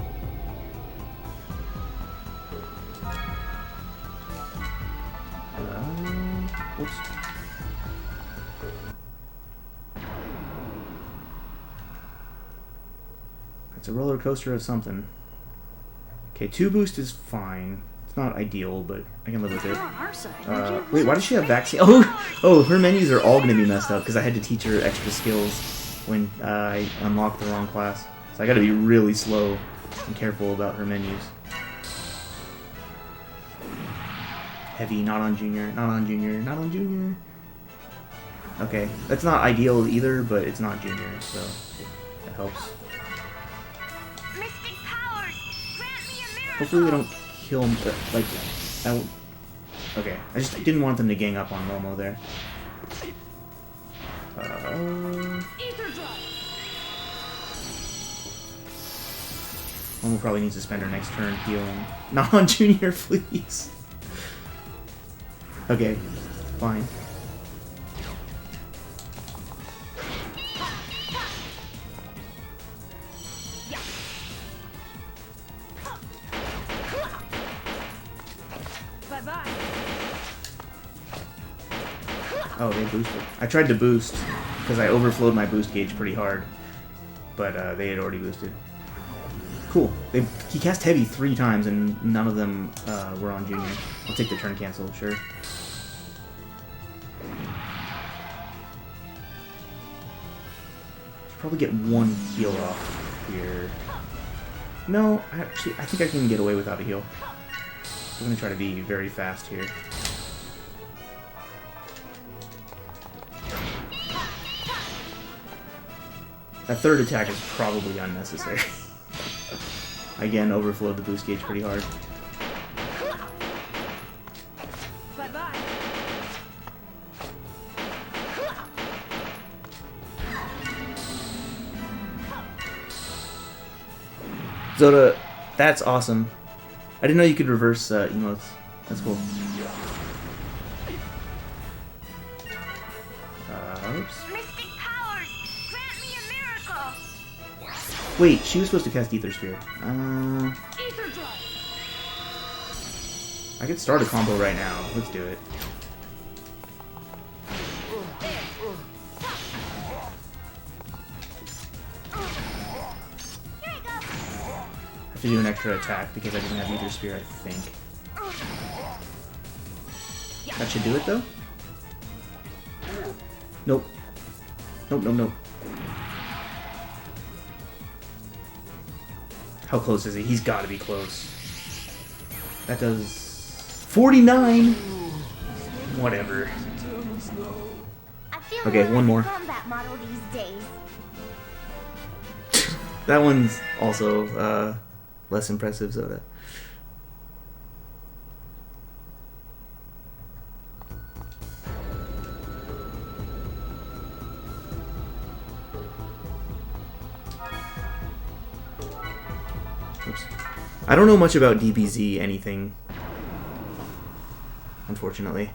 Whoops. It's a roller coaster of something. Okay, 2 boost is fine. It's not ideal, but I can live with it. You're on our side. Wait, why does she have vaccine? Oh, her menus are all going to be messed up because I had to teach her extra skills when I unlocked the wrong class. So I got to be really slow and careful about her menus. Heavy, not on Junior, not on Junior, not on Junior. Okay, that's not ideal either, but it's not Junior, so that helps. Mystic powers, grant me a miracle. Hopefully we don't kill him, like, okay, I just didn't want them to gang up on Momo there. Ether drive. Momo probably needs to spend her next turn healing. Not on Junior, please. Okay, fine. Bye bye. Oh, they boosted. I tried to boost because I overflowed my boost gauge pretty hard, but they had already boosted. Cool. He cast heavy 3 times and none of them were on Junior. I'll take the turn cancel, sure. Should probably get 1 heal off here. No, actually, I think I can get away without a heal. I'm gonna try to be very fast here. That third attack is probably unnecessary. Again, overflowed the boost gauge pretty hard. Bye-bye. Zoda, that's awesome. I didn't know you could reverse emotes. That's cool. Oops. Mystic powers, grant me a miracle. Wait, she was supposed to cast Ether Sphere. Ether drive. I could start a combo right now. Let's do it. Here I go. I have to do an extra attack because I didn't have Ether Sphere, I think. That should do it, though? Nope. Nope, nope, nope. How close is he? He's got to be close. That does 49. Whatever. I feel Okay, more one like more. a combat model these days. That one's also less impressive, Zoda. Oops. I don't know much about DBZ anything, unfortunately.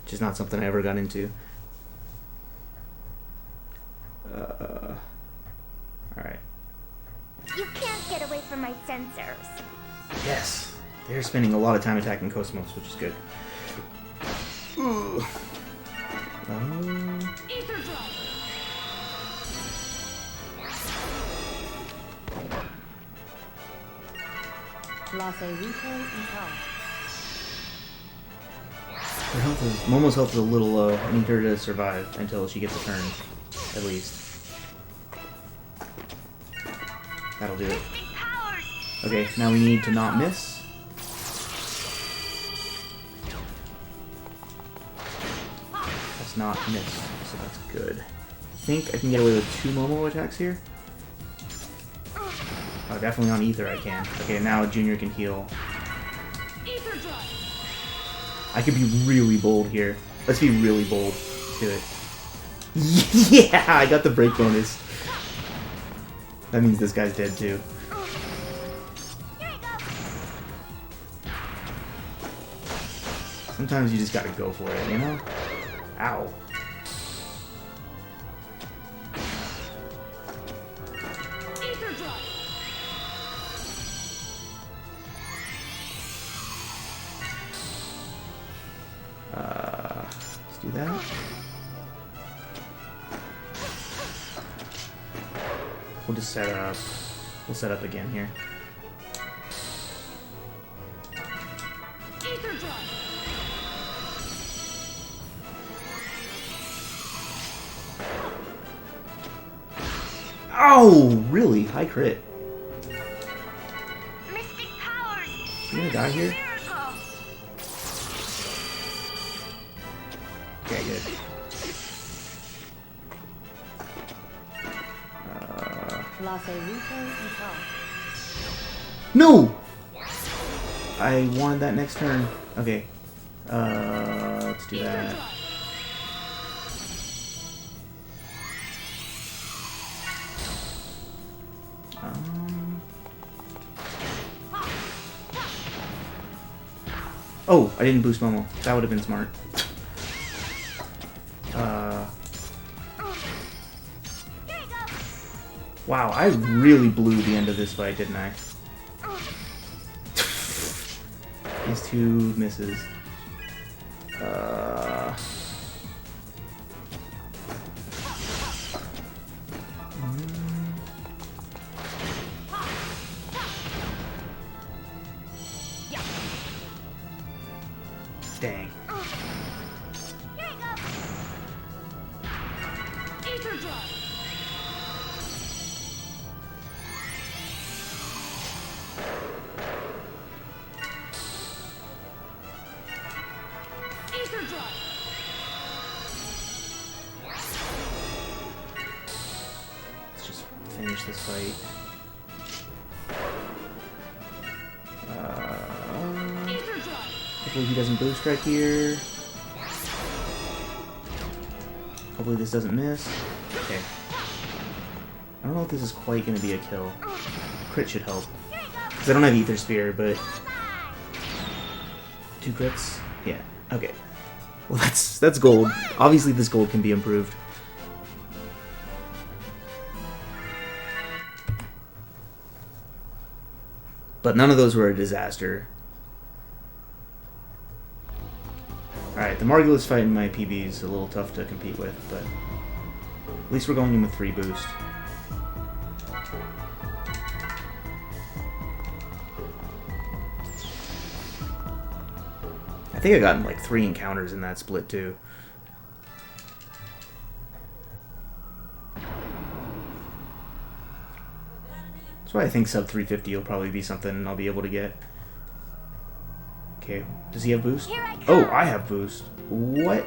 Which is not something I ever got into. Alright. You can't get away from my sensors. Yes! They're spending a lot of time attacking Cosmos, which is good. Ooh. Ether drive. Her health is, Momo's health is a little low. I need her to survive until she gets a turn, at least. That'll do it. Okay, now we need to not miss. That's not missed, so that's good. I think I can get away with 2 Momo attacks here. Oh, definitely on Ether I can. Okay, now Junior can heal. Ether drive. I could be really bold here. Let's be really bold. Do it. Yeah, I got the break bonus. That means this guy's dead too. Sometimes you just gotta go for it, you know? Ow. Ether drive. Let's do that. We'll just set up. We'll set up again here. Ether drive. Oh, really? High crit. Mystic powers. You gonna die here? Miracle. Okay, good. No! I wanted that next turn. Okay. Let's do that. Oh, I didn't boost Momo. That would have been smart. Wow, I really blew the end of this fight, didn't I? These 2 misses. Ether drive. Ether drive. Let's just finish this fight. Ether drive. Hopefully he doesn't boost right here. Hopefully this doesn't miss. Okay. I don't know if this is quite going to be a kill. Crit should help. Because I don't have Ether Spear, but... 2 crits? Yeah. Okay. Well, that's gold. Obviously this gold can be improved. But none of those were a disaster. Alright, the Margulis fight in my PB is a little tough to compete with, but at least we're going in with 3 boost. I think I got like 3 encounters in that split too. That's why I think sub 350 will probably be something I'll be able to get. Okay, does he have boost? Oh, I have boost. What?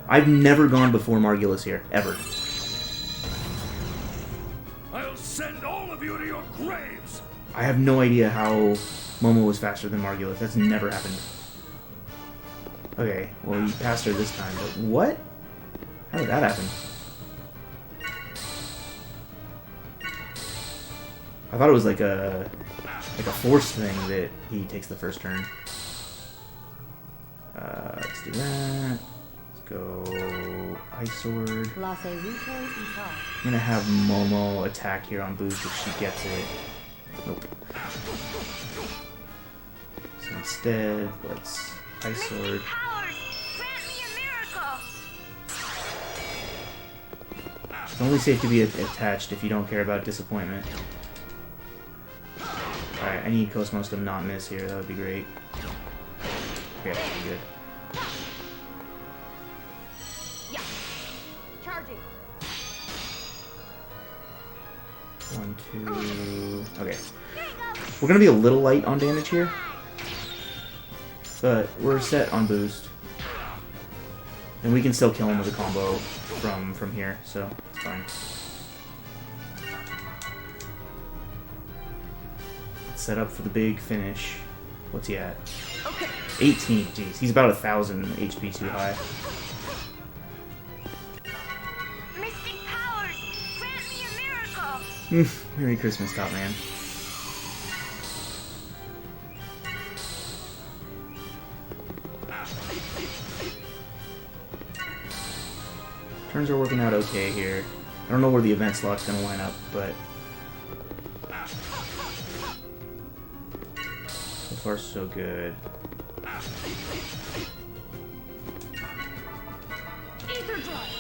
I've never gone before Margulis here, ever. I'll send all of you to your graves. I have no idea how Momo was faster than Margulis. That's never happened. Okay, well, he passed her this time, but what? How did that happen? I thought it was like a force thing that he takes the first turn. Let's do that. Let's go Ice Sword. I'm gonna have Momo attack here on boost if she gets it. Nope. So instead, let's Ice Sword. It's only safe to be attached if you don't care about disappointment. Alright, I need Cosmos to not miss here, that would be great. Okay, that should be good. Yeah. Charging. 1, 2... Okay. We're gonna be a little light on damage here. But we're set on boost. And we can still kill him with a combo from here, so it's fine. Set up for the big finish. What's he at? Okay. 18. Jeez, he's about 1,000 HP too high. Mystic powers, grant me a miracle. Merry Christmas, Top Man. Turns are working out okay here. I don't know where the event slot's gonna line up, but so far so good. Ether drive.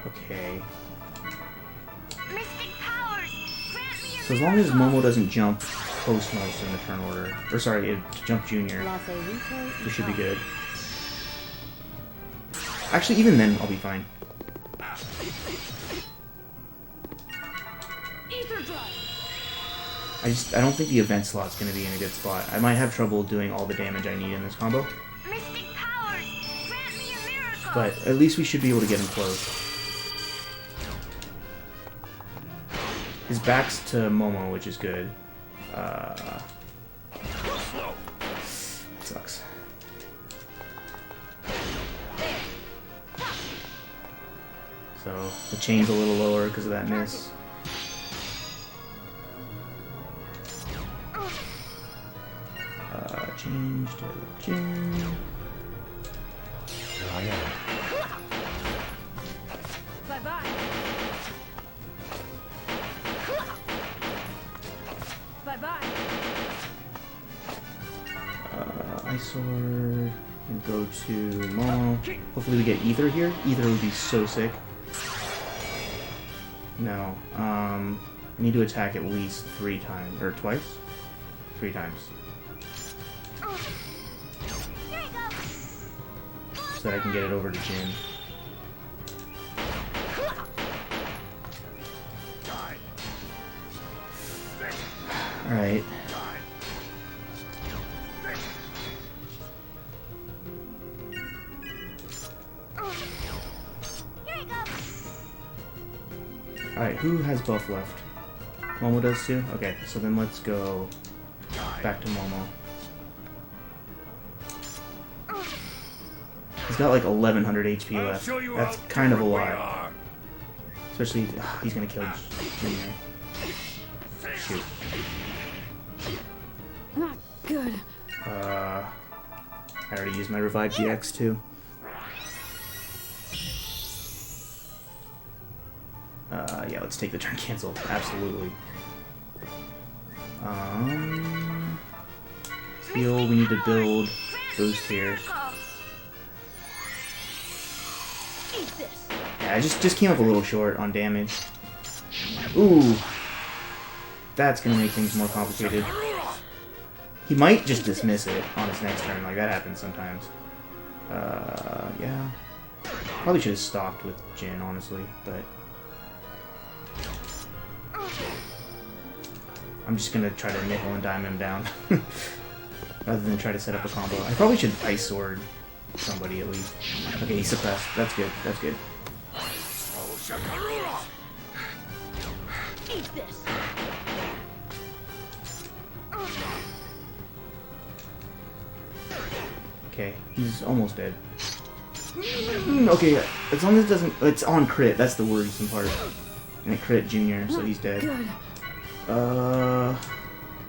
Okay. Mystic powers, grant me a So as long as Momo doesn't jump Cosmos in the turn order, or sorry, jump Junior, we should be good. Actually, even then, I'll be fine. Ether drive. I don't think the event slot's going to be in a good spot. I might have trouble doing all the damage I need in this combo, Mystic powers, grant me a miracle. but at least we should be able to get him close. His back's to Momo, which is good. Sucks. So the chain's a little lower because of that miss. Change to Jin. Here I am. Bye bye. Bye bye. Ice Sword. And go to Momo. Hopefully we get Ether here. Ether would be so sick. No. I need to attack at least 3 times. Or twice? 3 times. so that I can get it over to Jin. Alright. Alright, who has buff left? Momo does too? Okay, so then let's go back to Momo. He's got like 1100 HP left. That's kind of a lot. Especially, he's gonna kill Junior. Shoot. Not good. I already used my Revive DX too. Yeah, let's take the turn cancel. Absolutely. Heal, we need to build boost here. Yeah, I just came up a little short on damage. Ooh. That's gonna make things more complicated. He might just dismiss it on his next turn, like that happens sometimes. Yeah. Probably should have stopped with Jin, honestly, but... I'm just gonna try to nickel and dime him down. Rather than try to set up a combo. I probably should Ice Sword somebody at least. Okay, he's suppressed. That's good, that's good. Eat this. Okay, he's almost dead. Okay, as long as it doesn't... It's on crit, that's the worrisome part. And it crit Junior, so he's dead. Good.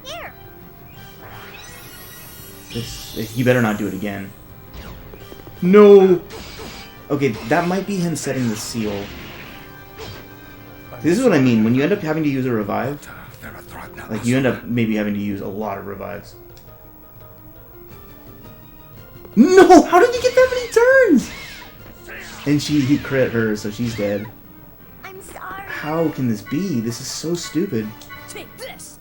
Here. You better not do it again. No! Okay, that might be him setting the seal. This is what I mean, when you end up having to use a revive, like you end up maybe having to use a lot of revives. No! How did he get that many turns? And he crit her, so she's dead. I'm sorry. How can this be? This is so stupid. Take this.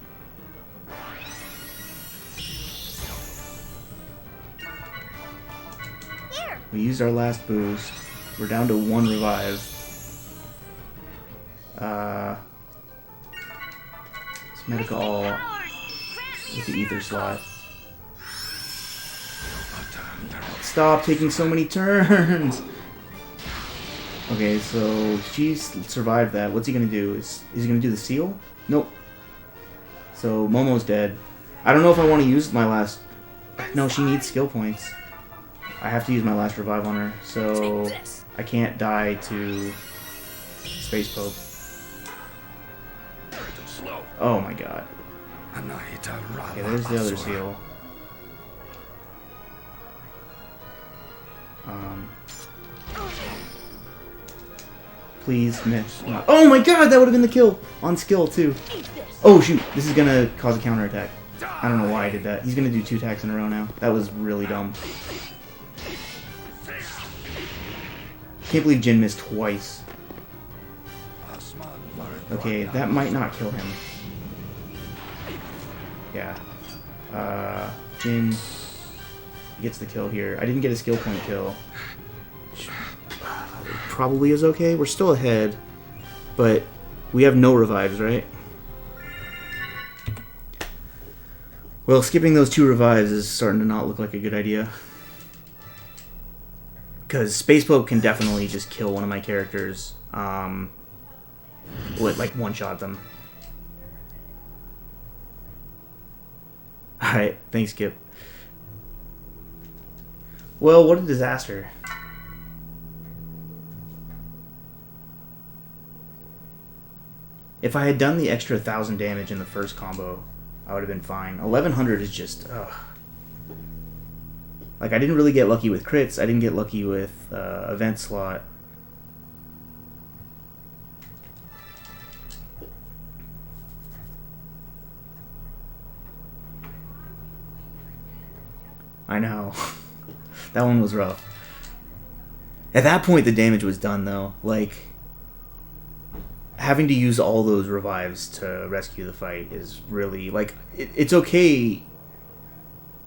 Here. We used our last boost. We're down to 1 revive. It's medical all with the ether slot. Stop taking so many turns! Okay, so she's survived that. What's he gonna do? Is he gonna do the seal? Nope. So Momo's dead. I don't know if I want to use my last... No, she needs skill points. I have to use my last revive on her, so I can't die to Space Pope. Oh my god. Okay, there's the other seal. Please miss. Oh my god, that would have been the kill! On skill, too. Oh shoot, this is gonna cause a counterattack. I don't know why I did that. He's gonna do 2 attacks in a row now. That was really dumb. Can't believe Jin missed twice. Okay, that might not kill him. Yeah. Jin gets the kill here. I didn't get a skill point kill. Probably is okay. We're still ahead, but we have no revives, right? Well, skipping those 2 revives is starting to not look like a good idea. Because Space Pope can definitely just kill one of my characters. Like, one-shot them. Alright, thanks, Skip. Well, what a disaster. If I had done the extra 1,000 damage in the first combo, I would have been fine. 1,100 is just... ugh. Like, I didn't really get lucky with crits. I didn't get lucky with event slot. I know. That one was rough. At that point, the damage was done, though. Like, having to use all those revives to rescue the fight is really... Like, it's okay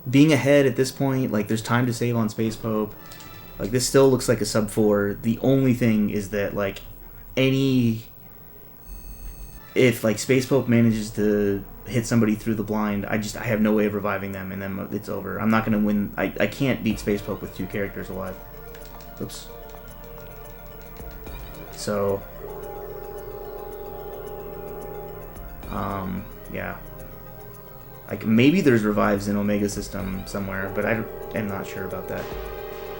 being ahead at this point. Like, there's time to save on Space Pope. Like, this still looks like a sub 4. The only thing is that, like, if, like, Space Pope manages to hit somebody through the blind, I have no way of reviving them, and then it's over. I'm not going to win. I can't beat Space Pope with 2 characters alive. Oops. So, yeah. Like, maybe there's revives in Omega System somewhere, but I am not sure about that.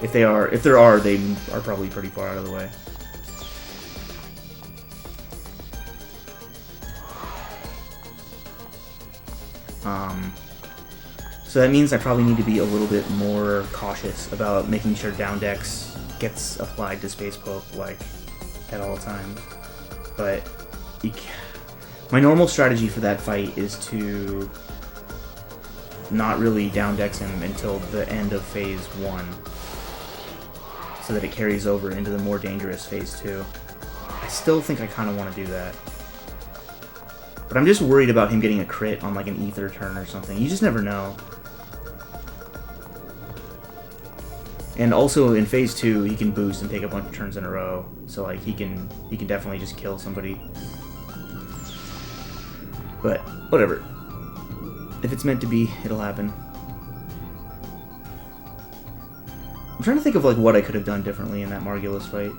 If there are, they are probably pretty far out of the way. So that means I probably need to be a little bit more cautious about making sure down dex gets applied to Space Pope, like, at all times. But my normal strategy for that fight is to not really down dex him until the end of phase 1, so that it carries over into the more dangerous phase 2. I still think I kind of want to do that. But I'm just worried about him getting a crit on, like, an ether turn or something. You just never know. And also in phase 2, he can boost and take a bunch of turns in a row. So, like, he can definitely just kill somebody. But whatever. If it's meant to be, it'll happen. I'm trying to think of, like, what I could have done differently in that Margulis fight.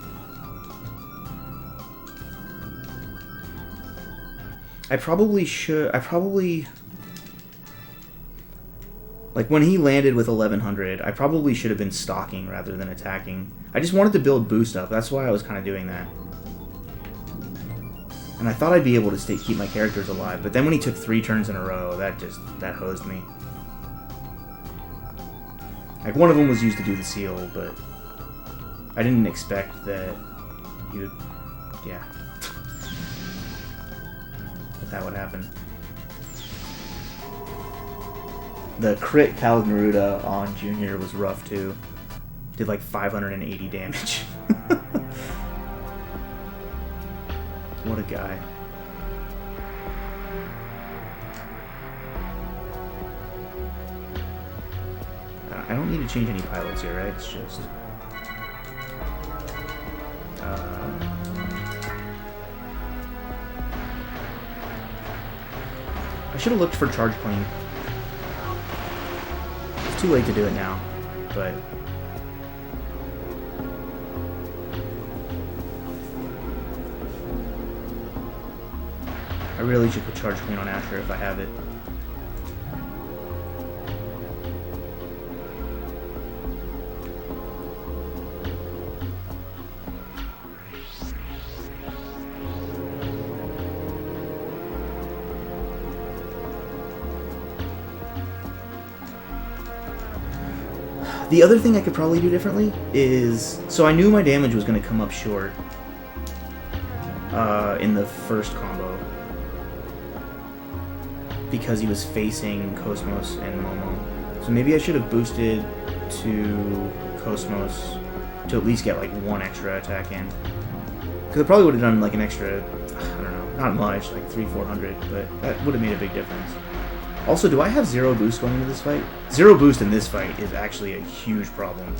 I probably like, when he landed with 1100, I probably should have been stalking rather than attacking. I just wanted to build boost up. That's why I was kind of doing that. And I thought I'd be able to keep my characters alive, but then when he took 3 turns in a row, that hosed me. Like, one of them was used to do the seal, but I didn't expect that he would, yeah, that would happen. The crit Khaled Neruda on Junior was rough too. Did like 580 damage. What a guy. I don't need to change any pilots here, right? It's just... I should have looked for charge plane. It's too late to do it now, but... I really should put charge plane on Asher if I have it. The other thing I could probably do differently is... So I knew my damage was going to come up short in the first combo, because he was facing Cosmos and Momo. So maybe I should have boosted to Cosmos to at least get like 1 extra attack in. Because I probably would have done like an extra, I don't know, not much, like 300-400, but that would have made a big difference. Also, do I have 0 boost going into this fight? 0 boost in this fight is actually a huge problem.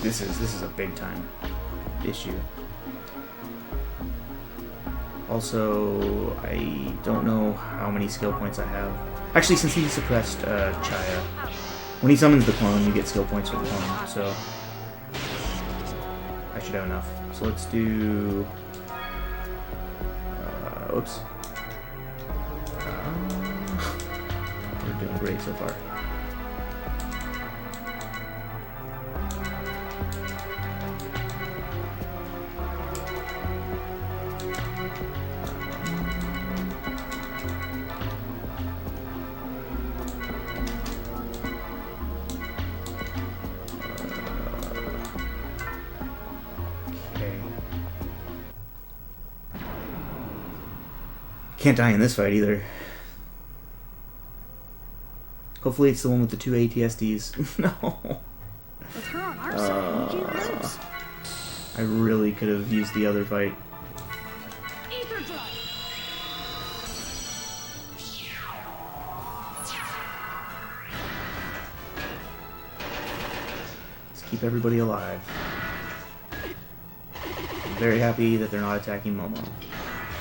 This is a big time issue. Also, I don't know how many skill points I have. Actually, since he suppressed Chaya, when he summons the clone, you get skill points for the clone, so I should have enough. So let's do... oops. We're doing great so far. Can't die in this fight either. Hopefully it's the one with the 2 ATSDs. No. With her on our side, you lose. I really could have used the other fight. Ether drive. Keep everybody alive. I'm very happy that they're not attacking Momo.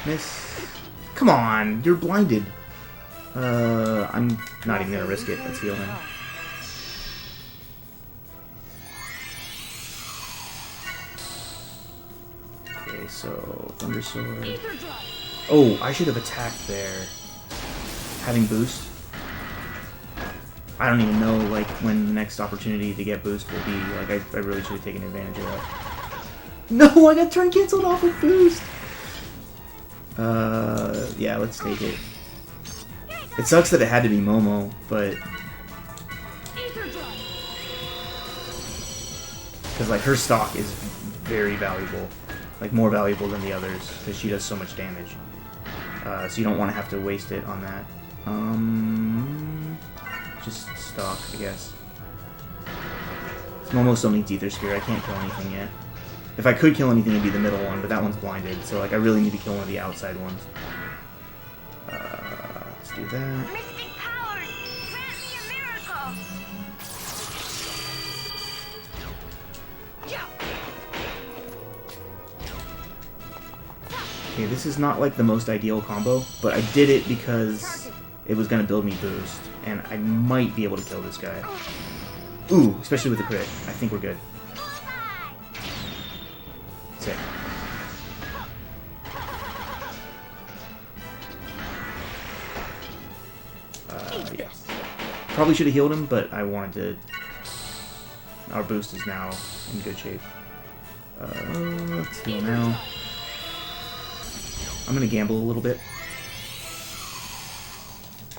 Miss. Come on, you're blinded. I'm not even gonna risk it. Let's heal him. Okay, so Thunder Sword. Oh, I should have attacked there. Having boost. I don't even know like when the next opportunity to get boost will be. Like I really should have taken advantage of that. No, I got turn canceled off with boost. Yeah, let's take it. It sucks that it had to be Momo, but because like her stock is very valuable, like more valuable than the others because she does so much damage. So you don't want to have to waste it on that. Just stock, I guess. Momo still needs Ether Spear. I can't kill anything yet. If I could kill anything, it'd be the middle one, but that one's blinded, so like I really need to kill one of the outside ones. Let's do that. Mystic powers, grant me a miracle. Okay, this is not like the most ideal combo, but I did it because it was gonna build me boost, and I might be able to kill this guy. Ooh, especially with the crit. I think we're good. Sick. Yes. Probably should have healed him, but I wanted to. Our boost is now in good shape. Let's heal now. I'm gonna gamble a little bit.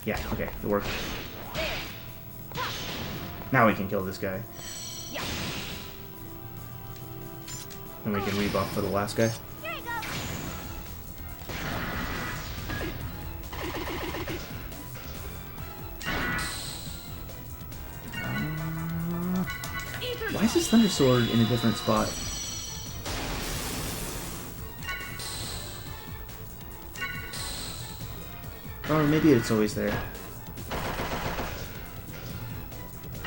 Yeah, okay, it worked. Now we can kill this guy. And we can rebuff for the last guy. Why is this Thunder Sword in a different spot? Or maybe it's always there.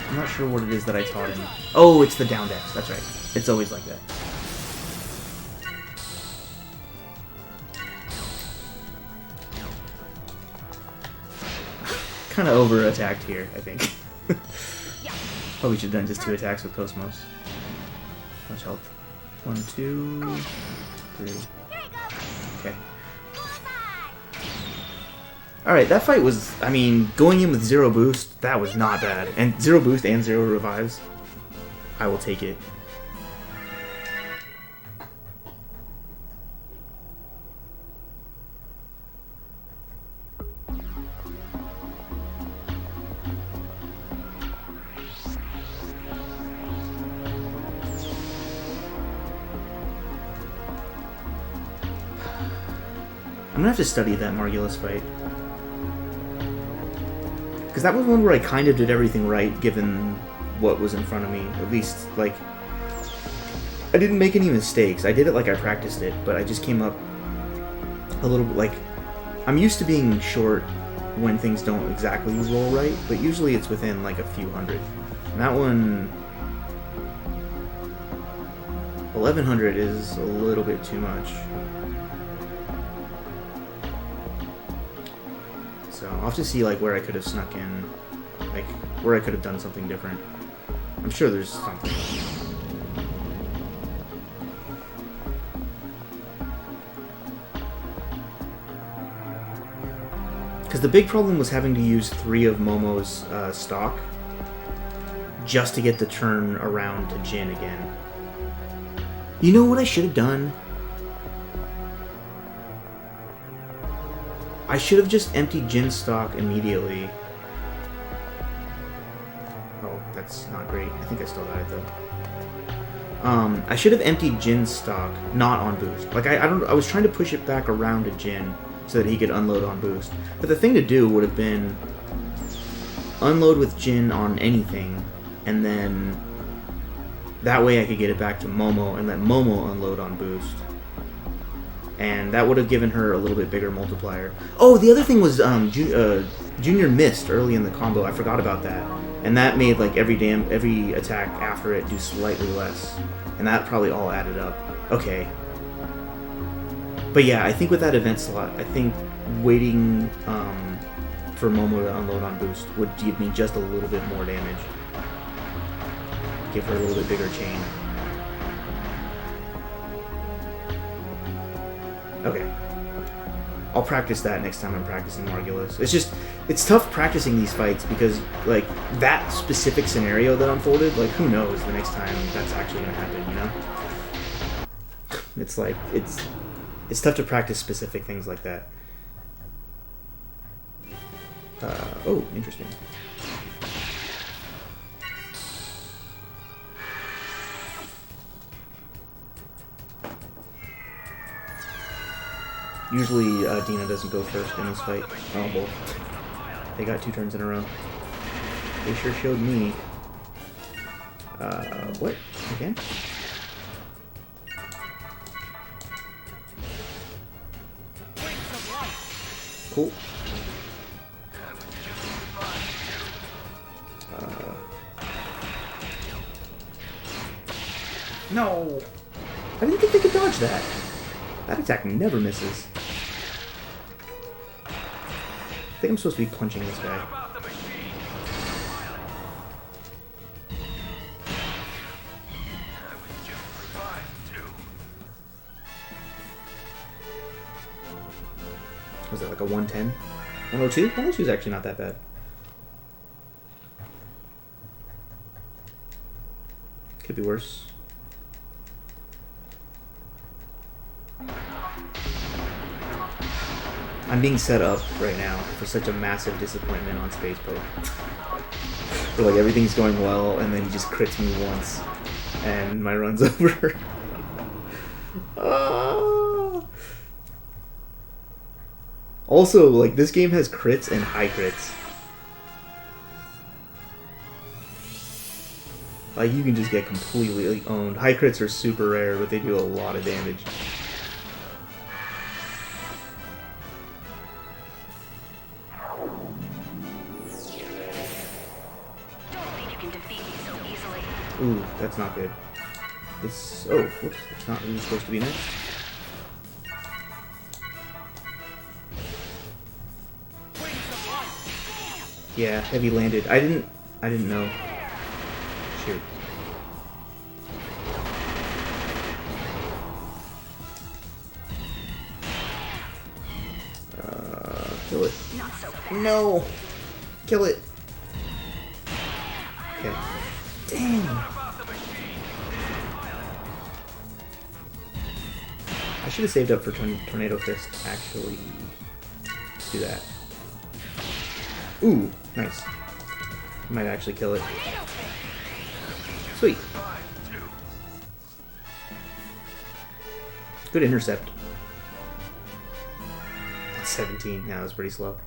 I'm not sure what it is that I taught him. Oh, it's the down dex. That's right. It's always like that. Kind of over-attacked here, I think. Probably should have done just 2 attacks with Cosmos. Much health. 1, 2, 3. Okay. Alright, that fight was, I mean, going in with 0 boost, that was not bad. And 0 boost and 0 revives. I will take it. I'm gonna have to study that Margulis fight. Because that was one where I kind of did everything right, given what was in front of me. At least, like, I didn't make any mistakes. I did it like I practiced it, but I just came up a little bit, like, I'm used to being short when things don't exactly roll right, but usually it's within, like, a few hundred. And that one, 1100 is a little bit too much. So I'll have to see like where I could have snuck in, like where I could have done something different. I'm sure there's something. Because the big problem was having to use 3 of Momo's stock just to get the turn around to Jin again. You know what I should have done? I should have just emptied Jin's stock immediately. Oh, that's not great. I think I still died though. I should have emptied Jin's stock, not on boost. Like I was trying to push it back around to Jin so that he could unload on boost. But the thing to do would have been unload with Jin on anything, and then that way I could get it back to Momo and let Momo unload on boost. And that would have given her a little bit bigger multiplier. Oh, the other thing was Junior missed early in the combo. I forgot about that. and that made like every attack after it do slightly less, and that probably all added up. Okay. But yeah, I think with that event slot, I think waiting for Momo to unload on boost would give me just a little bit more damage. Give her a little bit bigger chain. Okay. I'll practice that next time I'm practicing Margulis. It's tough practicing these fights because, like, that specific scenario that unfolded, like, who knows the next time that's actually going to happen, you know? It's like, it's tough to practice specific things like that. Oh, interesting. Usually, Dina doesn't go first in this fight. Oh, well. They got 2 turns in a row. They sure showed me. What? Again? Cool. No! I didn't think they could dodge that. That attack never misses. I think I'm supposed to be punching this guy. Was that like a 110? 102? 102 is actually not that bad. Could be worse. I'm being set up right now for such a massive disappointment on Space Poke. Where like everything's going well and then he just crits me once and my run's over. Also, like, this game has crits and high crits. Like, you can just get completely owned. High crits are super rare, but they do a lot of damage. Ooh, that's not good. This... Oh, whoops. That's not really supposed to be next. Yeah, heavy landed. I didn't know. Shoot. Kill it. No! Kill it. Okay. Dang! I should have saved up for Tornado Fist, actually. Let's do that. Ooh, nice. Might actually kill it. Sweet. Good intercept. 17. Yeah, that was pretty slow.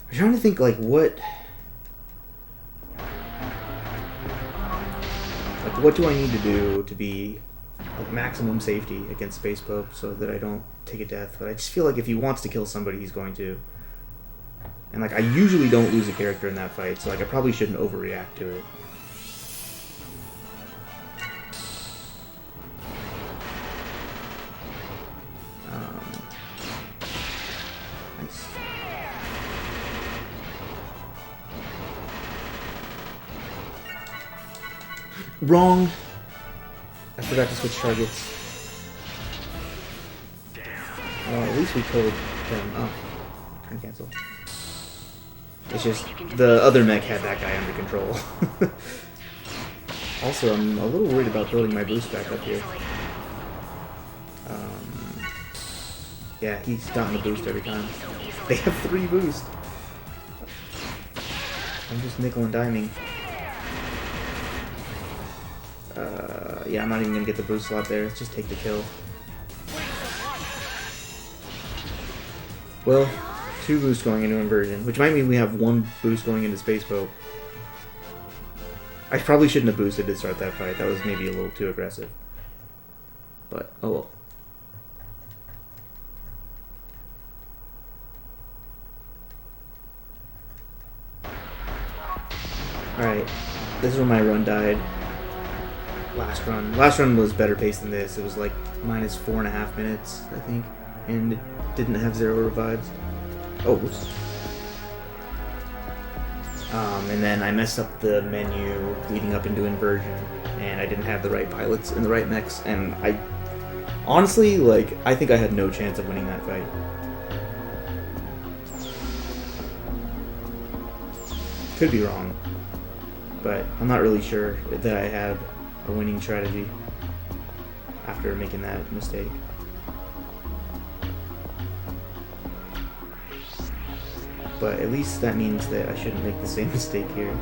I'm trying to think, like, what do I need to do to be like maximum safety against Space Pope so that I don't take a death? But I just feel like if he wants to kill somebody, he's going to. And like, I usually don't lose a character in that fight, so like, I probably shouldn't overreact to it. Nice. Wrong. I forgot to switch targets. At least we killed them. Oh, turn cancel. It's just the other mech had that guy under control. Also, I'm a little worried about building my boost back up here. Yeah, he's gotten the boost every time. They have 3 boosts. I'm just nickel and diming. Yeah, I'm not even gonna get the boost slot there. Let's just take the kill. Well, 2 boosts going into Inversion, which might mean we have 1 boost going into Space Pope. I probably shouldn't have boosted to start that fight. That was maybe a little too aggressive. But, oh well. This is where my run died. Last run. Last run was better paced than this. It was like minus 4.5 minutes, I think. And it didn't have 0 revives. Oh, whoops. And then I messed up the menu leading up into inversion. And I didn't have the right pilots and the right mechs. And I... honestly, like, I think I had no chance of winning that fight. Could be wrong. But I'm not really sure that I have a winning strategy after making that mistake. But at least that means that I shouldn't make the same mistake here.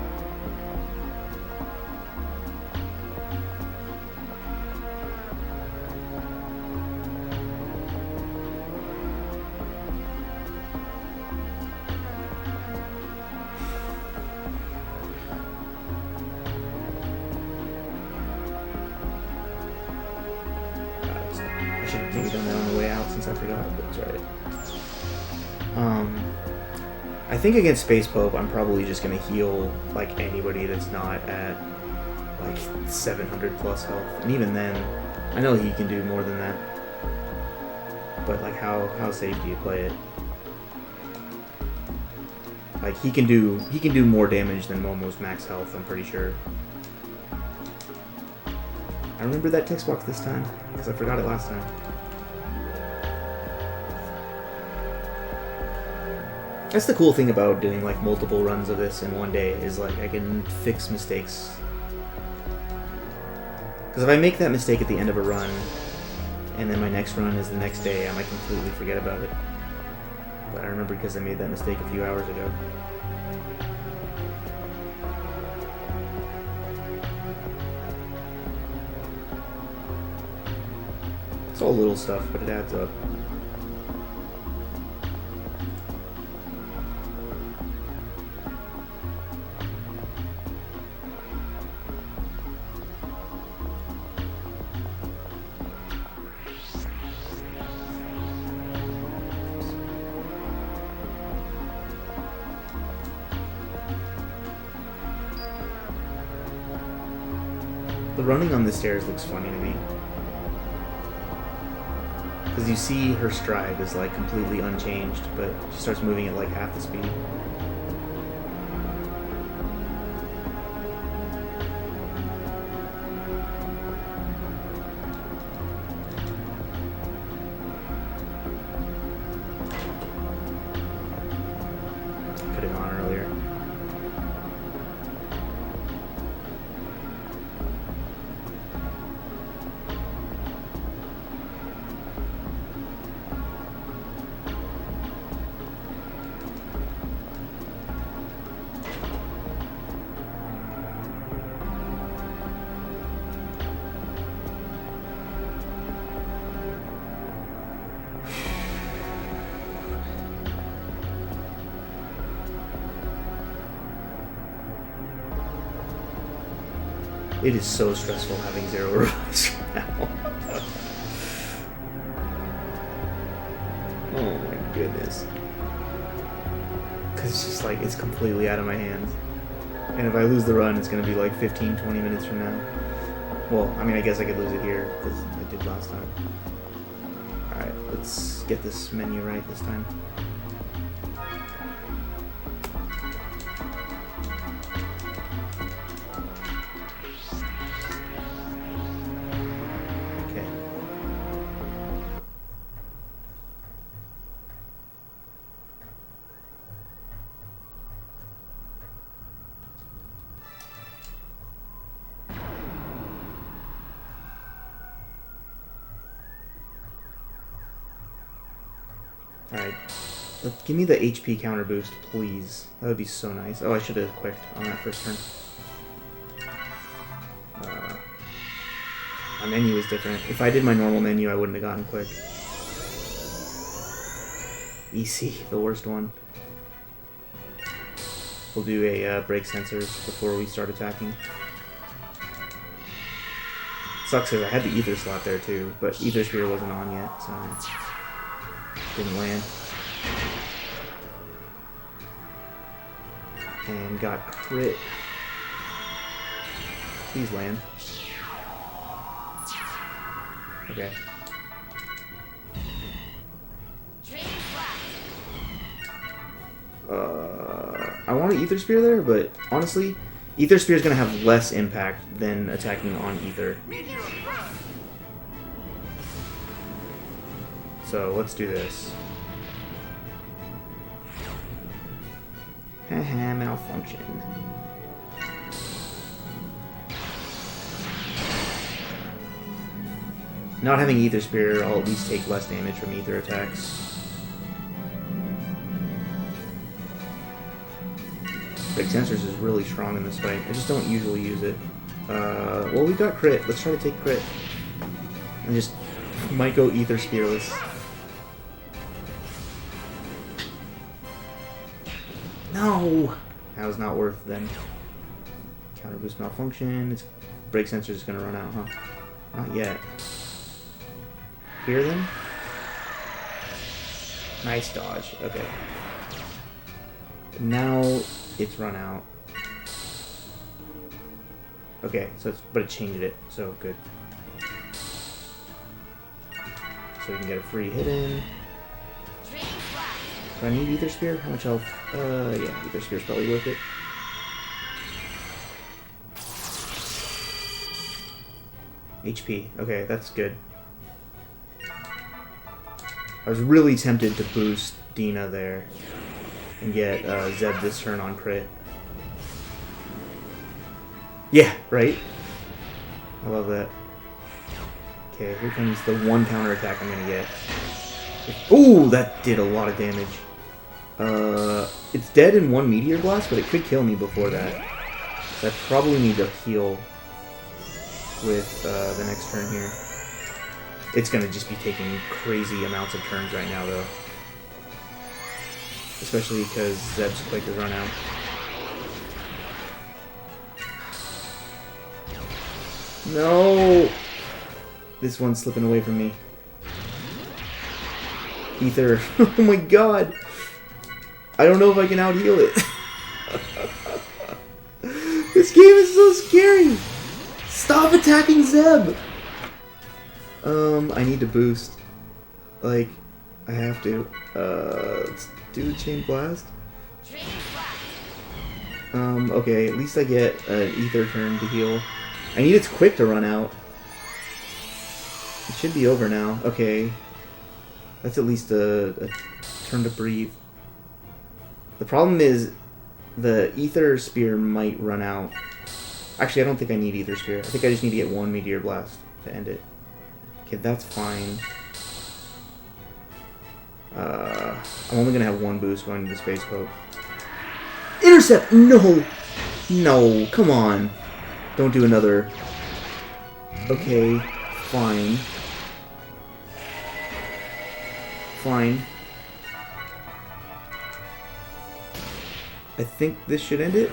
I should have maybe done that on the way out since I forgot, but it's alright. I think against Space Pope, I'm probably just gonna heal like anybody that's not at like 700 plus health, and even then, I know he can do more than that. But like, how safe do you play it? Like he can do more damage than Momo's max health. I'm pretty sure. I remember that text box this time because I forgot it last time. That's the cool thing about doing like multiple runs of this in one day, is like I can fix mistakes. Because if I make that mistake at the end of a run, and then my next run is the next day, I might completely forget about it. But I remember because I made that mistake a few hours ago. It's all little stuff, but it adds up. The running on the stairs looks funny to me. Because you see her stride is like completely unchanged, but she starts moving at like half the speed. Could have gone earlier. It is so stressful having 0 revives right now. Oh my goodness. Because it's just like, it's completely out of my hands. And if I lose the run, it's going to be like 15-20 minutes from now. Well, I mean, I guess I could lose it here, because I did last time. Alright, let's get this menu right this time. Alright, give me the HP counter boost, please. That would be so nice. Oh, I should have quicked on that first turn. My menu is different. If I did my normal menu, I wouldn't have gotten quick. EC, the worst one. We'll do a brake sensors before we start attacking. Sucks because I had the ether slot there too, but ether sphere wasn't on yet, so didn't land. And got crit. Please land. Okay. I want an Ether Spear there, but honestly, Ether Spear is going to have less impact than attacking on Ether. So let's do this. Haha, malfunction. Not having Ether Spear, I'll at least take less damage from Ether attacks. Big Sensors is really strong in this fight. I just don't usually use it. Well, we got crit. Let's try to take crit. And just might go Ether Spearless. No! That was not worth then. Counter boost malfunction. Its brake sensor is gonna run out, huh? Not yet. Here then? Nice dodge. Okay. Now it's run out. Okay, so it's, but it changed it, so good. So we can get a free hit in. Do I need Ether Spear? How much health? Yeah, Ether Spear's probably worth it. HP. Okay, that's good. I was really tempted to boost Dina there and get Zeb this turn on crit. Yeah, right? I love that. Okay, here comes the one counter attack I'm gonna get. Ooh, that did a lot of damage. It's dead in one Meteor Blast, but it could kill me before that. So I probably need to heal with the next turn here. It's gonna just be taking crazy amounts of turns right now, though. Especially because Zeb's quick to run out. No! This one's slipping away from me. Ether. Oh my god! I don't know if I can out-heal it. This game is so scary! Stop attacking Zeb! I need to boost. Like, I have to. Let's do Chain Blast. Okay, at least I get an Ether turn to heal. I need its quick to run out. It should be over now. Okay. That's at least a turn to breathe. The problem is the Ether Spear might run out. Actually, I don't think I need Ether Spear. I think I just need to get one Meteor Blast to end it. Okay, that's fine. I'm only going to have one boost going to the Space Pope. Intercept! No! No, come on. Don't do another. Okay, fine. Fine. I think this should end it.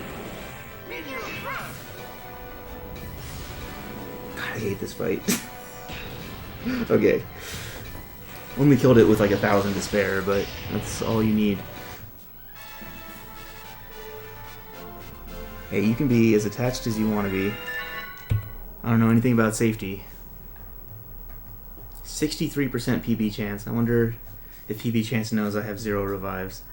God, I hate this fight. Okay. Only killed it with like 1,000 to spare, but that's all you need. Hey, you can be as attached as you want to be. I don't know anything about safety. 63% PB chance. I wonder if PB chance knows I have 0 revives.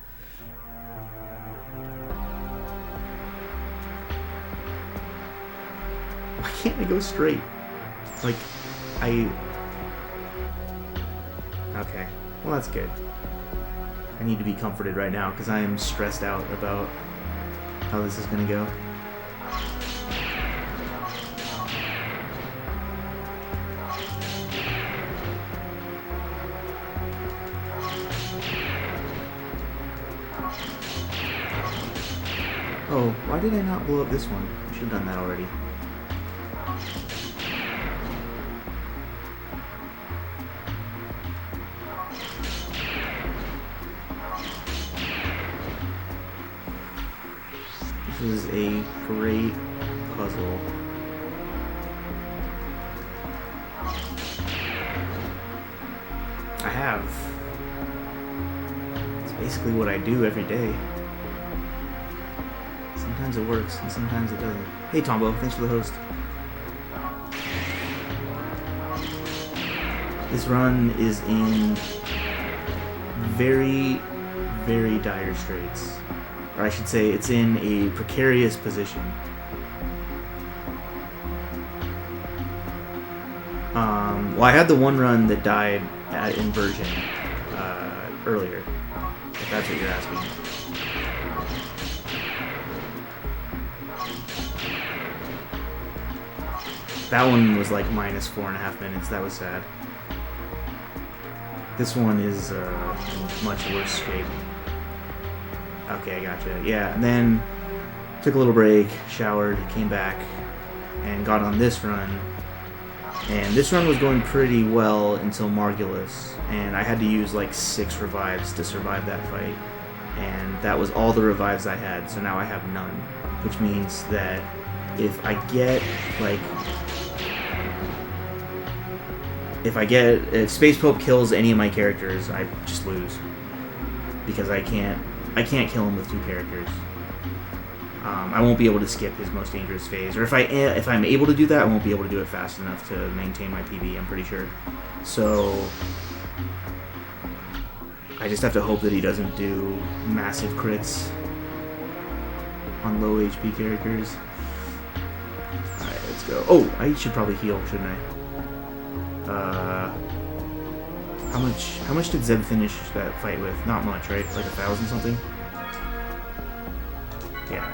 Why can't I go straight? Like, Okay, well that's good. I need to be comforted right now because I am stressed out about how this is going to go. Oh, why did I not blow up this one? I should have done that already. This is a great puzzle. I have. It's basically what I do every day. Sometimes it works, and sometimes it doesn't. Hey Tombo, thanks for the host. This run is in very, very dire straits. Or I should say, it's in a precarious position. Well, I had the one run that died at inversion earlier, if that's what you're asking. That one was like minus 4.5 minutes. That was sad. This one is in much worse shape. Okay, I gotcha. Yeah, and then took a little break, showered, came back, and got on this run. And this run was going pretty well until Margulis, and I had to use like 6 revives to survive that fight. And that was all the revives I had, so now I have none. Which means that if I get like... If Space Pope kills any of my characters, I just lose. Because I can't kill him with 2 characters. I won't be able to skip his most dangerous phase, or if I'm able to do that, I won't be able to do it fast enough to maintain my PB. I'm pretty sure. So I just have to hope that he doesn't do massive crits on low HP characters. All right, let's go. Oh, I should probably heal, shouldn't I? How much did Zeb finish that fight with? Not much, right? Like 1,000 something. Yeah.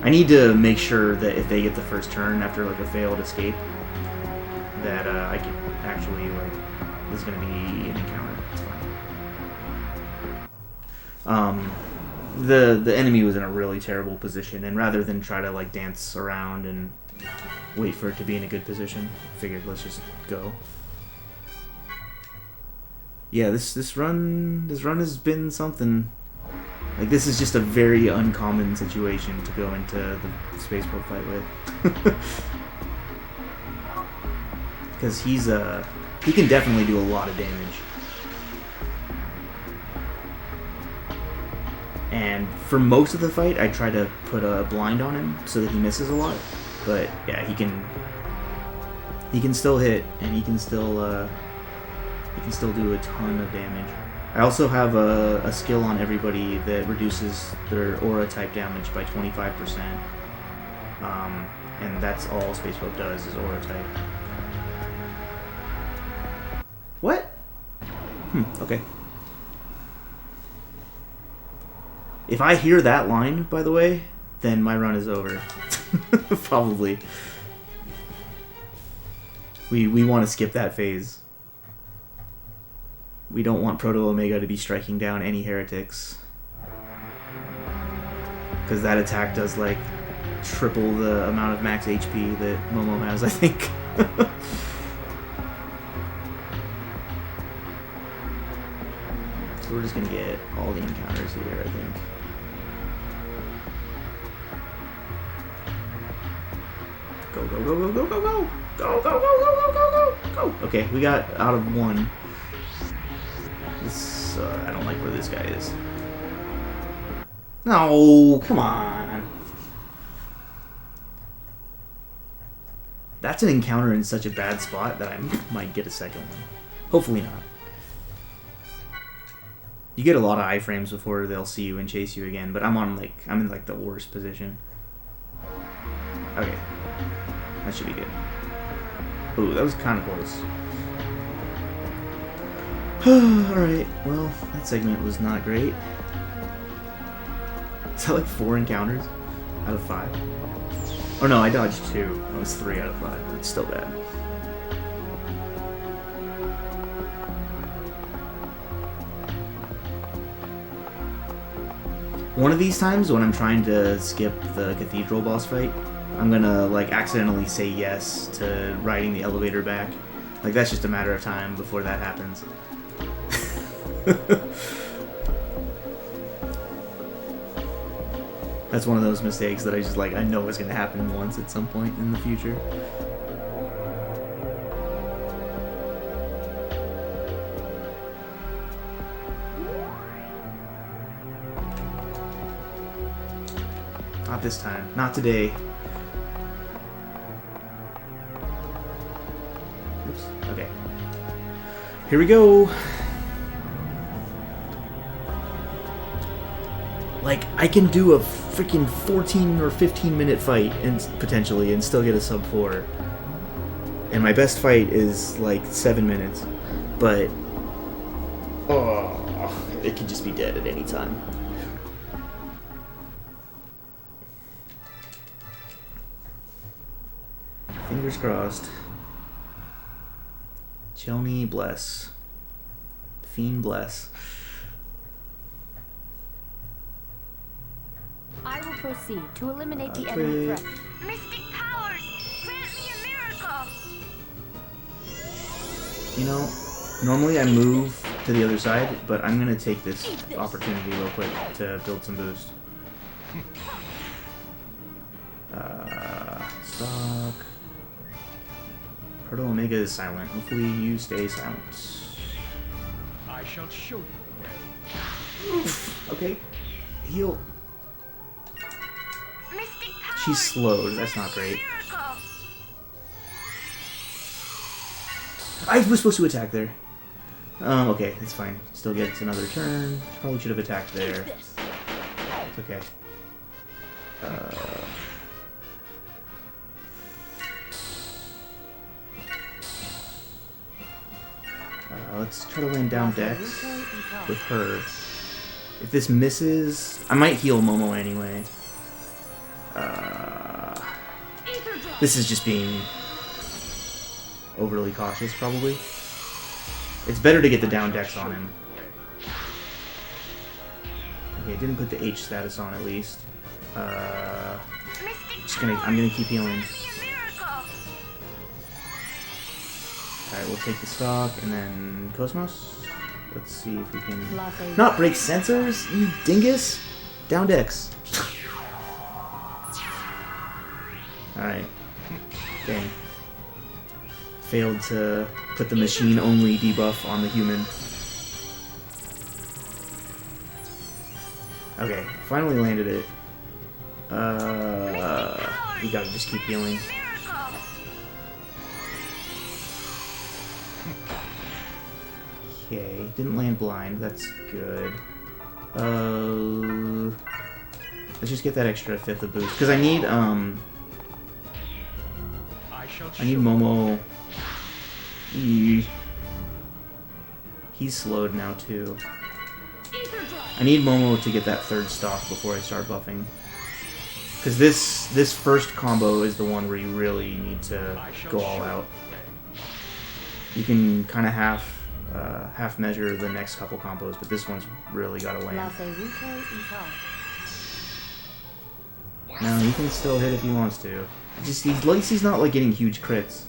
I need to make sure that if they get the first turn after like a failed escape, that I can actually like this is gonna be an encounter. It's fine. The enemy was in a really terrible position, and rather than try to like dance around and wait for it to be in a good position, figured let's just go. Yeah, this run has been something. Like, this is just a very uncommon situation to go into the Space Pope fight with. Because he can definitely do a lot of damage. And for most of the fight, I try to put a blind on him so that he misses a lot. But yeah, he can still hit, and he can still do a ton of damage. I also have a skill on everybody that reduces their aura type damage by 25%. And that's all Space Pope does is aura type. What? Okay. If I hear that line, by the way, then my run is over. Probably. We want to skip that phase. We don't want Proto-Omega to be striking down any heretics. Because that attack does, like, triple the amount of max HP that Momo has, I think. So we're just gonna get all the encounters here, I think. Go, go, go, go, go, go, go! Go, go, go, go, go, go, go, go! Okay, we got out of 1. This, I don't like where this guy is. No, come on. That's an encounter in such a bad spot that I might get a second one. Hopefully not. You get a lot of iframes before they'll see you and chase you again, but I'm in like the worst position. Okay. That should be good. Ooh, that was kind of close. Alright, well, that segment was not great. Is that like 4 encounters out of 5? Oh no, I dodged 2. That was 3 out of 5. That's still bad. One of these times when I'm trying to skip the Cathedral boss fight, I'm gonna like accidentally say yes to riding the elevator back. Like, that's just a matter of time before that happens. That's one of those mistakes that I just like, I know is going to happen once at some point in the future. Not this time. Not today. Oops. Here we go. Like, I can do a freaking 14 or 15 minute fight and potentially and still get a sub 4. And my best fight is like 7 minutes. But oh, it could just be dead at any time. Fingers crossed. Chilney bless. Fiend bless. I will proceed to eliminate the enemy threat. Mystic powers, grant me a miracle. You know, normally I move to the other side, but I'm gonna take this opportunity real quick to build some boost. Stock. Proto Omega is silent. Hopefully you stay silent. I shall show you the way. Okay. Heal. Mystic powers, She's slowed. That's not great. miracle. I was supposed to attack there. Okay, it's fine. Still gets another turn. Probably should have attacked there. It's okay. Let's try to land down Dex with her. If this misses, I might heal Momo anyway. This is just being overly cautious, probably. It's better to get the down Dex on him. Okay, I didn't put the H status on at least. I'm gonna keep healing. Alright, we'll take the stock and then Cosmos. Let's see if we can not break sensors, you dingus! Down Dex. Alright. Dang. Failed to put the machine-only debuff on the human. Okay, finally landed it. We gotta just keep healing. Okay, didn't land blind, that's good. Let's just get that extra 5th of boost. Because I need Momo. He's slowed now too. I need Momo to get that 3rd stock before I start buffing. Because this first combo is the one where you really need to go all out. You can kind of half measure the next couple combos, but this one's really got to land. No, he can still hit if he wants to. At least he's not like getting huge crits.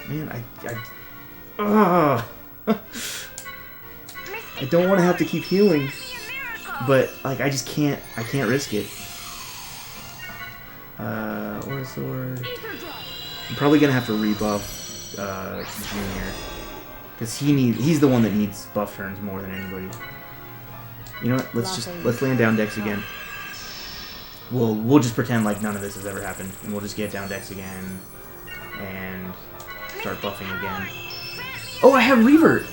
Man, I don't want to have to keep healing, but like I can't risk it. Or sword. I'm probably gonna have to rebuff Junior. Because he's the one that needs buff turns more than anybody. You know what? Let's land down Dex again. We'll just pretend like none of this has ever happened, and we'll just get down Dex again and start buffing again. Oh, I have Revert!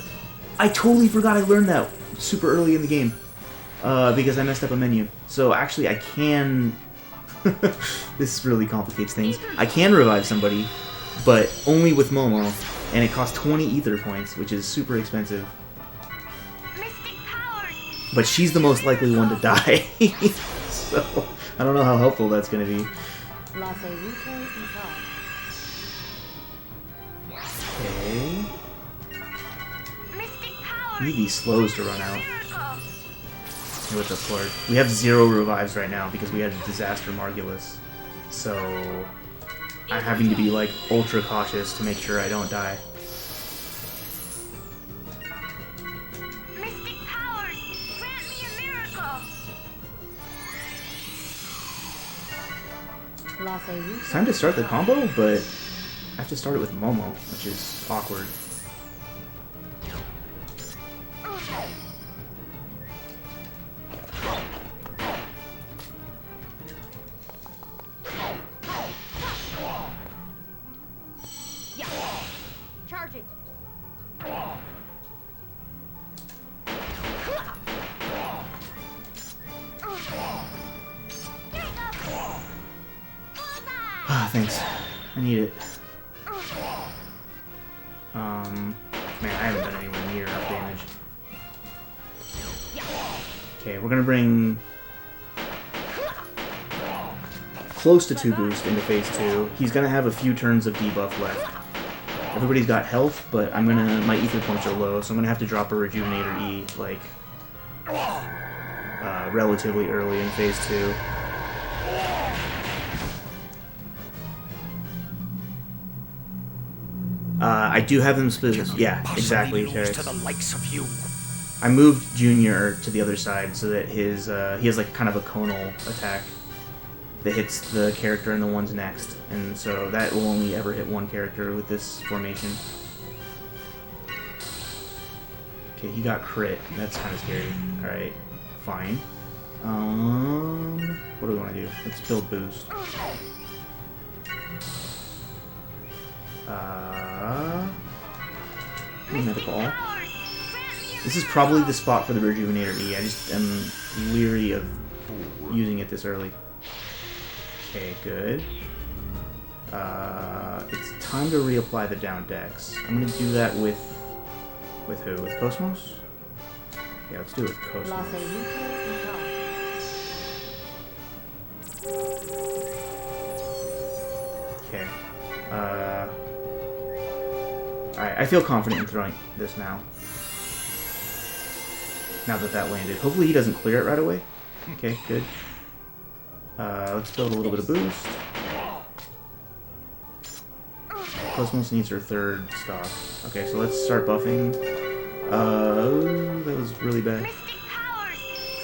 I totally forgot I learned that super early in the game because I messed up a menu. So actually, I can. This really complicates things. I can revive somebody, but only with Momo. And it costs 20 ether points, which is super expensive. But she's the most likely one to die. So, I don't know how helpful that's going to be. Okay. We need these slows to run out. With the Flort. We have 0 revives right now because we had a disaster Margulis. So I'm having to be like ultra cautious to make sure I don't die. Mystic powers, grant me a miracle. It's time to start the combo, but I have to start it with Momo, which is awkward. Ah, thanks. I need it. Man, I haven't done anywhere near enough damage. Okay, we're gonna bring close to 2 boost into phase 2. He's gonna have a few turns of debuff left. Everybody's got health, but my ether points are low, so I'm gonna have to drop a Rejuvenator E, like, relatively early in phase 2. I do have them split. Yeah, exactly, Terex. To the likes of you. I moved Junior to the other side so that his he has like kind of a conal attack that hits the character and the ones next, and so that will only ever hit one character with this formation. Okay, he got crit. That's kind of scary. All right, fine. What do we want to do? Let's build boost. Medical. This is probably the spot for the Rejuvenator E. I just am leery of using it this early. Okay, good. It's time to reapply the down decks. I'm gonna do that with who? With Cosmos? Yeah, let's do it with Cosmos. Okay. Alright, I feel confident in throwing this now. Now that that landed. Hopefully he doesn't clear it right away. Okay, good. Let's build a little bit of boost. Cosmos needs her 3rd stock. Okay, so let's start buffing. That was really bad.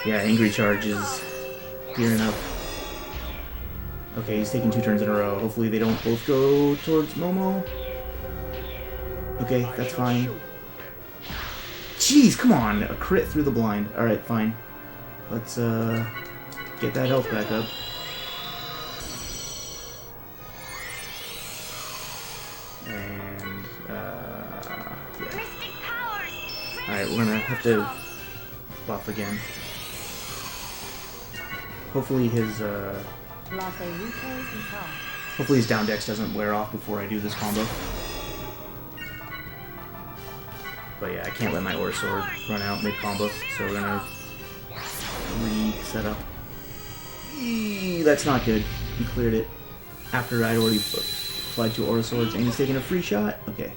Yeah, Angry Charge is gearing up. Okay, he's taking 2 turns in a row. Hopefully they don't both go towards Momo. Okay, that's fine. Jeez, come on! A crit through the blind. Alright, fine. Let's, get that health back up. And, yeah. Alright, we're gonna have to buff again. Hopefully his down dex doesn't wear off before I do this combo. But yeah, I can't let my Aura Sword run out mid-combo, so we're gonna reset up. That's not good. He cleared it after I'd already applied 2 Aura Swords, and he's taking a free shot? Okay.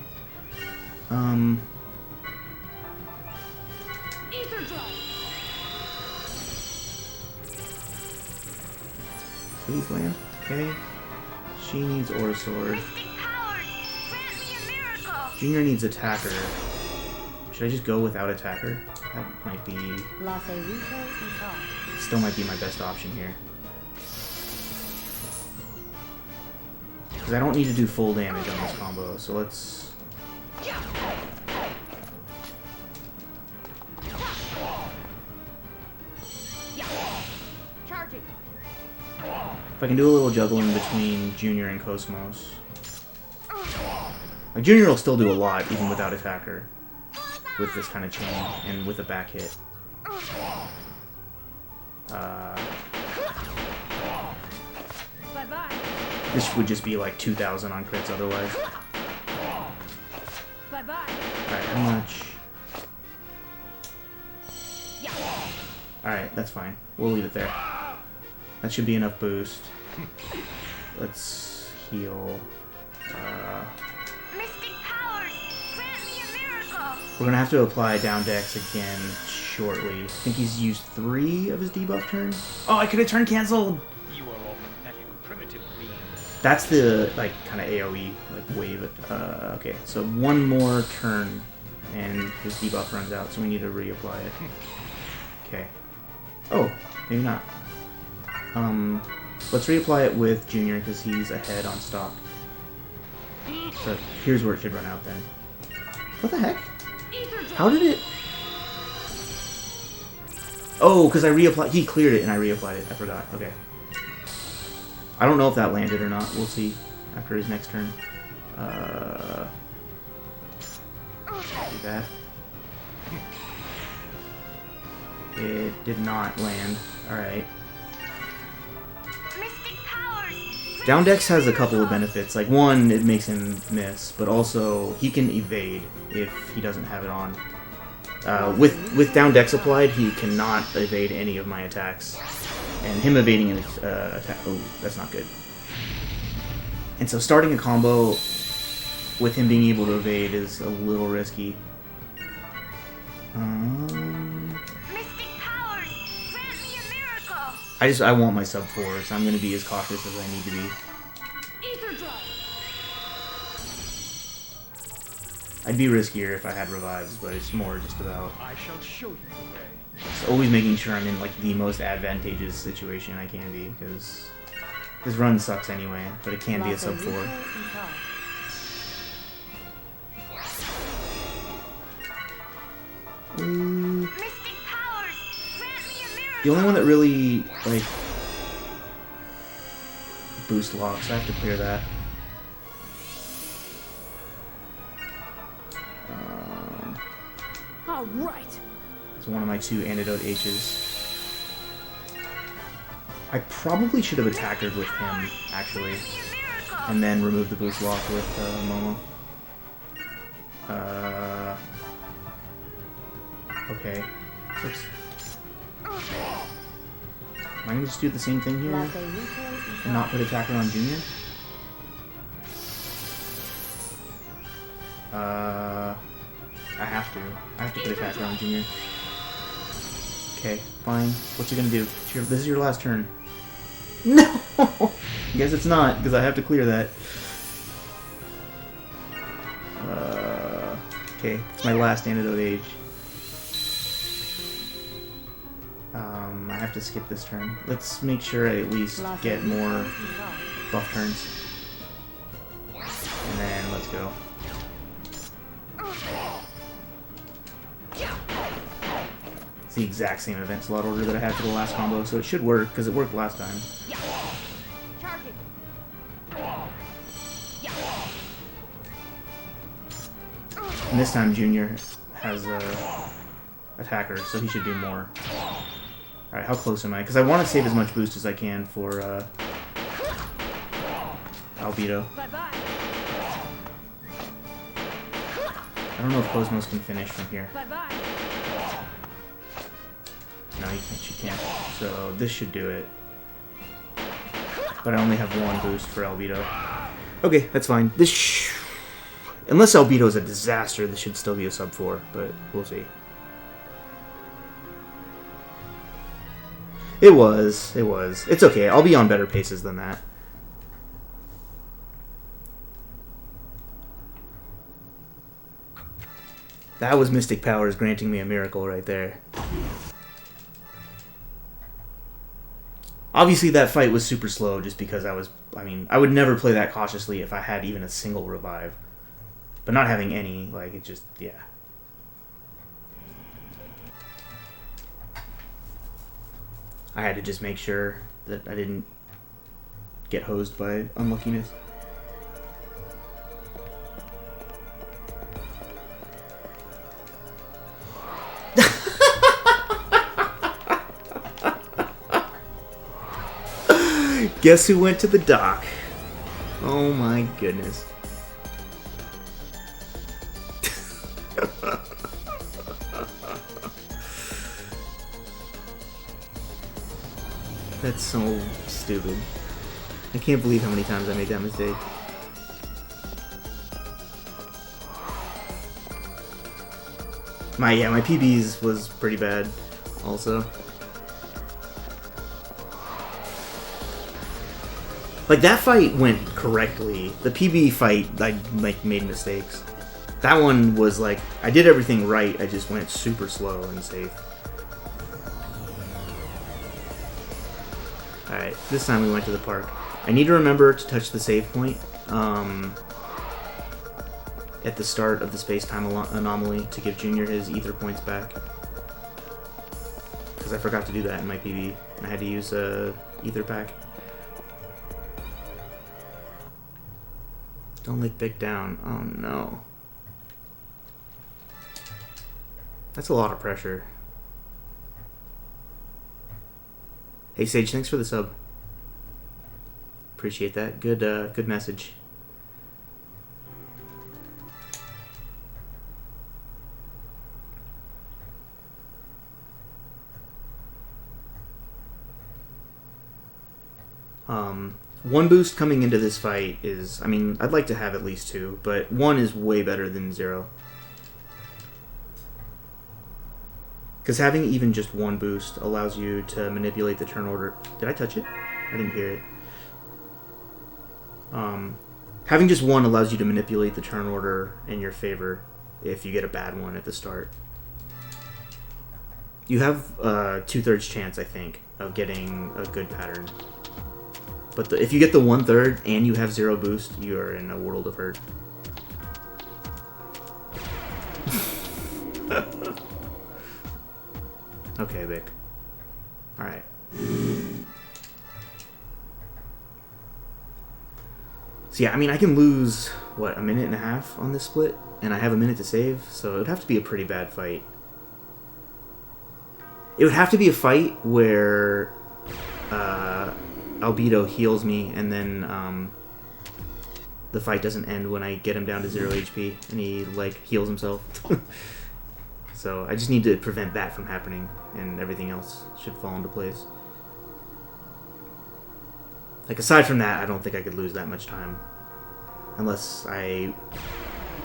Please land. Okay. She needs Aura Sword. Junior needs Attacker. Should I just go without Attacker? That might be... Still might be my best option here. Because I don't need to do full damage on this combo, so let's... If I can do a little juggling between Junior and Cosmos. Like, Junior will still do a lot, even without Attacker. With this kind of chain, and with a back hit. This would just be like 2,000 on crits otherwise. Alright, how much? Alright, that's fine. We'll leave it there. That should be enough boost. Let's heal. We're gonna have to apply down dex again shortly. I think he's used 3 of his debuff turns. Oh, I could have turn canceled! You are all pathetic, primitive beings. That's the, like, kind of AoE, like, wave. Okay, so 1 more turn, and his debuff runs out, so we need to reapply it. Okay. Oh, maybe not. Let's reapply it with Junior, because he's ahead on stock. So here's where it should run out then. What the heck? How did it... Oh, because I reapplied... He cleared it and I reapplied it. I forgot. Okay. I don't know if that landed or not. We'll see after his next turn. that. It did not land. Alright. Mystic powers. Down Dex has a couple of benefits. Like, one, it makes him miss, but also he can evade if he doesn't have it on. With Down Dex applied, he cannot evade any of my attacks. And him evading an attack... Oh, that's not good. And so starting a combo with him being able to evade is a little risky. Mystic powers. Grant me a miracle. I want my sub 4, so I'm going to be as cautious as I need to be. Ether drop. I'd be riskier if I had revives, but it's more just about... I shall show you the way. It's always making sure I'm in like the most advantageous situation I can be, because this run sucks anyway, but it can be a sub 4. Mystic powers. Grant me a miracle. The only one that really like boost locks, I have to clear that. All right. It's one of my 2 antidote H's. I probably should have attacked her with him, actually, and then removed the boost lock with Momo. Okay. Oops. Am I gonna just do the same thing here and not put attacker on Junior? I have to. I have to put attacker on Junior. Okay, fine. What's he gonna do? This is your last turn. No! I guess it's not, because I have to clear that. Okay, it's my last antidote age. I have to skip this turn. Let's make sure I at least get more buff turns. And then let's go. It's the exact same event slot order that I had for the last combo, so it should work, because it worked last time. And this time Junior has a attacker, so he should do more. Alright, how close am I? Because I want to save as much boost as I can for Albedo. I don't know if Cosmos can finish from here. No, she can't. So this should do it. But I only have 1 boost for Albedo. Okay, that's fine. Unless Albedo is a disaster, this should still be a sub 4, but we'll see. It was. It's okay. I'll be on better paces than that. That was Mystic Powers granting me a miracle right there. Obviously that fight was super slow just because I would never play that cautiously if I had even a single revive. But not having any, like, it just, yeah. I had to just make sure that I didn't get hosed by unluckiness. Guess who went to the dock? Oh my goodness. That's so stupid. I can't believe how many times I made that mistake. My PBs was pretty bad also. Like, that fight went correctly. The PB fight, I made mistakes. That one was like, I did everything right, I just went super slow and safe. Alright, this time we went to the park. I need to remember to touch the save point at the start of the space-time anomaly to give Junior his ether points back. Because I forgot to do that in my PB, and I had to use a ether pack. Don't lick Big down. Oh no. That's a lot of pressure. Hey Sage, thanks for the sub. Appreciate that. Good message. One boost coming into this fight is, I mean, I'd like to have at least 2, but 1 is way better than 0. Because having even just 1 boost allows you to manipulate the turn order. Did I touch it? I didn't hear it. Having just 1 allows you to manipulate the turn order in your favor if you get a bad one at the start. You have a 2/3 chance, I think, of getting a good pattern. But if you get the 1/3 and you have 0 boost, you are in a world of hurt. Okay, Vic. Alright. So yeah, I mean, I can lose, what, a minute and a half on this split? And I have a minute to save, so it would have to be a pretty bad fight. It would have to be a fight where Albedo heals me, and then the fight doesn't end when I get him down to 0 HP, and he, like, heals himself. So I just need to prevent that from happening, and everything else should fall into place. Like, aside from that, I don't think I could lose that much time. Unless I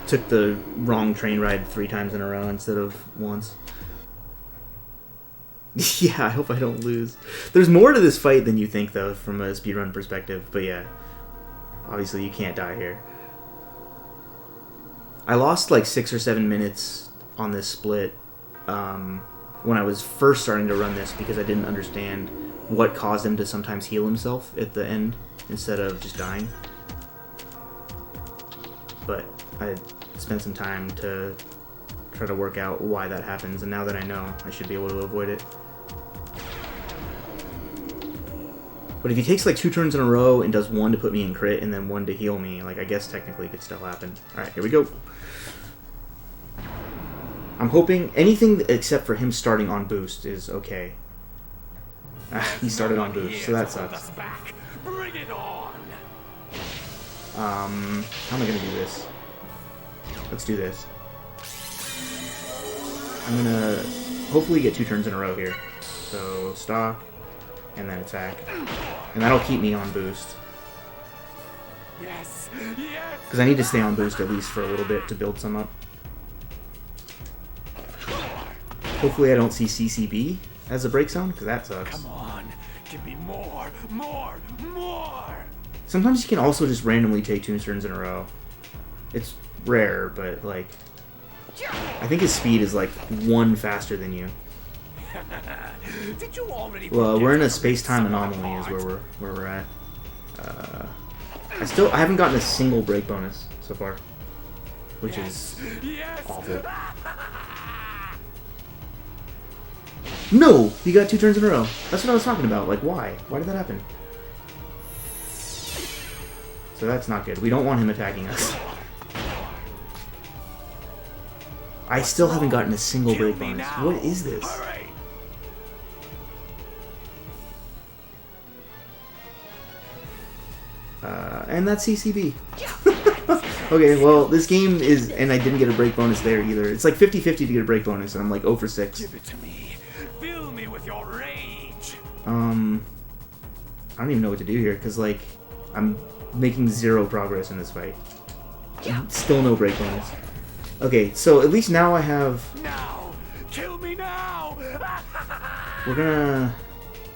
took the wrong train ride 3 times in a row instead of once. Yeah, I hope I don't lose. There's more to this fight than you think, though, from a speedrun perspective. But yeah, obviously you can't die here. I lost like 6 or 7 minutes on this split when I was first starting to run this because I didn't understand what caused him to sometimes heal himself at the end instead of just dying. But I spent some time to try to work out why that happens, and now that I know, I should be able to avoid it. But if he takes like 2 turns in a row and does 1 to put me in crit and then 1 to heal me, like, I guess technically it could still happen. Alright, here we go. I'm hoping anything except for him starting on boost is okay. He started on boost, so that sucks. Bring it on. How am I gonna do this? Let's do this. I'm gonna hopefully get 2 turns in a row here. So stock, and then attack. And that'll keep me on boost. Yes, yes. Because I need to stay on boost at least for a little bit to build some up. Hopefully I don't see CCB as a break zone, because that sucks. Come on, give me more, more, more. Sometimes you can also just randomly take 2 turns in a row. It's rare, but like, I think his speed is like 1 faster than you. Did you already? Well, we're in a space-time anomaly is where we're at. I haven't gotten a single break bonus so far, which is awful. No! He got 2 turns in a row. That's what I was talking about. Like, why? Why did that happen? So that's not good. We don't want him attacking us. I still haven't gotten a single break bonus. What is this? And that's CCB. Okay, well, this game is... And I didn't get a break bonus there either. It's like 50-50 to get a break bonus, and I'm like 0 for 6. Give it to me. Fill me with your rage. I don't even know what to do here, because, like, I'm making 0 progress in this fight. Still no break bonus. Okay, so at least now I have... Now! Kill me now! I'm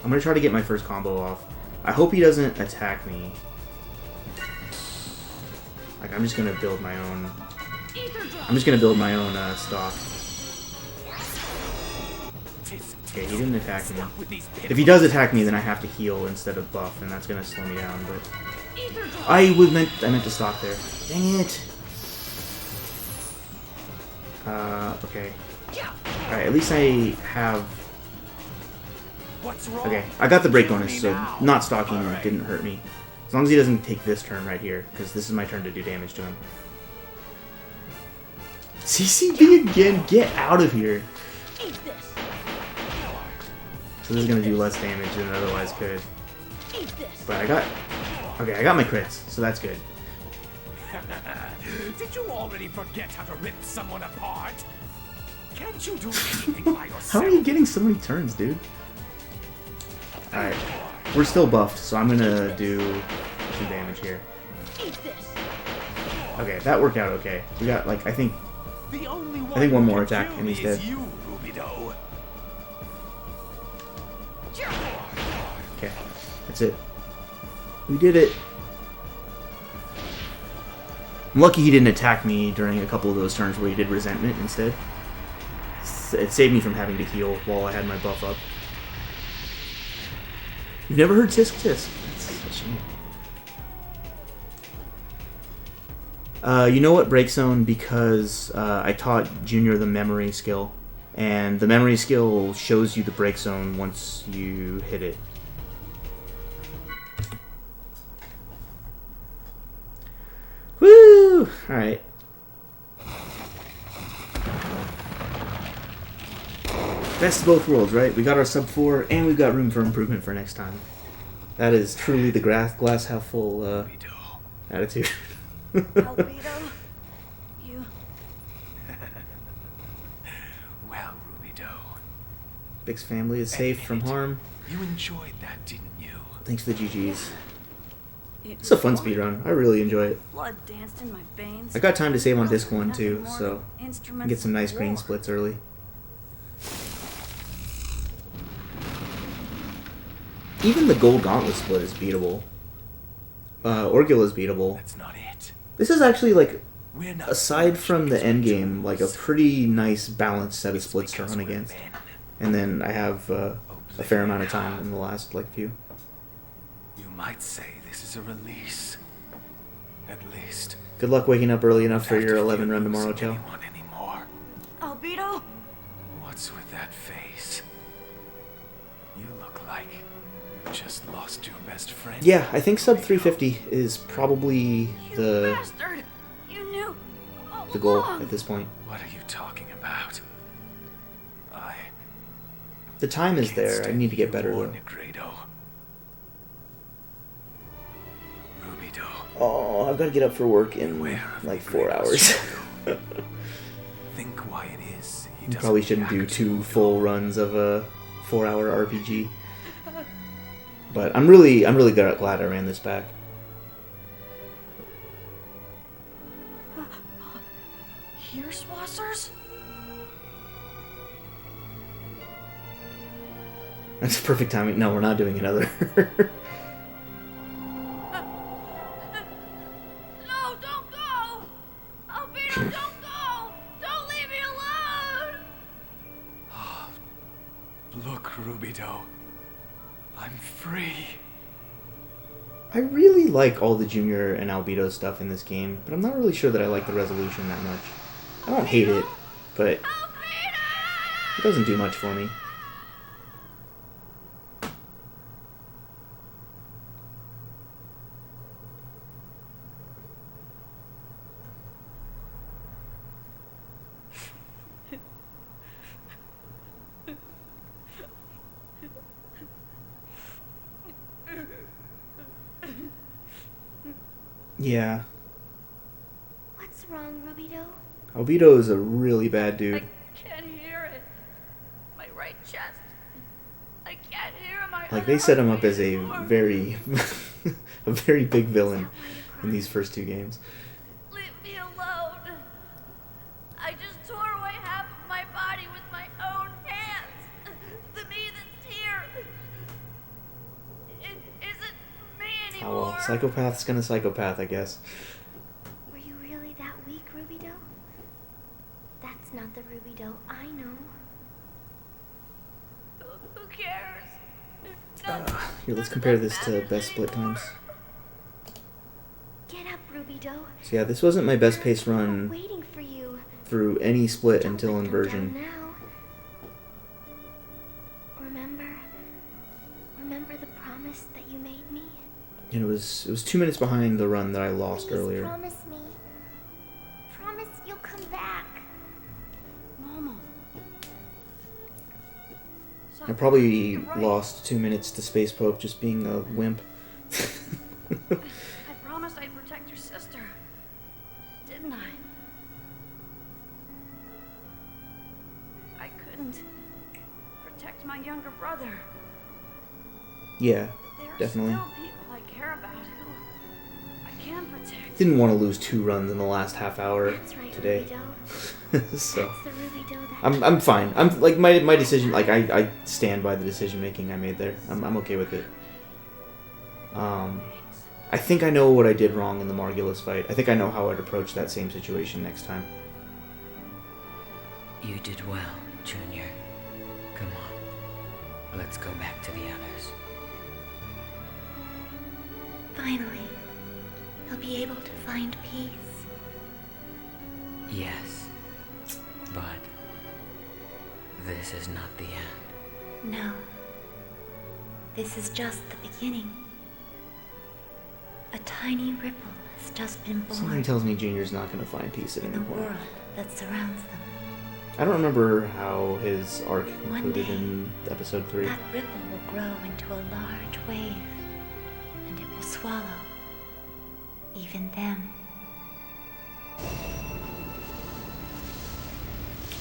gonna try to get my first combo off. I hope he doesn't attack me. Like, I'm just gonna build my own... stock. Okay, he didn't attack me. If he does attack me, then I have to heal instead of buff, and that's gonna slow me down, but... I meant to stock there. Dang it! Okay. Alright, at least I have... Okay, I got the break bonus, so not stalking didn't hurt me. As long as he doesn't take this turn right here, because this is my turn to do damage to him. CCB again? Get out of here! so this is gonna do less damage than it otherwise could. Eat this. But I got my crits, so that's good. Did you already forget how to rip someone apart? Can't you do anything by yourself? How are you getting so many turns, dude? Alright. We're still buffed, so I'm gonna do some damage here. Eat this. Okay, that worked out okay. We got, like, I think The only one one who more can attack kill and he's me is dead. You, Rubido. Okay, that's it. We did it. I'm lucky he didn't attack me during a couple of those turns where he did resentment instead. It saved me from having to heal while I had my buff up. You've never heard Tisk Tisk? That's a shame. You know what, Break Zone? Because I taught Junior the memory skill. And the memory skill shows you the break zone once you hit it. Woo! Alright. Best of both worlds, right? We got our sub 4, and we've got room for improvement for next time. That is truly the glass half full attitude. Albedo, you. Well, Rubido, Big's family is safe from harm. you enjoyed that, didn't you? Thanks to the GGs. It's a fun speedrun. I really enjoy it. Blood danced in my veins. I got time to save on disc 1 Nothing too, more so than I instruments can get some nice of green war. splits early. Even the gold gauntlet split is beatable. Orgul is beatable. That's not it. This is actually, like, We're not aside from the because end we're game, like a tools. pretty nice balanced set of It's splits to because run we're against. men. And then I have a fair amount of time in the last, like, few. You might say this is a release. At least. Good luck waking up early enough for Have your to 11 fear run tomorrow, losing Chow. anyone anymore. Albedo? What's with that face? You look like you just lost your best friend. Yeah, I think sub 350 is probably You the bastard! You knew all goal along. at this point. What are you talking about? The time is there. I need to get better though. Negredo. Rubido. Oh, I've got to get up for work in like 4 hours. Think why it is. He You probably shouldn't do react 2 to full runs of a 4-hour RPG. But I'm really glad I ran this back. Here, Swassers? That's perfect timing. No, we're not doing another. No, don't go! Albedo, don't go! Don't leave me alone! Look, Rubido. I'm free. I really like all the Junior and Albedo stuff in this game, but I'm not really sure that I like the resolution that much. I don't hate it, but it doesn't do much for me. Yeah. What's wrong, Rubido? Albedo is a really bad dude. I can't hear it. My right chest. I can't hear my Like, other they set him up as a anymore. very, a very big villain in these first 2 games. Leave me alone. I just tore away half of my body with my own hands. The me that's here. It isn't me Oh anymore. well, psychopath's gonna psychopath, I guess. Were you really that weak, Rubido? That's not the Rubido I know. Who cares? Here, let's compare this to best split times. Get up, Rubido. So yeah, this wasn't my best pace We're run waiting for you. through any split Don't until let them inversion. down now. Remember the promise that you made me? And it was 2 minutes behind the run that I lost Please earlier. promise me. Promise you'll come back. Momo. I probably lost 2 minutes to Space Pope just being a wimp. I promised I'd protect your sister. Didn't I? I couldn't protect my younger brother. Yeah, There are definitely. still people I care about who I can protect. Didn't want to lose 2 runs in the last half hour That's right, today. Ruby So That's the Ruby Doe that I'm fine. I'm like my decision. Like I stand by the decision making I made there. I'm okay with it. I think I know what I did wrong in the Margulis fight. I think I know how I'd approach that same situation next time. You did well, Junior. Come on. Let's go back to the others. Finally, he'll be able to find peace. Yes. But this is not the end. No. This is just the beginning. A tiny ripple has just been born Something tells me Junior's not going to find peace at in any the point. world that surrounds them. I don't remember how his arc One concluded day, in episode 3. That ripple will grow into a large wave, and it will swallow even them.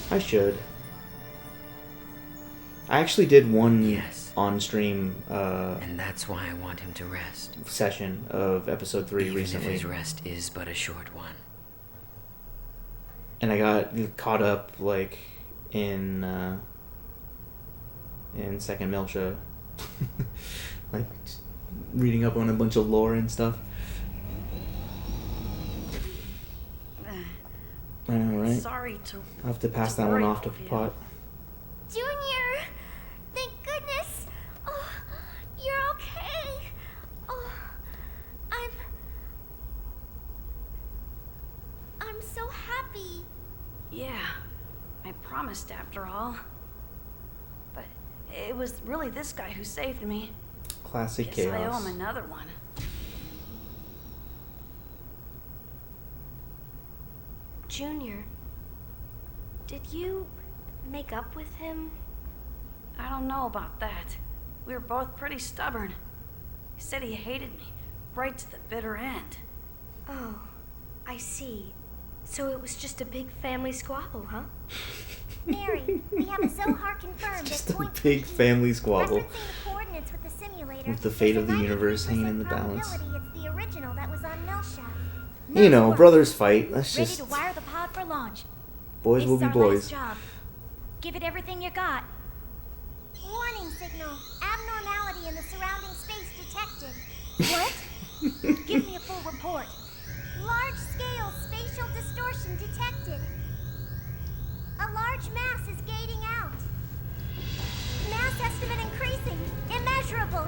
I should. I actually did one Yes. on-stream And that's why I want him to rest. session of episode 3 Even recently. if his rest is but a short one. And I got caught up like in Second Miltia, like just reading up on a bunch of lore and stuff. I know, right? Sorry to. I'll have to pass to that one worry off to all of you. Pot. Junior! Thank goodness! Oh, you're okay! Oh, I'm so happy. Yeah, I promised after all. But it was really this guy who saved me. Classic Guess I owe chaos. him another one. Junior, did you make up with him? I don't know about that. We were both pretty stubborn. He said he hated me, right to the bitter end. Oh, I see. So it was just a big family squabble, huh? Mary, we have a Zohar confirmed Just at a point big family squabble. Referencing the coordinates with the simulator, With the fate there's of a the universe hanging in the 93% balance. probability It's the original that was on Milsha. You know, Nice brothers fight. That's Ready just to wire the pod for launch. boys This will is be our boys. last job. Give it everything you got. Warning signal. Abnormality in the surrounding space detected. What? Give me a full report. Large-scale spatial distortion detected. A large mass is gating out. Mass estimate increasing. Immeasurable.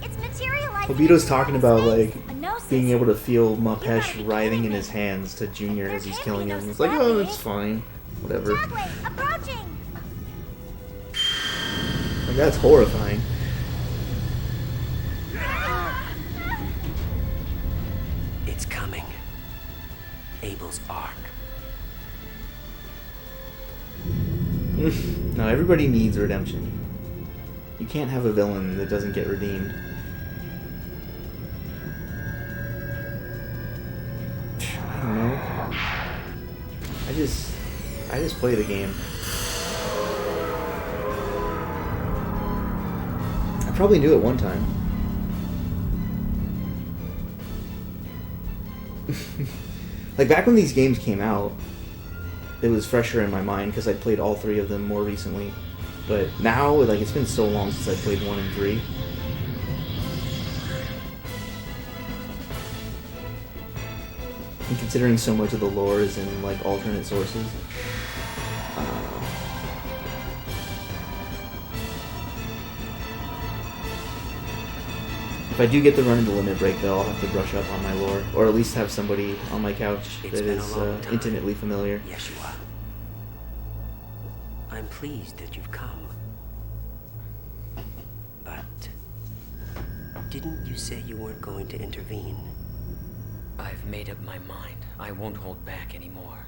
It's materializing. Obito's into talking outer about space. like A gnosis. being able to feel You gotta Mapesh be writhing kidding in me. his hands to Junior There as he's can't killing be him. no It's like, that oh, big. it's fine. Whatever. Tagway, approaching. Like, that's horrifying. It's coming. Abel's arc. No, everybody needs redemption. You can't have a villain that doesn't get redeemed. I don't know. I just play the game. I probably knew it one time. Like back when these games came out, it was fresher in my mind because I'd played all 3 of them more recently. But now, like, it's been so long since I played 1 and 3. And considering so much of the lore is in, like, alternate sources. If I do get to run into Limit Break, though, I'll have to brush up on my lore. Or at least have somebody on my couch It's that been a is long time. intimately familiar. Yeshua. I'm pleased that you've come. But didn't you say you weren't going to intervene? I've made up my mind. I won't hold back anymore.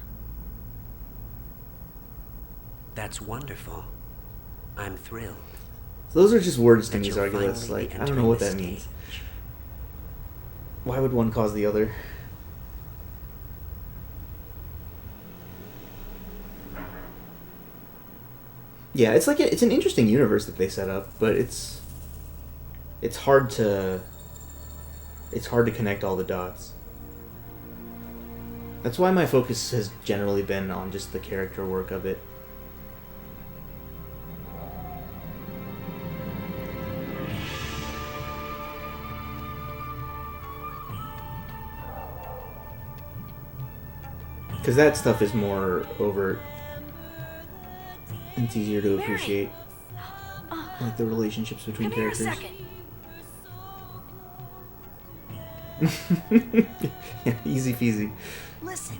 That's wonderful. I'm thrilled. So those are just words to that me, you'll Zargulus. finally Like, be I don't know entering what this that means. stage. Why would one cause the other? Yeah, it's like it's an interesting universe that they set up, but it's hard to connect all the dots. That's why my focus has generally been on just the character work of it. Because that stuff is more overt. It's easier to appreciate. Like the relationships between Come here a characters. second. Yeah, easy peasy. Listen,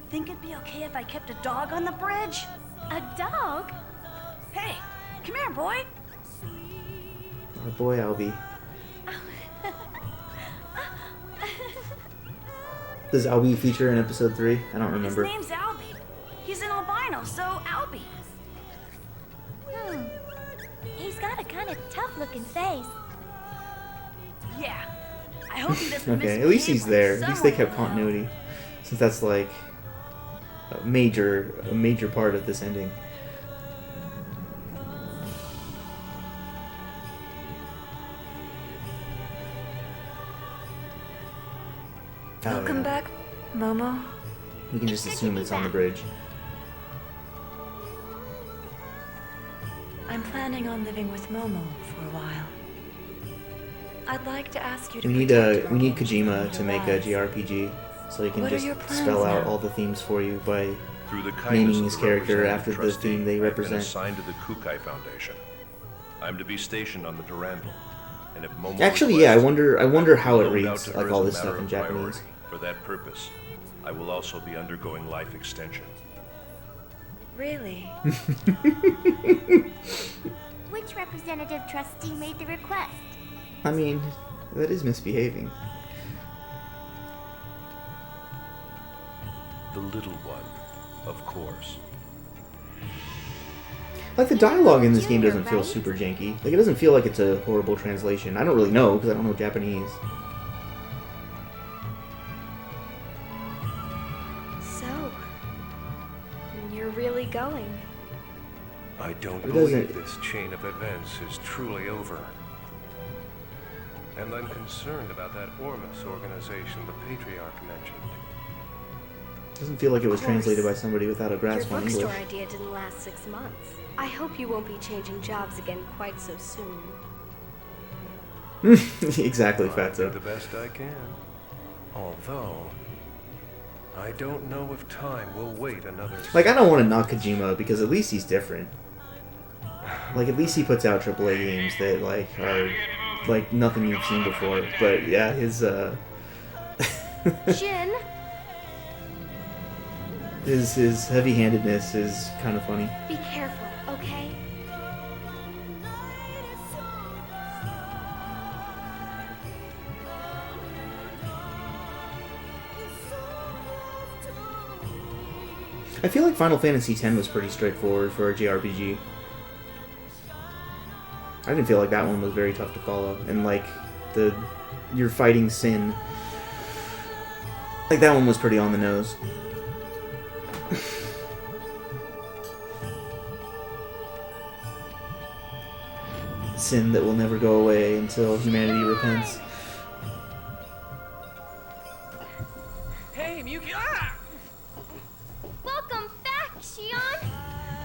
think it'd be okay if I kept a dog on the bridge? A dog? Hey, come here, boy. Our boy Albie. Does Albie feature in episode 3? I don't remember. His name's Albie. He's an albino, so Albie. He's got a kind of tough-looking face. Yeah. I hope he doesn't Okay, at least he's there. At least they kept somewhere. continuity. Since that's like a major part of this ending. Oh, Welcome yeah. back, Momo. We can just assume it's on the bridge. I'm planning on living with Momo for a while. I'd like to ask you to We need Kojima to make a JRPG, so he can What are just your plans spell out now? all the themes for you by Through the kindness naming of his the character representative after the trustee, theme they I've been represent. assigned to the Kukai Foundation. I'm to be stationed on the Durandal, and if Momo Actually, yeah, I requests, wonder how it loaned out reads, to her like as all a this matter stuff in of Japanese. priority. For that purpose, I will also be undergoing life extension. Really? Which representative trustee made the request? I mean, that is misbehaving. The little one, of course. Like, the dialogue in this game Junior, doesn't feel right? super janky. Like, it doesn't feel like it's a horrible translation. I don't really know, because I don't know Japanese. So, you're really going? I don't It believe doesn't- this chain of events is truly over. And I'm concerned about that Ormus organization the Patriarch mentioned. Doesn't feel like it was Of course. translated by somebody without a Your grasp on bookstore English. idea didn't last 6 months. I hope you won't be changing jobs again quite so soon. Exactly, I'll do Fatso. the best I can. Although, I don't know if time will wait another. Like, I don't want to knock Kojima, because at least he's different. Like, at least he puts out AAA games that, like, are, like, nothing you've seen before. But, yeah, his, Jin? his heavy-handedness is kind of funny. Be careful, okay? I feel like Final Fantasy X was pretty straightforward for a JRPG. I didn't feel like that one was very tough to follow. And, like, you're fighting Sin. Like, that one was pretty on the nose. Sin that will never go away until humanity repents. Hey, Miyuki! Ah! Welcome back, Shion!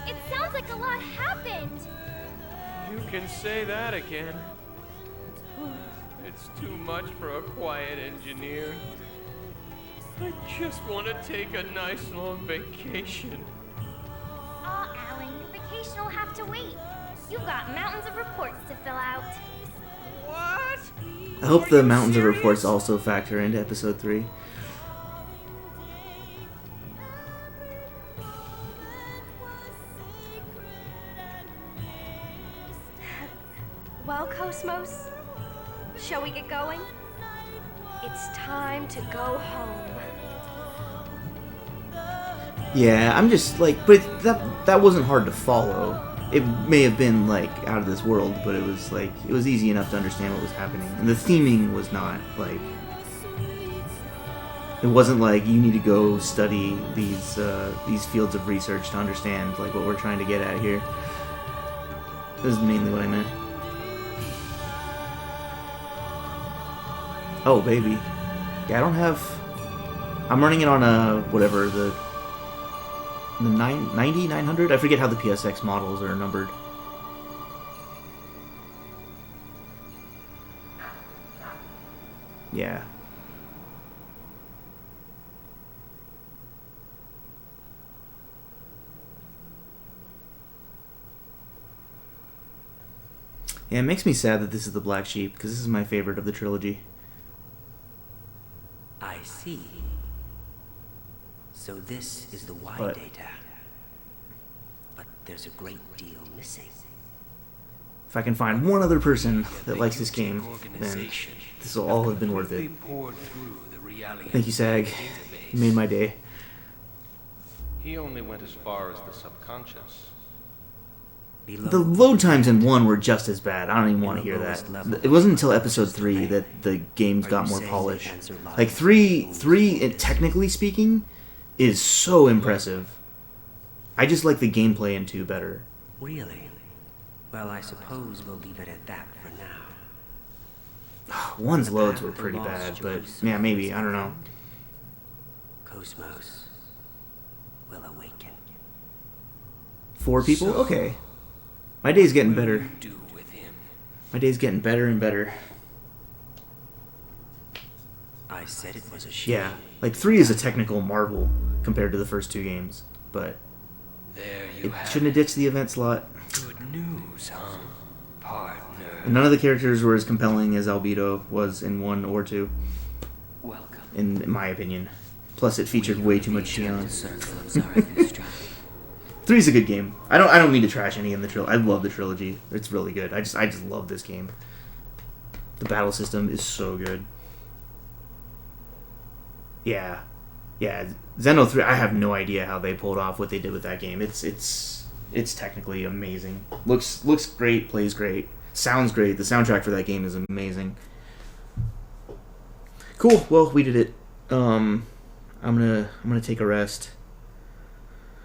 It sounds like a lot happened! You can say that again. It's too much for a quiet engineer. I just want to take a nice long vacation. Aw, Alan, your vacation will have to wait. You've got mountains of reports to fill out. What? I hope the Mountains of Reports also factor into episode 3. Well, Cosmos, shall we get going? It's time to go home. Yeah, I'm just like, but that wasn't hard to follow. it may have been like out of this world, but it was easy enough to understand what was happening. And the theming was not like, it wasn't like you need to go study these fields of research to understand like what we're trying to get at here. This is mainly what I meant. Oh baby, yeah, I don't have. I'm running it on a whatever the 90, 900. I forget how the PSX models are numbered. Yeah. Yeah, it makes me sad that this is the Black Sheep, because this is my favorite of the trilogy. I see. So this is the Y But- data. But there's a great deal missing. If I can find one other person that likes this game, then this will all have been worth it. Thank you, Sag. You made my day. He only went as far as the subconscious. The load times in 1 were just as bad. I don't even want to hear that. It wasn't until episode 3 that the games got more polished. Like 3, technically speaking, is so impressive. I just like the gameplay in 2 better. Really? Well, I suppose we'll leave it at that for now. 1's loads were pretty bad, but yeah, maybe. I don't know. Cosmos will awaken. 4 people? Okay. My day's getting better. My day's getting better and better. I said it was a shame. Yeah, like 3 is a technical marvel compared to the first 2 games, but it shouldn't have ditched the event slot. Good news, huh, partner? And none of the characters were as compelling as Albedo was in 1 or 2. Welcome. In my opinion. Plus, it featured way too much Shion. 3's a good game. I don't mean to trash any in the trilogy. I love the trilogy. It's really good. I just love this game. The battle system is so good. Yeah. Xeno 3. I have no idea how they pulled off what they did with that game. It's technically amazing. Looks great. Plays great. Sounds great. The soundtrack for that game is amazing. Cool. Well, we did it. I'm gonna take a rest.